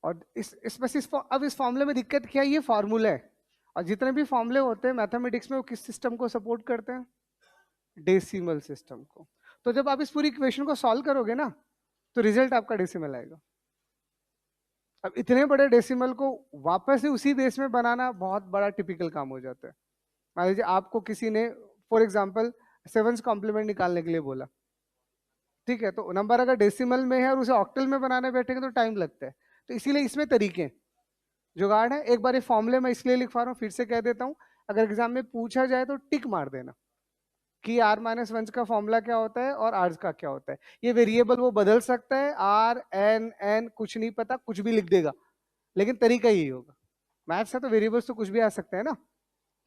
S1: और अब इस फॉर्मूले में दिक्कत क्या है, ये फॉर्मूला है। और जितने भी फॉर्मूले होते हैं मैथमेटिक्स में, वो किस सिस्टम को सपोर्ट करते हैं, डेसिमल सिस्टम को। तो जब आप इस पूरी इक्वेशन को सॉल्व करोगे ना, तो रिजल्ट आपका डेसिमल आएगा। अब इतने बड़े डेसिमल को वापस से उसी बेस में बनाना बहुत बड़ा टिपिकल काम हो जाता है। मान लीजिए आपको किसी ने फॉर एग्जाम्पल 7 कॉम्प्लीमेंट निकालने के लिए बोला, ठीक है, तो नंबर अगर डेसिमल में है और उसे ऑक्टल में बनाने बैठेंगे तो टाइम लगता है। तो इसीलिए इसमें तरीके हैं, जुगाड़ है। एक बार ये फॉर्मूले मैं इसलिए लिखवा रहा हूँ, फिर से कह देता हूँ, अगर एग्जाम में पूछा जाए तो टिक मार देना कि r-1 का फॉर्मूला क्या होता है और r का क्या होता है। ये वेरिएबल वो बदल सकता है, r n n कुछ नहीं पता, कुछ भी लिख देगा, लेकिन तरीका यही होगा। मैथ्स है तो वेरिएबल्स तो कुछ भी आ सकते हैं ना।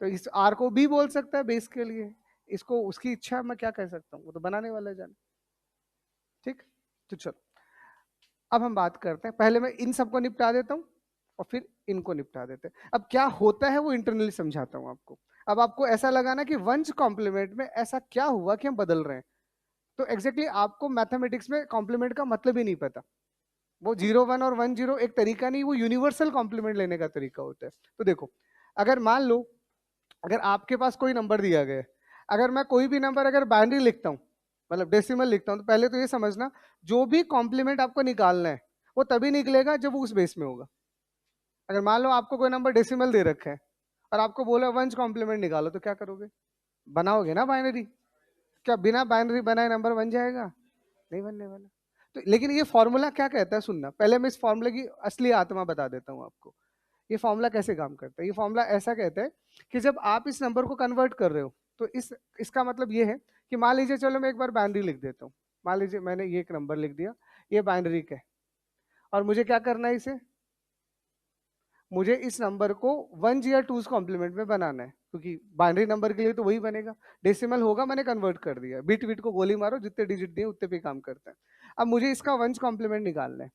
S1: तो इस r को भी बोल सकता है बेस के लिए, इसको उसकी इच्छा, मैं क्या कह सकता हूँ, वो तो बनाने वाला है जाने। ठीक, तो चलो अब हम बात करते हैं, पहले मैं इन सबको निपटा देता हूँ और फिर इनको निपटा देते हैं। अब क्या होता है वो इंटरनली समझाता हूँ आपको। अब आपको ऐसा लगाना कि वंश कॉम्प्लीमेंट में ऐसा क्या हुआ कि हम बदल रहे हैं। तो एग्जैक्टली आपको मैथमेटिक्स में कॉम्प्लीमेंट का मतलब ही नहीं पता। वो 0 1 और 1 0 एक तरीका नहीं, वो यूनिवर्सल कॉम्प्लीमेंट लेने का तरीका होता है। तो देखो, अगर मान लो अगर आपके पास कोई नंबर दिया गया है, अगर मैं कोई भी नंबर अगर बाइनरी लिखता हूँ, मतलब डेसिमल लिखता हूँ, तो पहले तो ये समझना जो भी कॉम्प्लीमेंट आपको निकालना है वो तभी निकलेगा जब वो उस बेस में होगा। अगर मान लो आपको कोई नंबर डेसिमल दे रखा है और आपको बोला वंश कॉम्प्लीमेंट निकालो, तो क्या करोगे, बनाओगे ना बाइनरी। क्या बिना बाइनरी बनाए नंबर बन जाएगा, नहीं बनने वाला। तो लेकिन ये फॉर्मूला क्या कहता है, सुनना, पहले मैं इस फॉर्मूले की असली आत्मा बता देता हूँ आपको। ये फॉर्मूला कैसे काम करता है, ये फॉर्मूला ऐसा कहता है कि जब आप इस नंबर को कन्वर्ट कर रहे हो, तो इसका मतलब ये है कि मान लीजिए, चलो मैं एक बार बाइनरी लिख देता हूँ। मान लीजिए मैंने ये एक नंबर लिख दिया, ये बाइनरी का है, और मुझे क्या करना है, इसे मुझे इस नंबर को 1 या 2 कॉम्प्लीमेंट में बनाना है, क्योंकि बाइनरी नंबर के लिए तो वही बनेगा। डेसिमल होगा, मैंने कन्वर्ट कर दिया, बिट बिट को गोली मारो, जितने डिजिट दिए उतने पे काम करता है। अब मुझे इसका वंश कॉम्प्लीमेंट निकालना है।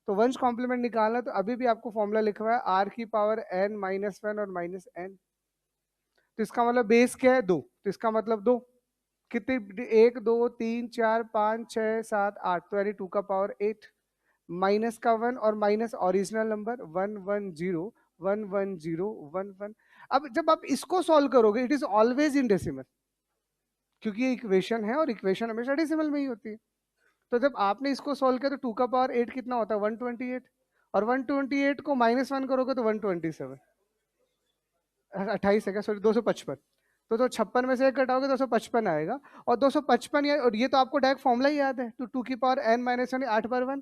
S1: तो वंश कॉम्प्लीमेंट निकालना है, तो अभी भी आपको फॉर्मूला लिखा हुआ है r की पावर n -1 और -n। तो इसका मतलब बेस क्या है, 2, तो इसका मतलब 2 कितने, 1 2 3 4 5 6 7 8, तो यानी 2 का पावर 8, माइनस का 1 और माइनस ओरिजिनल नंबर 1 1 0 1 1 0 1 1। अब जब आप इसको सॉल्व करोगे, it is always in decimal, क्योंकि ये इक्वेशन है और इक्वेशन हमेशा डेसिमल में ही होती है। तो जब आपने इसको सॉल्व किया तो 2 का पावर 8 कितना होता है, 128, और 128 को -1 करोगे तो 127, 28 है क्या, सॉरी 255। तो 56 में से एक घटाओगे 255 आएगा, और 255 और ये तो आपको डायरेक्ट फॉर्मूला ही याद है, तो 2 की पावर n -1 8 पर 1।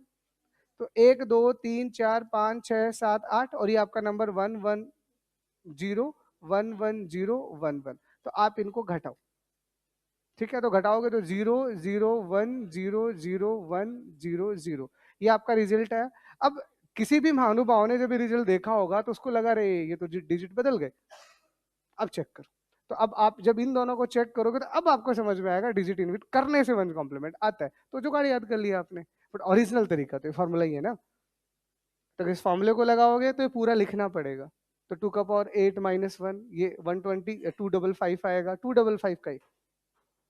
S1: तो 1 2 3 4 5 6 7 8, और ये आपका नंबर 1 1 0 1 1 0 1 1। तो आप इनको घटाओ, ठीक है, तो घटाओगे तो 0 0 1 0 0 1 0 0, ये आपका रिजल्ट है। अब किसी भी महानुभाव ने जब ये रिजल्ट देखा होगा तो उसको लगा, रे ये तो डिजिट बदल गए। अब चेक करो, तो अब आप जब इन दोनों को चेक करोगे तो अब आपको समझ में आएगा डिजिट इनविट करने से वंस कॉम्प्लीमेंट आता है, तो जुगाड़ याद कर लिया आपने। बट ओरिजिनल तरीका तो फॉर्मूला ही है ना, तो इस फॉर्मूले को लगाओगे तो ये पूरा लिखना पड़ेगा। तो 2 का पावर 8 माइनस 1 ये 120 255 आएगा, 255 का ही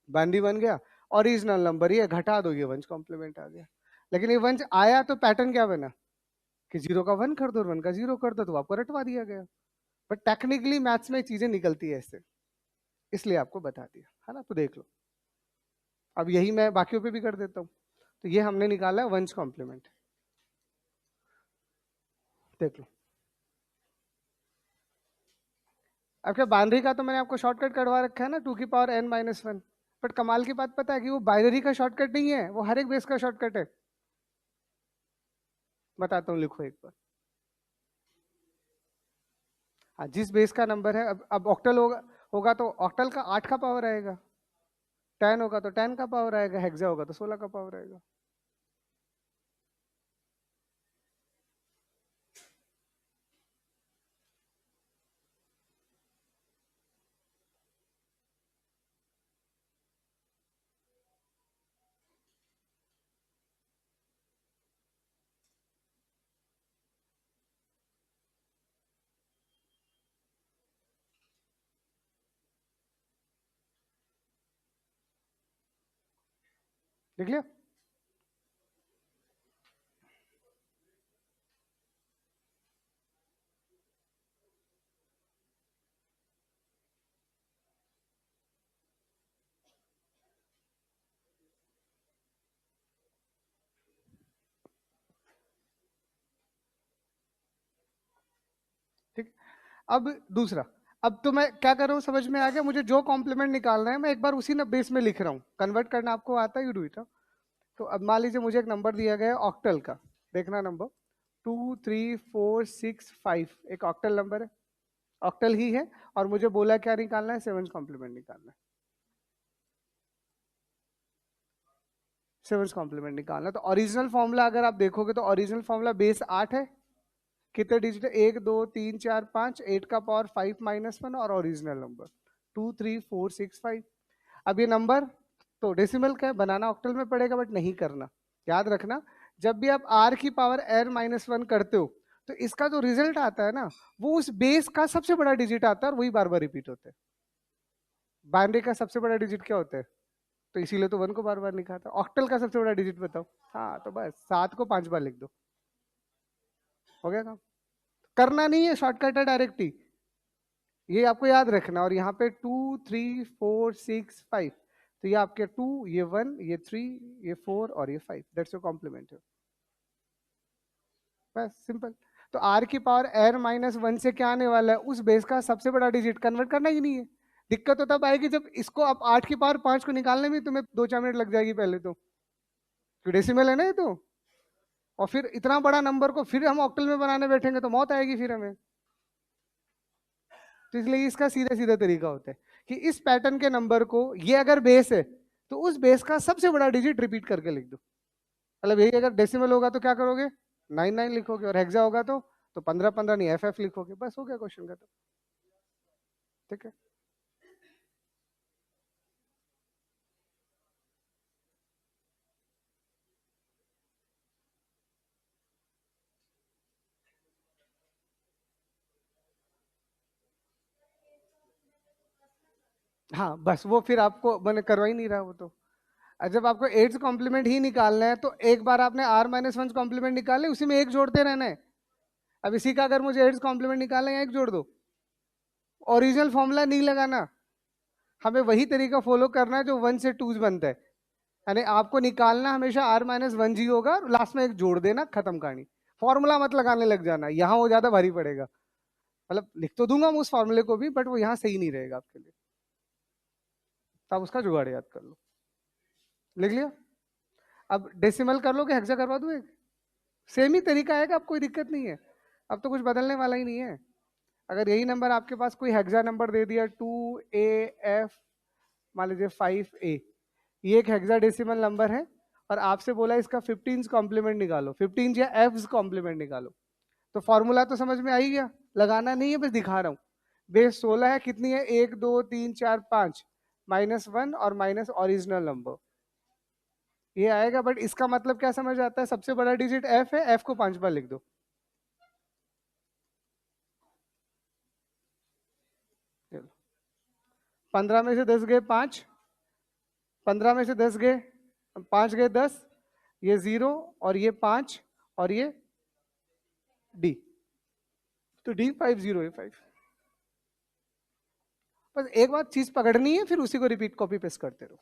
S1: बाइनरी बन गया, ओरिजिनल नंबर ये घटा दो, ये वंस कॉम्प्लीमेंट आ गया। लेकिन ये वंस आया तो पैटर्न क्या बना कि 0 का 1 कर दो और 1 का 0 कर दो, तो आपको रटवा दिया गया। बट टेक्निकली मैथ्स में चीजें निकलती है ऐसे, इसलिए आपको बता दिया है ना। तो देख लो, अब यही मैं बाकियों पे भी कर देता हूँ। तो ये हमने निकाला है वंस कॉम्प्लीमेंट, देख लो। अब क्या बाइनरी का तो मैंने आपको शॉर्टकट करवा रखा है ना, 2 की पावर n माइनस 1। बट कमाल की बात पता है कि वो बाइनरी का शॉर्टकट नहीं है, वो हर एक बेस का शॉर्टकट है। बताता हूँ, लिखो एक बार। हाँ, जिस बेस का नंबर है, अब ऑक्टल होगा होगा तो ऑक्टल का 8 का पावर आएगा, 10 होगा तो 10 का पावर आएगा, हेक्सा होगा तो 16 का पावर आएगा। लिख लिया? ठीक। अब दूसरा, अब तो मैं क्या कर रहा हूँ समझ में आ गया, मुझे जो कॉम्प्लीमेंट निकालना है मैं एक बार उसी बेस में लिख रहा हूँ। कन्वर्ट करना आपको आता है, यू डू इट। तो अब मान लीजिए मुझे एक नंबर दिया गया है ऑक्टल का, देखना नंबर 2 3 4 6 5 एक ऑक्टल नंबर है, ऑक्टल ही है, और मुझे बोला क्या निकालना है, 7 कॉम्प्लीमेंट निकालना है। 7 कॉम्प्लीमेंट निकालना, तो ओरिजिनल फॉर्मूला अगर आप देखोगे तो ओरिजिनल फॉर्मूला बेस 8 है, कितने डिजिट है, 1 2 3 4 5, 8 का पावर 5 माइनस 1 और ओरिजिनल नंबर 2 3 4 6 5। अब ये नंबर तो डेसिमल का है, बनाना ऑक्टल में पड़ेगा, बट नहीं करना। याद रखना, जब भी आप r की पावर n माइनस 1 करते हो तो इसका जो रिजल्ट आता है ना, वो उस बेस का सबसे बड़ा डिजिट आता है और वही बार बार रिपीट होता है। बाइनरी का सबसे बड़ा डिजिट क्या होता है, तो इसीलिए तो 1 को बार बार लिखा था। ऑक्टल का सबसे बड़ा डिजिट बताओ। हाँ, तो बस 7 को 5 बार लिख दो, हो गया काम। करना नहीं है, शॉर्टकट है डायरेक्ट ही, ये आपको याद रखना। और यहाँ पे 2 3 4 6 5, तो ये आपके 2, ये 1, ये 3, ये 4 और ये 5, दैट्स योर कॉम्प्लीमेंट है। बस सिंपल। तो r की पावर n माइनस 1 से क्या आने वाला है, उस बेस का सबसे बड़ा डिजिट। कन्वर्ट करना ही नहीं है। दिक्कत तो तब आएगी जब इसको आप 8 की पावर 5 को निकालने में तुम्हें 2 4 मिनट लग जाएगी पहले तो, डेसिमल है ना ये तो। और फिर इतना बड़ा नंबर को फिर हम ऑक्टल में बनाने बैठेंगे तो मौत आएगी फिर हमें। तो इसलिए इसका सीधा सीधा तरीका होता है कि इस पैटर्न के नंबर को, ये अगर बेस है तो उस बेस का सबसे बड़ा डिजिट रिपीट करके लिख दो। मतलब यही अगर डेसिमल होगा तो क्या करोगे, 9 9 लिखोगे, और हेक्सा होगा तो 15 15 नहीं, FF लिखोगे, बस हो गया क्वेश्चन का। तो ठीक है। हाँ बस, वो फिर आपको मैंने करवा ही नहीं रहा वो तो। जब आपको 8 कॉम्प्लीमेंट ही निकालना है तो एक बार आपने r माइनस 1 कॉम्प्लीमेंट निकाले, उसी में एक जोड़ते रहना है। अब इसी का अगर मुझे 8 कॉम्प्लीमेंट निकालना है, एक जोड़ दो, ओरिजिनल फॉर्मूला नहीं लगाना, हमें वही तरीका फॉलो करना है जो 1 से 2 बनता है। यानी आपको निकालना हमेशा r माइनस 1 जी होगा, लास्ट में एक जोड़ देना, खत्म कहानी। फॉर्मूला मत लगाने लग जाना, यहाँ वो ज्यादा भारी पड़ेगा। मतलब लिख तो दूंगा मैं उस फॉर्मूले को भी, बट वो यहाँ सही नहीं रहेगा आपके लिए, तो आप उसका जुगाड़ याद कर लो। लिख लिया? अब डेसिमल कर लो कि हेक्सा करवा दूं एक, सेम ही तरीका है, अब कोई दिक्कत नहीं है, अब तो कुछ बदलने वाला ही नहीं है। अगर यही नंबर आपके पास कोई हेक्सा नंबर दे दिया 2AF, मान लीजिए 5A, ये एक हेक्सा डेसिमल नंबर है, और आपसे बोला इसका 15 कॉम्प्लीमेंट निकालो, 15 या F's कॉम्प्लीमेंट निकालो, तो फॉर्मूला तो समझ में आ ही गया, लगाना नहीं है, बस दिखा रहा हूँ। बेस 16 है, कितनी है, 1 2 3 4 5, -1 और माइनस ओरिजिनल नंबर, ये आएगा। बट इसका मतलब क्या समझ आता है, सबसे बड़ा डिजिट f है, f को 5 बार लिख दो। चलो 15 में से 10 गए 5, 15 में से 10 गए 5 गए 10, ये 0 और ये 5 और ये d, तो d 5085। बस एक बार चीज पकड़नी है, फिर उसी को रिपीट कॉपी पेस्ट करते रहो।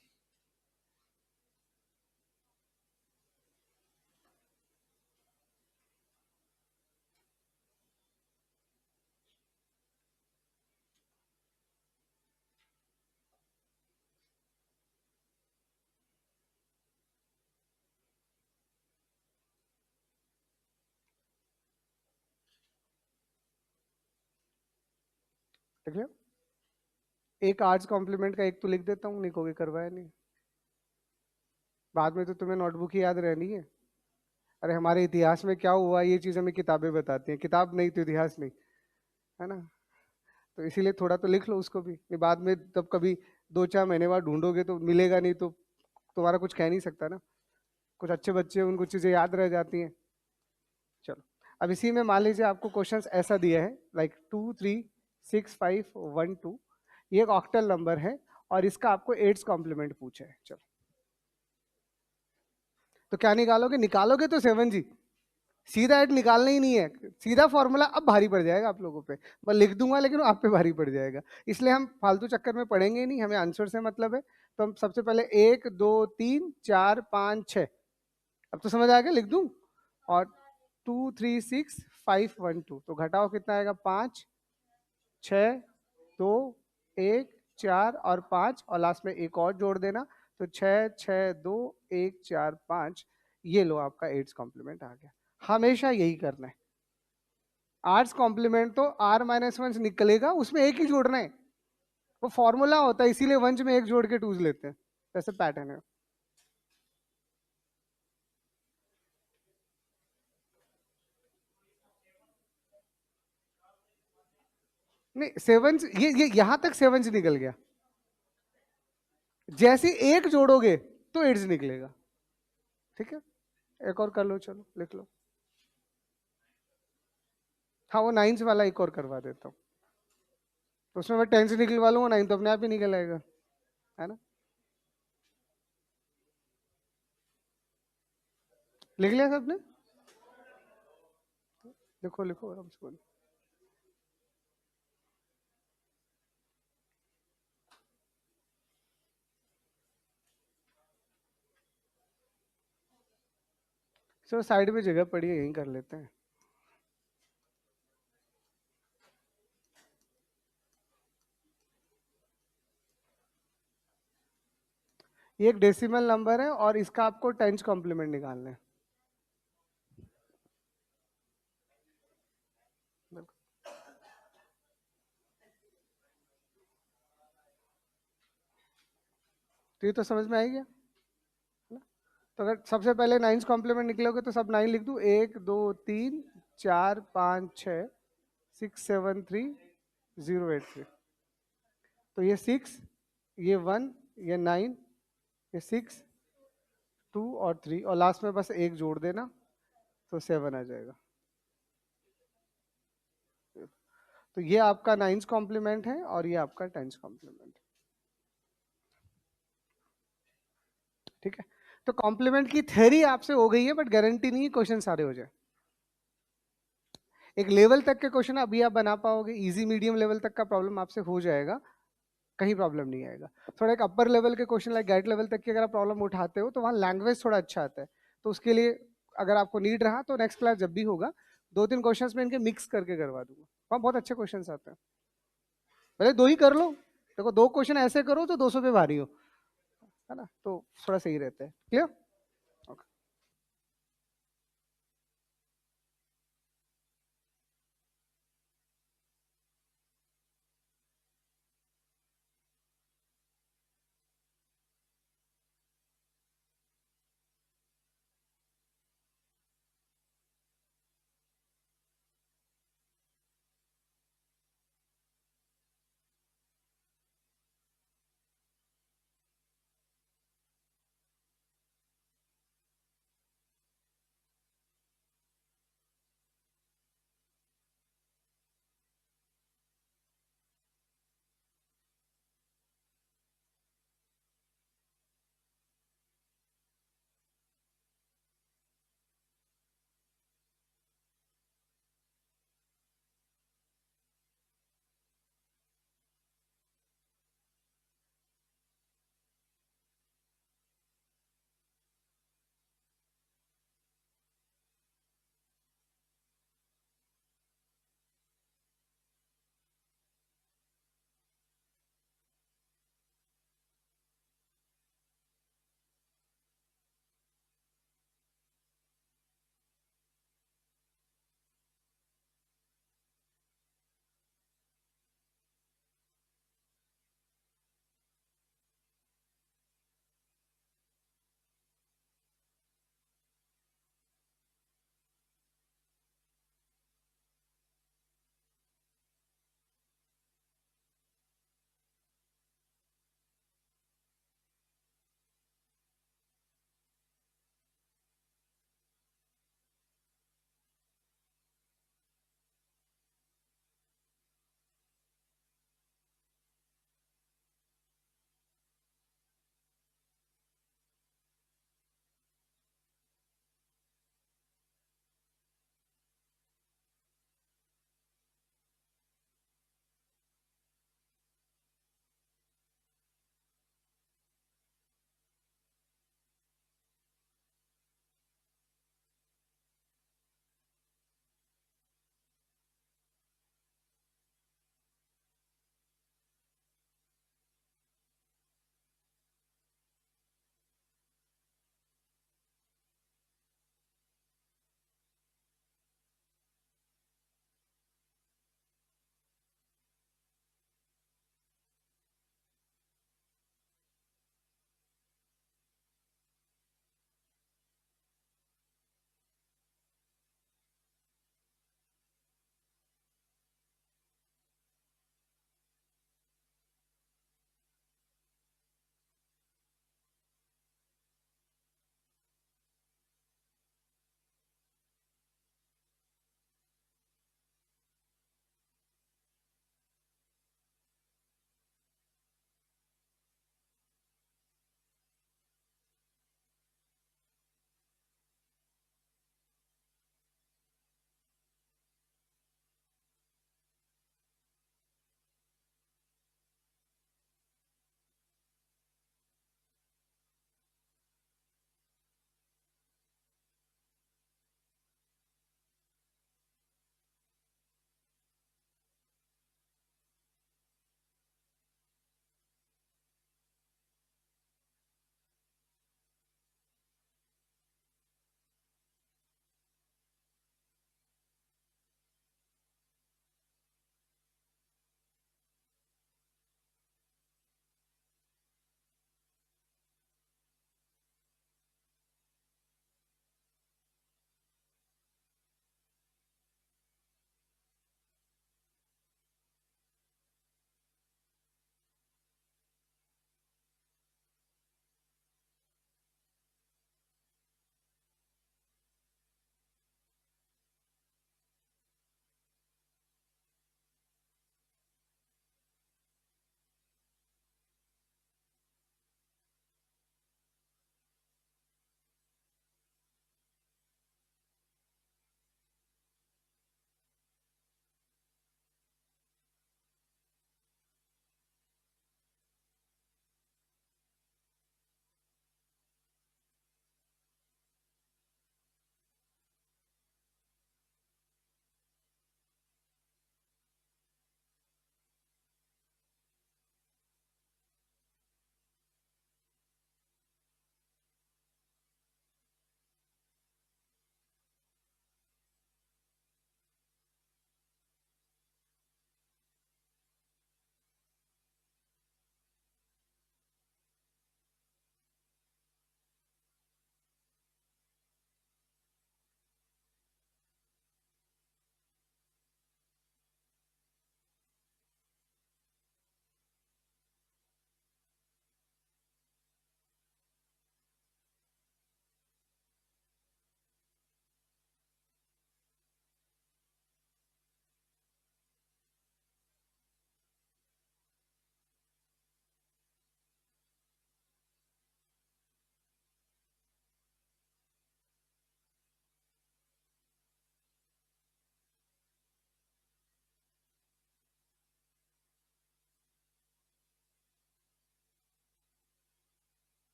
S1: ठीक है, एक आर्ट्स कॉम्प्लीमेंट का एक तो लिख देता हूँ, निको के करवाया नहीं, बाद में तो तुम्हें नोटबुक ही याद रहनी है। अरे हमारे इतिहास में क्या हुआ ये चीज हमें किताबें बताती हैं, किताब नहीं तो इतिहास नहीं, है ना। तो इसीलिए थोड़ा तो लिख लो उसको भी, नहीं बाद में तब कभी 2-4 महीने बाद ढूंढोगे तो मिलेगा नहीं, तो तुम्हारा कुछ कह नहीं सकता ना। कुछ अच्छे बच्चे उनको चीजें याद रह जाती हैं। चलो अब इसी में मान लीजिए आपको क्वेश्चंस ऐसा दिया है लाइक 2 3 6 5 1 2, ये एक ऑक्टल नंबर है और इसका आपको 8 कॉम्प्लीमेंट पूछा है। चलो तो क्या निकालोगे, निकालोगे तो 7G, सीधा ऐड निकालना ही नहीं है, सीधा फॉर्मूला। अब भारी पड़ जाएगा आप लोगों पे, मैं लिख दूंगा लेकिन वो आप पे भारी पड़ जाएगा, इसलिए हम फालतू चक्कर में पढ़ेंगे ही नहीं, हमें आंसर से मतलब है। तो हम सबसे पहले 1 2 3 4 5 6, अब तो समझ आ गया, लिख दूं, और 2 3 6 5 1 2, तो घटाओ कितना आएगा, 5 6 2 1 4 और 5, और लास्ट में एक और जोड़ देना, तो 6 6 2 1 4 5, ये लो आपका 8 कॉम्प्लीमेंट आ गया। हमेशा यही करना है, आर्ट्स कॉम्प्लीमेंट तो r-1 निकलेगा, उसमें एक ही जोड़ना है, वो फॉर्मूला होता है, इसीलिए वंश में एक जोड़ के टूज लेते हैं, ऐसे पैटर्न है। नहीं 7 ये यहां तक 7 निकल गया, जैसे एक जोड़ोगे तो 8 निकलेगा। ठीक है, एक और कर लो, चलो लिख लो। हाँ वो 9 वाला एक और करवा देता हूँ, तो उसमें मैं 10 निकलवा लूंगा, 9 तो अपने आप ही निकल आएगा, है ना। लिख लिया सबने, लिखो लिखो आराम से बोलो। चलो साइड में जगह पड़ी है, यहीं कर लेते हैं। ये एक डेसिमल नंबर है और इसका आपको टेंस कॉम्प्लीमेंट निकालना है। तो ये तो समझ में आ ही गया ना? तो अगर सबसे पहले 9 कॉम्प्लीमेंट निकलोगे तो सब 9 लिख दूं, 1 2 3 4 5 6 6 7 3 0 8 3, तो ये 6 ये 1 ये 9 ये 6 2 और 3, और लास्ट में बस एक जोड़ देना तो 7 आ जाएगा। तो ये आपका 9 कॉम्प्लीमेंट है और ये आपका 10 कॉम्प्लीमेंट। ठीक है, तो कॉम्प्लीमेंट की थ्योरी आपसे हो गई है, बट गारंटी नहीं है क्वेश्चन सारे हो जाए। एक लेवल तक के क्वेश्चन अभी आप बना पाओगे, इजी मीडियम लेवल तक का प्रॉब्लम आपसे हो जाएगा, कहीं प्रॉब्लम नहीं आएगा। थोड़ा एक अपर लेवल के क्वेश्चन लाइक गेट लेवल तक की अगर आप प्रॉब्लम उठाते हो तो वहाँ लैंग्वेज थोड़ा अच्छा आता है, तो उसके लिए अगर आपको नीड रहा तो नेक्स्ट क्लास जब भी होगा 2-3 क्वेश्चन में इनके मिक्स करके करवा दूंगा, वहाँ बहुत अच्छे क्वेश्चन आते हैं। पहले 2 ही कर लो, देखो 2 क्वेश्चन ऐसे करो तो 200 पे भारी हो, है ना, तो थोड़ा सही रहता है। क्लियर।